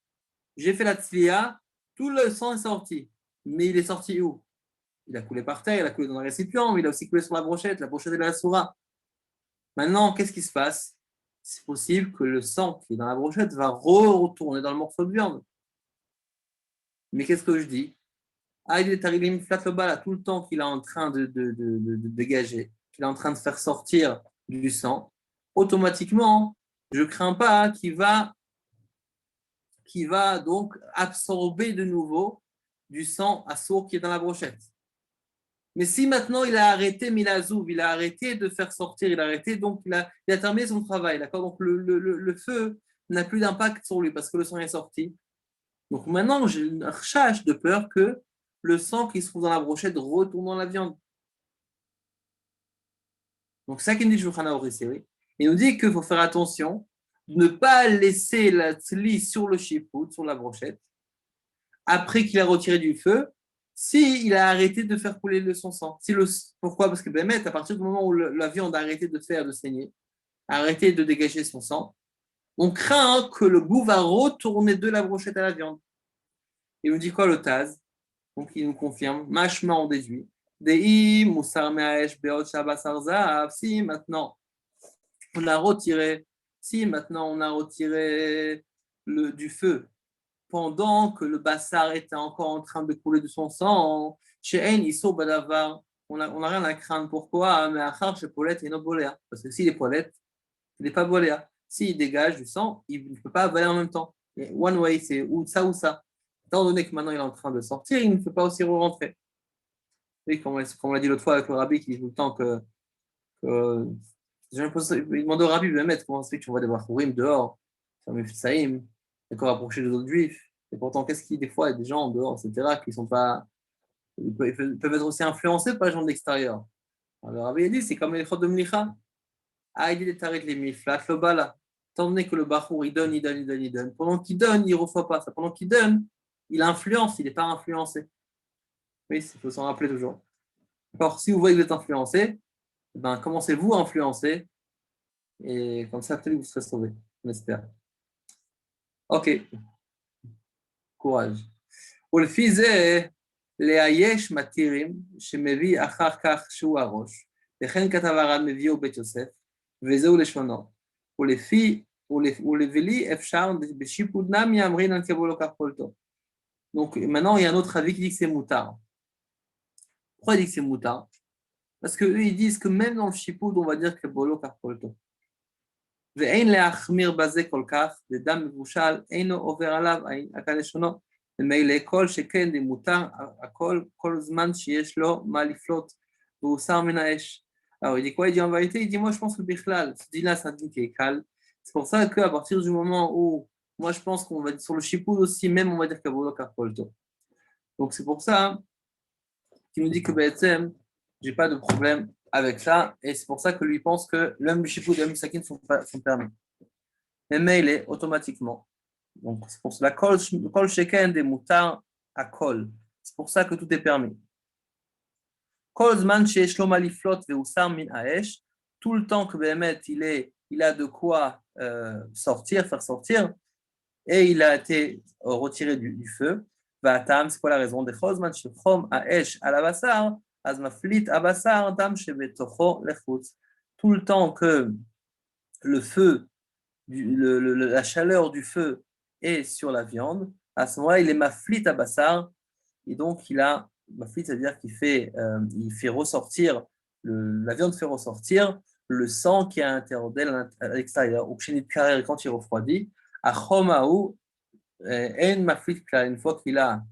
J'ai fait la tzliya. Tout le sang est sorti. Mais il est sorti où? Il a coulé par terre, il a coulé dans un récipient, mais il a aussi coulé sur la brochette est de la soura. Maintenant, qu'est-ce qui se passe? C'est possible que le sang qui est dans la brochette va retourner dans le morceau de viande. Mais qu'est-ce que je dis? Ah, il est arrivé, il me flatte le bas là, tout le temps qu'il est en train de dégager, qu'il est en train de faire sortir du sang, automatiquement, je ne crains pas qu'il va donc absorber de nouveau du sang à sourd qui est dans la brochette. Mais si maintenant il a arrêté Milazouv, il a arrêté de faire sortir, il a arrêté, donc il a terminé son travail, d'accord? Donc le feu n'a plus d'impact sur lui parce que le sang est sorti. Donc maintenant, j'ai une recherche de peur que le sang qui se trouve dans la brochette retourne dans la viande. Donc ça qu'il dit Shulchan Aruch ici, oui. Il nous dit qu'il faut faire attention, ne pas laisser la tzli sur le chipout, sur la brochette, après qu'il a retiré du feu, s'il a arrêté de faire couler son sang. Pourquoi? Parce que à partir du moment où la viande a arrêté de saigner, a arrêté de dégager son sang, on craint que le goût va retourner de la brochette à la viande. Il nous dit quoi le Taz? Donc il nous confirme, machma on déduit, si maintenant on a retiré, du feu pendant que le bassar était encore en train de couler de son sang, chez Ein Iso Badavar, on n'a rien à craindre. Pourquoi? Mais Achar chez Paulette et non Boléa. Parce que s'il est Paulette, il n'est pas Boléa. S'il dégage du sang, il ne peut pas avaler en même temps. Et one way, c'est ou ça. Étant donné que maintenant il est en train de sortir, il ne peut pas aussi re-rentrer. Oui, comme on l'a dit l'autre fois avec le rabbi qui dit tout le temps il demande au rabbi, comment ça fait que tu vois des Bachurim dehors, ça me fait saïm, d'accord, approcher des autres juifs. Et pourtant, des fois, il y a des gens dehors, etc., qui sont pas. Ils peuvent être aussi influencés par les gens de l'extérieur. Alors, le rabbi a dit, c'est comme les chod de Mlicha. Ah, il dit des tarit les miflat, le bala. Étant donné que le Bachour, il donne. Pendant qu'il donne, il ne reçoit pas ça. Pendant qu'il donne, il influence, il n'est pas influencé. Oui, il faut s'en rappeler toujours. Alors, si vous voyez que vous êtes influencé, ben, commencez-vous à influencer et comme ça, peut-être que vous serez sauvé, on espère. Ok, courage. ולפי זה, לאייש מתירים שמביא אחר כך שהוא הראש, לכן כתב הר"ן מביאו בית יוסף, וזהו לשונו. ולבלי אפשר בשיפוד נמי אמרינן כבולו כך פולטו. Donc maintenant, il y a un autre avis qui dit que c'est moutard. Pourquoi il dit que c'est moutard? Parce qu'eux, ils disent que même dans le Shipoud, on va dire que Bolo Karpolto. ואין להחמיר בזה כל כך, ודם מבושל אינו עובר עליו הכלשונו, ומילא כל שכן דמותר הכל כל זמן שיש לו מה לפלוט, והוא שר מן האש. Alors il dit quoi? Il dit en vérité, il dit moi je pense que Bichlal, ce dit-là c'est un dit qui est calme. C'est pour ça qu'à partir du moment où, moi je pense qu'on va dire sur le Shipoud aussi, même on va dire que Bolo Karpolto. Donc c'est pour ça qu'il nous dit que BSM, j'ai pas de problème avec ça, et c'est pour ça que lui pense que l'homme du Shipoud et l'homme du Sakin sont permis. Mais il est automatiquement. Donc c'est pour cela, Kol Sheken des Moutar à Kol. C'est pour ça que tout est permis. Kol Zman Sheesh Lo Maliflot Veusar Min Haesh, tout le temps que Béhémet il a de quoi faire sortir, et il a été retiré du feu. Vatam, c'est quoi la raison? Des Chol Zman Shechom Haesh Alavasar. Tout le temps que le feu, la chaleur du feu est sur la viande, à ce moment-là, il est maflit à bassar, et donc maflit, c'est-à-dire il fait ressortir, la viande fait ressortir le sang qui est à l'intérieur d'elle, à l'extérieur, ou chez carré quand il refroidit, à chomaou, en maflit, une fois qu'il a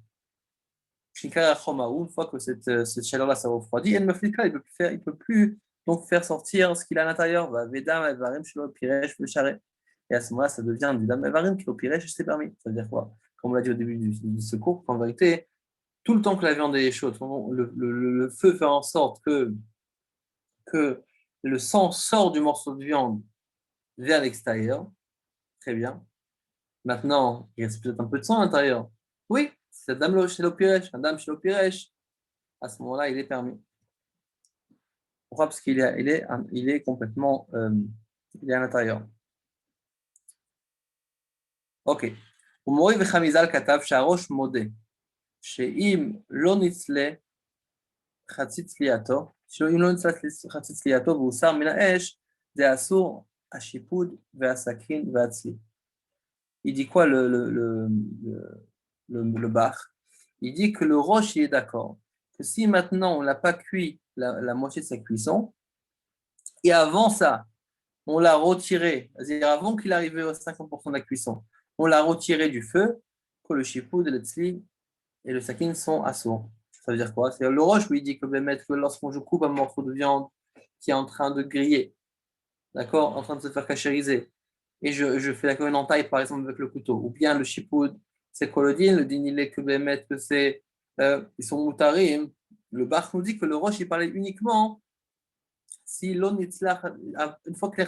une fois que cette chaleur-là ça refroidit, il ne peut plus donc faire sortir ce qu'il a à l'intérieur. Et à ce moment-là, ça devient du dam evarim qui au piresh, c'est permis. Ça veut dire quoi? Comme on l'a dit au début du secours, qu'en vérité, tout le temps que la viande est chaude, le feu fait en sorte que le sang sort du morceau de viande vers l'extérieur. Très bien. Maintenant, il reste peut-être un peu de sang à l'intérieur. Oui, c'est Adam chez l'Opiresh. Adam chez l'Opiresh. À ce moment-là, il est permis. Pourquoi? Parce il est complètement il est à l'intérieur. Ok. ומורי וחמיזל כתב שהראש מודה שאם לא נצלה חצי צליעתו, שאם לא נצלה חצי צליעתו והוסר מן האש, זה אסור השיפוד והסכין והצלי. Il dit quoi le Bach? Il dit que le roche, il est d'accord. Que si maintenant on n'a pas cuit la moitié de sa cuisson, et avant ça, on l'a retiré, c'est-à-dire avant qu'il arrive à 50% de la cuisson, on l'a retiré du feu, que le chipoud, le tzli et le sakin sont assourds. Ça veut dire quoi? C'est le roche, lui, il dit que lorsqu'on je coupe un morceau de viande qui est en train de griller, d'accord, en train de se faire cachériser, et je fais une entaille, par exemple, avec le couteau, ou bien le chipoud, c'est quoi le din, il est que c'est, ils sont moutarim. Le Bach nous dit que le roche, il parlait uniquement si l'on une fois que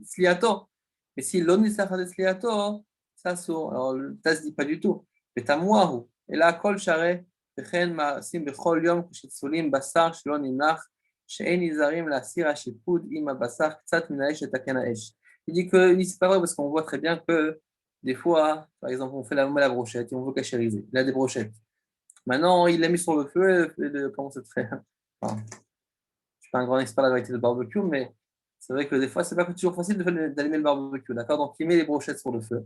sliato, mais si l'on sliato, ça sort. Alors le tas dit pas du tout. Mais tamuahu. Et là, kol share, וכן מעשים בכל יום כשצולים בשר שלא נמלח, שאין נזהרים להסיר השיפוד עם הבשר קצת מן האש לתקן האש. Il dit que c'est pas vrai parce qu'on voit très bien que des fois, par exemple, on fait la brochette et on veut cachériser. Il a des brochettes. Maintenant, il l'a mis sur le feu, comment c'est très. Enfin, je suis pas un grand expert de la variété de barbecue, mais c'est vrai que des fois, c'est pas toujours facile d'allumer le barbecue, d'accord? Donc, il met les brochettes sur le feu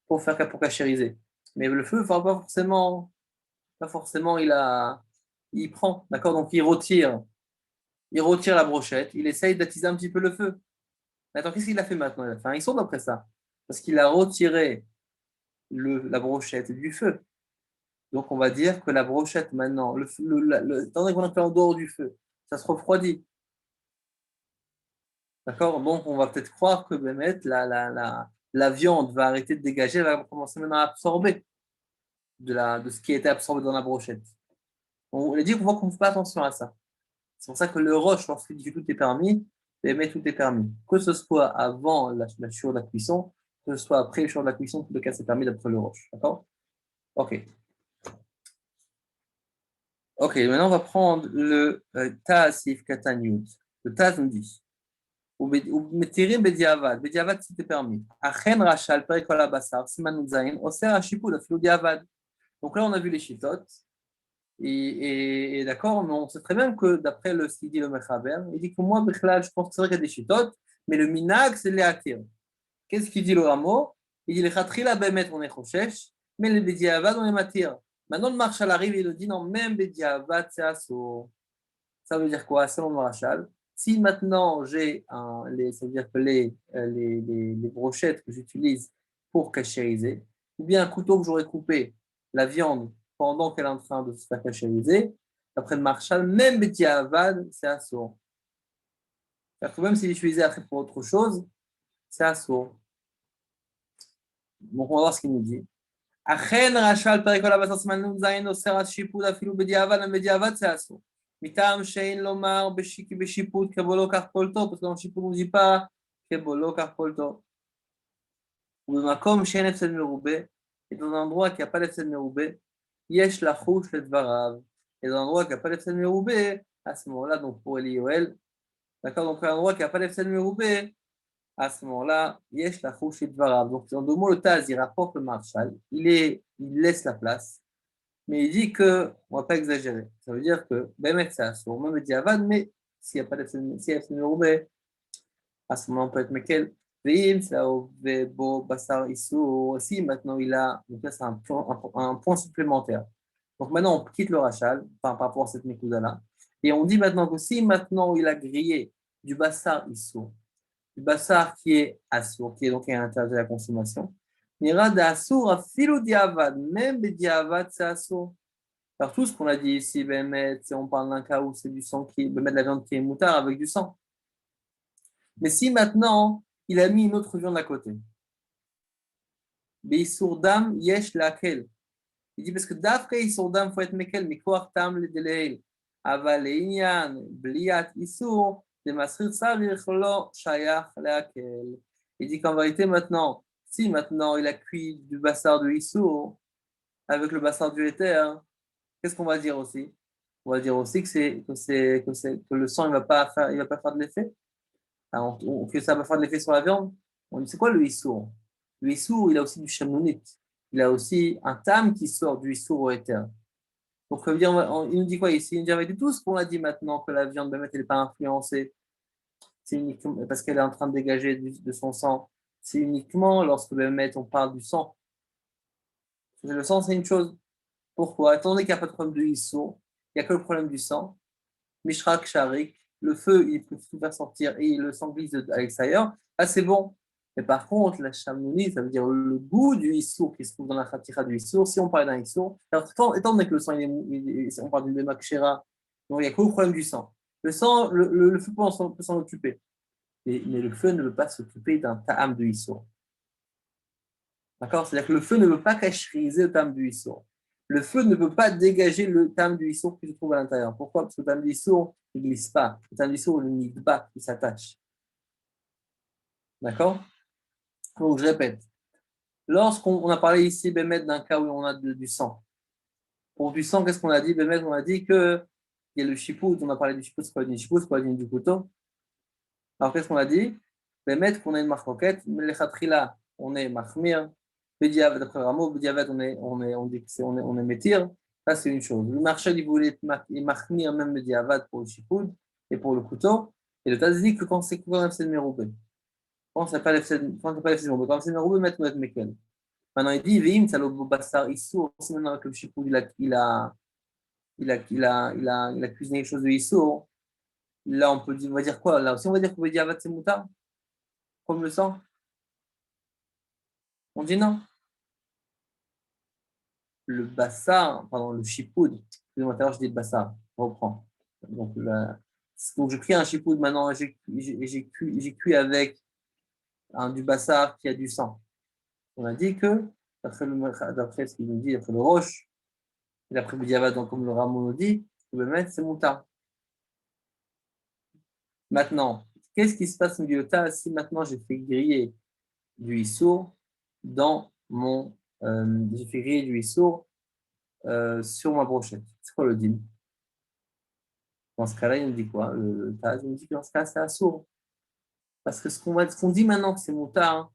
pour cachériser. Mais le feu, pas forcément, il prend, d'accord? Donc, il retire la brochette, il essaye d'attiser un petit peu le feu. Mais attends, qu'est-ce qu'il a fait maintenant? Il a fait un issour d'après ça, parce qu'il a retiré la brochette du feu. Donc, on va dire que la brochette, maintenant, étant donné qu'on est en dehors du feu, ça se refroidit. D'accord? Donc, on va peut-être croire que la viande va arrêter de dégager, elle va commencer maintenant à absorber de ce qui était absorbé dans la brochette. On a dit qu'on voit qu'on ne fait pas attention à ça. C'est pour ça que le roche, lorsqu'il dit que tout est permis, tout est permis. Que ce soit avant la chure de la cuisson, que ce soit après le chure de la cuisson, tout le cas c'est permis d'après le roche. D'accord? Ok. Ok, maintenant on va prendre le Ta'asif Katanyut. Le Taz nous dit. ומתירים בדיעבד, בדיעבד c'était permis. אכן רש"ל פרק כל הבשר, סימן נ"ז, אוסר השיפוד אפילו דיעבד. Donc là on a vu les chitotes, et d'accord, mais on sait très bien que d'après ce qu'il dit le Mechaber, il dit que moi, Bechlal, je pense que c'est vrai qu'il y a des chitotes, mais le minag c'est les attir. Qu'est-ce qu'il dit le Ramo? Il dit les chatrila bemet on est choshesh, mais les bediavad on est matir. Maintenant le Marshal arrive et il dit non, même bediavad c'est assour. Ça veut dire quoi? Selon le Marshal, si maintenant j'ai ça veut dire que les brochettes que j'utilise pour cachériser, ou bien un couteau que j'aurais coupé la viande pendant qu'elle est en train de se faire cachériser, d'après le Marshal, même Betiavad, c'est assourd. C'est-à-dire que même si j'utilisais après pour autre chose, c'est assourd. Donc on va voir ce qu'il nous dit. Achen Rachal Perikola Basasman Nunzain Osera Shipud Afilu Bediavad, même Bediavad, c'est assourd. מטעם שאין לומר בשיפוד כבולו כך פולטו, parce que dans שיפוד on ne dit pas כבולו כך פולטו. ובמקום שאין הפסד מרובה, et dans un endroit qui n'a pas d'apsède מרובה, יש לחוש לדבריו. Et dans un endroit qui n'a pas d'apsède מרובה, à ce moment-là, donc pour Eliyoel, d'accord, donc un endroit qui n'a pas d'apsède מרובה, à ce moment-là, יש לחוש לדבריו. Donc en deux mots, le Taz, il rapporte le Marshal, il laisse la place. Mais il dit qu'on ne va pas exagérer. Ça veut dire que, ben, c'est assourd. Même dit avad, mais s'il n'y a pas d'afsède meroubé, à ce moment, on peut être mekel. Veim, ça beau basar issour. Si maintenant il a, donc là, c'est un point supplémentaire. Donc maintenant, on quitte le rachal par rapport à cette mekouda-là. Et on dit maintenant que si maintenant il a grillé du basar issour, du basar qui est assourd, qui est donc interdit à la consommation, Nira d'assour à filo diavad, même des diavad, c'est assour. Par tout ce qu'on a dit ici, on parle d'un cas où c'est du sang qui de la viande qui est moutard avec du sang. Mais si maintenant il a mis une autre viande à côté, Beisourdam yesh lakel. Il dit parce que d'après Isourdam, il faut être mekel, mais quoi tam le deleil. Avaléinian, bliat issour, Il dit qu'en vérité, maintenant, si maintenant il a cuit du bassar de Issour avec le bassar du éther, qu'est-ce qu'on va dire aussi? On va dire aussi que le sang il va pas faire de l'effet. Alors, que ça va faire de l'effet sur la viande. On dit, c'est quoi le Issour? Le Issour, il a aussi du Shamonit. Il a aussi un tam qui sort du Issour au éther. Donc, ça veut dire, il nous dit quoi ici? Il nous dit avec tout ce qu'on a dit maintenant, que la viande de Bémet, elle n'est pas influencée, c'est uniquement parce qu'elle est en train de dégager de son sang. C'est uniquement lorsque Bémet, on parle du sang. Le sang, c'est une chose. Pourquoi? Étant donné qu'il n'y a pas de problème de Issour, il n'y a que le problème du sang. Mishrak, Sharik, le feu, il peut tout faire sortir et le sang glisse à l'extérieur. Ah, c'est bon. Mais par contre, la chamouni, ça veut dire le goût du issour qui se trouve dans la khatira du issour. Si on parle d'un issour, alors étant donné que le sang, on parle d'une bémakshera, donc il n'y a que le problème du sang. Le sang, le feu peut s'en occuper. Mais le feu ne veut pas s'occuper d'un ta'am de issour. D'accord? C'est-à-dire que le feu ne veut pas cacheriser le ta'am du issour. Le feu ne peut pas dégager le tam du issour qui se trouve à l'intérieur. Pourquoi? Parce que le tam du issour, il ne glisse pas. Le tam du issour, il ne glisse pas, il s'attache. D'accord? Donc, je répète. Lorsqu'on a parlé ici, Bémet, d'un cas où on a du sang. Pour du sang, qu'est-ce qu'on a dit? Bémet, on a dit qu'il y a le chipout. On a parlé du chipout, c'est pas du chipout, c'est pas du couteau. Alors, qu'est-ce qu'on a dit? Bémet, qu'on a une marque roquette. Mais les khatrila, on est mahmir. Bediavet, d'après Rameau, Bediavet, on dit qu'on est métir. Ça, c'est une chose. Le marché, il voulait mahmir même Bediavet pour le chipoud et pour le couteau. Et le Taz dit que quand c'est le méroubé. Quand c'est pas l'FC méroubé, quand c'est le méroubé, mettre Mekel. Maintenant, il dit, Vim, ça le bassar, il sourd. Si maintenant, avec le chipoud, il a cuisiné quelque chose de issour. Là, on va dire quoi? Là aussi, on va dire que Bediavet, c'est moutard, comme le sang. On dit non. Le bassar, pardon, le chipoud, excusez-moi, tout à l'heure, je dis le bassar, je reprends. Donc, j'ai pris un chipoud maintenant, j'ai cuit avec du bassar qui a du sang. On a dit que, d'après ce qu'il nous dit, d'après le Roche, et d'après Bediavad, donc comme le Ramon nous dit, je peux mettre, c'est moutarde. Maintenant, qu'est-ce qui se passe au Guillota si maintenant j'ai fait griller du issour dans mon. J'ai fait griller du issour sur ma brochette? C'est quoi le din? Dans ce cas-là, il nous dit quoi? Le Taz, il nous dit que dans ce cas, c'est assourd. Parce que ce qu'on dit maintenant que c'est moutard,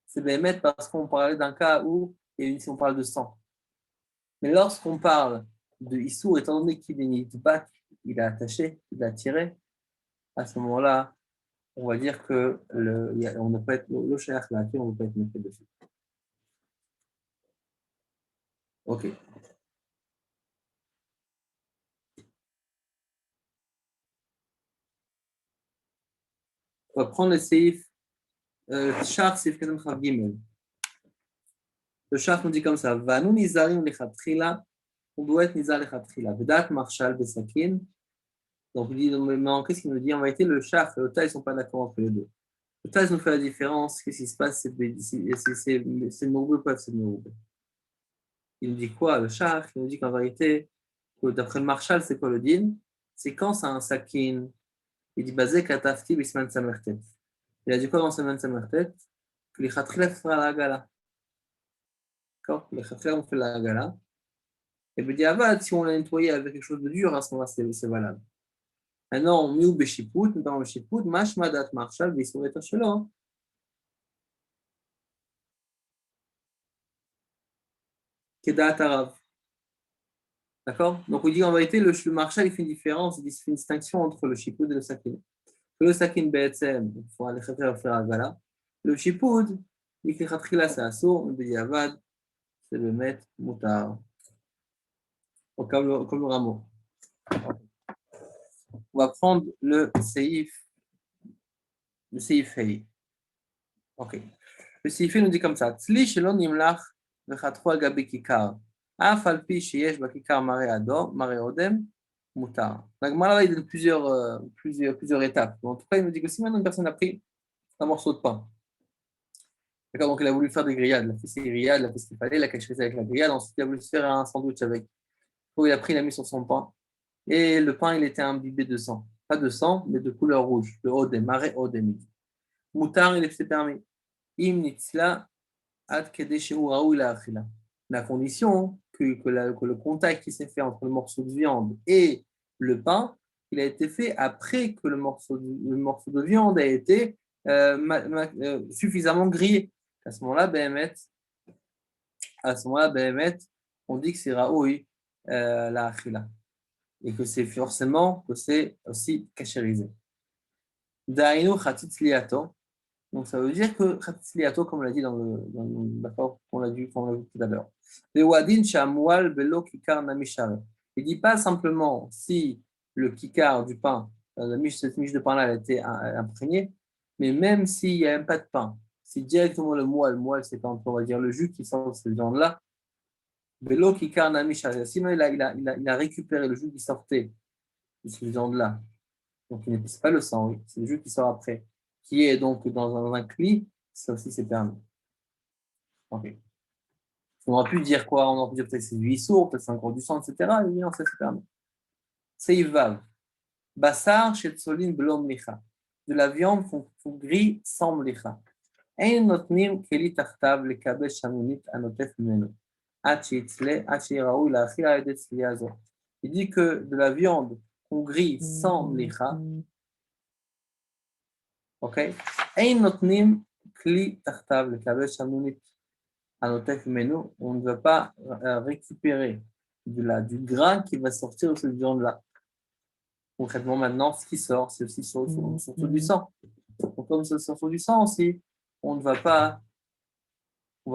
c'est bémet parce qu'on parlait d'un cas où, si on parle de sang. Mais lorsqu'on parle de issour, étant donné qu'il est nidbak, il est attaché, il a tiré, à ce moment-là, on va dire que on ne peut pas être le shayach là, on ne peut pas être mis dessus. Ok. On va prendre le seif, Char seif Kedem Chav Gimel. Le Char nous dit comme ça, Va nous nizarim lechatchila, on doit être nizar lechatchila. Vedat marshal besakin. Donc, il dit, non, qu'est-ce qu'il nous dit? En vérité, le Char et le Taï ne sont pas d'accord entre les deux. Le Taï nous fait la différence. Qu'est-ce qui se passe? C'est le Mourbe ou pas c'est le Mourbe? Il nous dit quoi? Le Char, il nous dit qu'en vérité, d'après le Marshal, c'est quoi le din? C'est quand c'est un sakin. Il dit, basé katafti bisman samertet. Il a dit quoi dans Siman samertet? Que les khatrila fera la gala. D'accord? Les khatrila ont fait la gala. Et bien, dit, si on l'a nettoyé avec quelque chose de dur, à ce moment-là, c'est valable. Maintenant, on met au Béchipout, nous parlons de Béchipout, Mashmadat Marshal, Bisouret Shelo. Kedat Arav. D'accord? Donc, on dit en vérité, le Marshal, il fait une différence, il fait une distinction entre le Chipoud et le Sakin. Le Sakin BSM, il faut aller faire la gala. Le Chipoud, il fait Khatrila, c'est Assour, le Bediavad, c'est le Met Moutar. Comme le rameau. On va prendre le Seif Hei. Ok. Le Seif Hei nous dit comme ça. Tzli shelon nimlach vechatro al gabi kikar. Af al pi sheyesh bakikar mare adom, mare odem, mutar. La Gemara, il donne plusieurs étapes. En tout cas, il nous dit que si maintenant une personne a pris un morceau de pain, d'accord, donc il a voulu faire des grillades, il a fait ses grillades, il a fait ce qu'il fallait, il a caché ça avec la grillade, ensuite il a voulu se faire un sandwich avec. Il a pris, il a mis sur son pain. Et le pain, il était imbibé de sang. pas de sang, mais de couleur rouge, de odem, maré odem. Moutar, il est permis. Im nitzla ad kedeshu raoui la achila. La condition que le contact qui s'est fait entre le morceau de viande et le pain, il a été fait après que le morceau de viande a été suffisamment grillé. À ce moment-là, on dit que c'est raoui la achila. Et que c'est forcément que c'est aussi cachérisé. Dainu chatzitz liato. Donc ça veut dire que chatzitz liato, comme on l'a dit dans l'accord qu'on a vu tout à l'heure. Vewadin shamual belo kikar namishare. Il dit pas simplement si le kikar du pain, cette miche de pain là, elle a été imprégnée, mais même s'il n'y a même pas de pain, si directement le moelle c'est quand on va dire le jus qui sort de cette viande là. Sinon, il a récupéré le jus qui sortait de cette viande-là. Donc, ce n'est pas le sang, oui. C'est le jus qui sort après, qui est donc dans un cli. Ça aussi, c'est permis. Ok. On aurait pu dire quoi? On aurait pu dire peut-être que c'est du issour, peut-être c'est encore du sang, etc. Et non, ça, c'est permis. C'est Ivav. Bassar, Shetsolin, Blom, Licha. De la viande gris sans mlicha. Ein notnim keli tartav lekabesh shamunit anotef menu. Il dit que de la viande qu'on grille sans mlicha, ok, on ne va pas récupérer du grain qui va sortir de cette viande-là. Concrètement, maintenant, ce qui sort, c'est aussi surtout du sang. Donc, comme c'est surtout du sang aussi, on ne va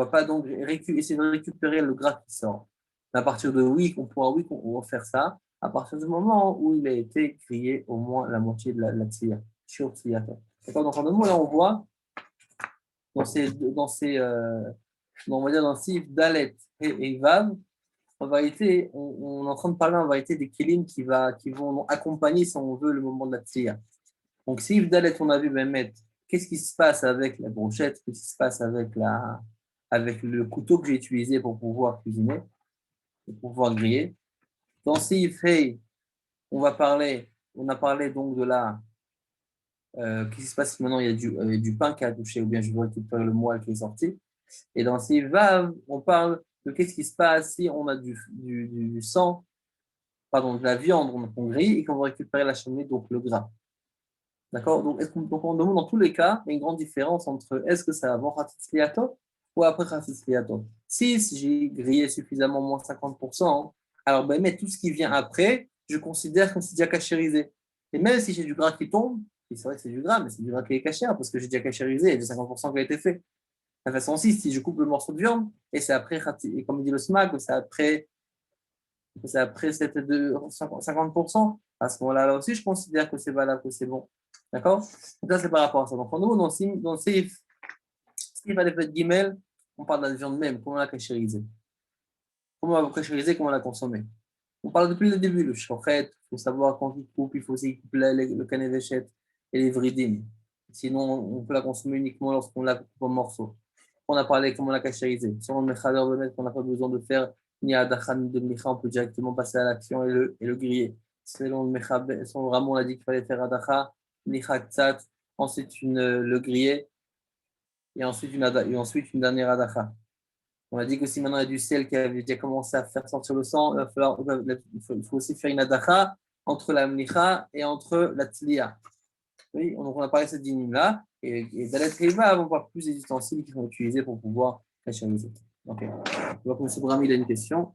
pas donc essayer de récupérer le gras qui sort. À partir de on va faire ça, à partir du moment où il a été grillé au moins la moitié de la tire, sur tiyata. D'accord. Donc en deux mots, là on voit on va dire dans Sif, Dalet et Vav, en vérité, on est en train de parler en vérité des kilim qui vont accompagner, si on veut, le moment de la tire. Donc Sif, Dalet, on a vu mettre qu'est-ce qui se passe avec la brochette, qu'est-ce qui se passe avec le couteau que j'ai utilisé pour pouvoir cuisiner, pour pouvoir griller. Dans Sif, Hey, on a parlé donc de qu'est-ce qui se passe si maintenant il y a du pain qui a touché, ou bien je dois récupérer le moelle qui est sorti. Et dans Sif Vav, on parle de qu'est-ce qui se passe si on a du sang, pardon, de la viande qu'on grille et qu'on va récupérer la cheminée, donc le gras. D'accord. Donc on demande dans tous les cas, il y a une grande différence entre est-ce que c'est avant Khatzitz Liato ou après Khatzitz Liato. Si j'ai grillé suffisamment moins 50%, alors mais tout ce qui vient après, je considère que c'est déjà cachérisé. Et même si j'ai du gras qui tombe, et c'est vrai que c'est du gras, mais c'est du gras qui est caché parce que j'ai déjà cachérisé, il y a déjà 50% qui a été fait. De la façon aussi, si je coupe le morceau de viande, et c'est après, et comme dit le SMAC, c'est après cette de 50%, à ce moment-là là aussi, je considère que c'est valable, que c'est bon. D'accord. Donc ça, c'est par rapport à ça. Donc, en nous, dans Seif Aleph Gimel, on parle de la viande même, comment la cachériser. Comment la cachériser, comment la consommer. On parle depuis le début, le shochet, il faut savoir quand il coupe, il faut aussi couper le kanevéchet et les vridim. Sinon, on peut la consommer uniquement lorsqu'on la coupe en morceaux. On a parlé comment la cachériser. Selon le mechader de mettre, on n'a pas besoin de faire ni adachan de micha, on peut directement passer à l'action et le griller. Selon le mechaber, selon Ramon, on a dit qu'il fallait faire adacha, micha ktsat, ensuite le griller et ensuite une dernière adacha. On a dit que si maintenant il y a du sel qui avait déjà commencé à faire sortir le sang, il faut aussi faire une adacha entre la mlicha et entre la tliya. Oui, donc on a parlé de cette dynamique-là, et Dalet et Vav vont voir plus les ustensiles qui sont utilisés pour pouvoir cachériser. Ok. Je vois que M. Brami il a une question.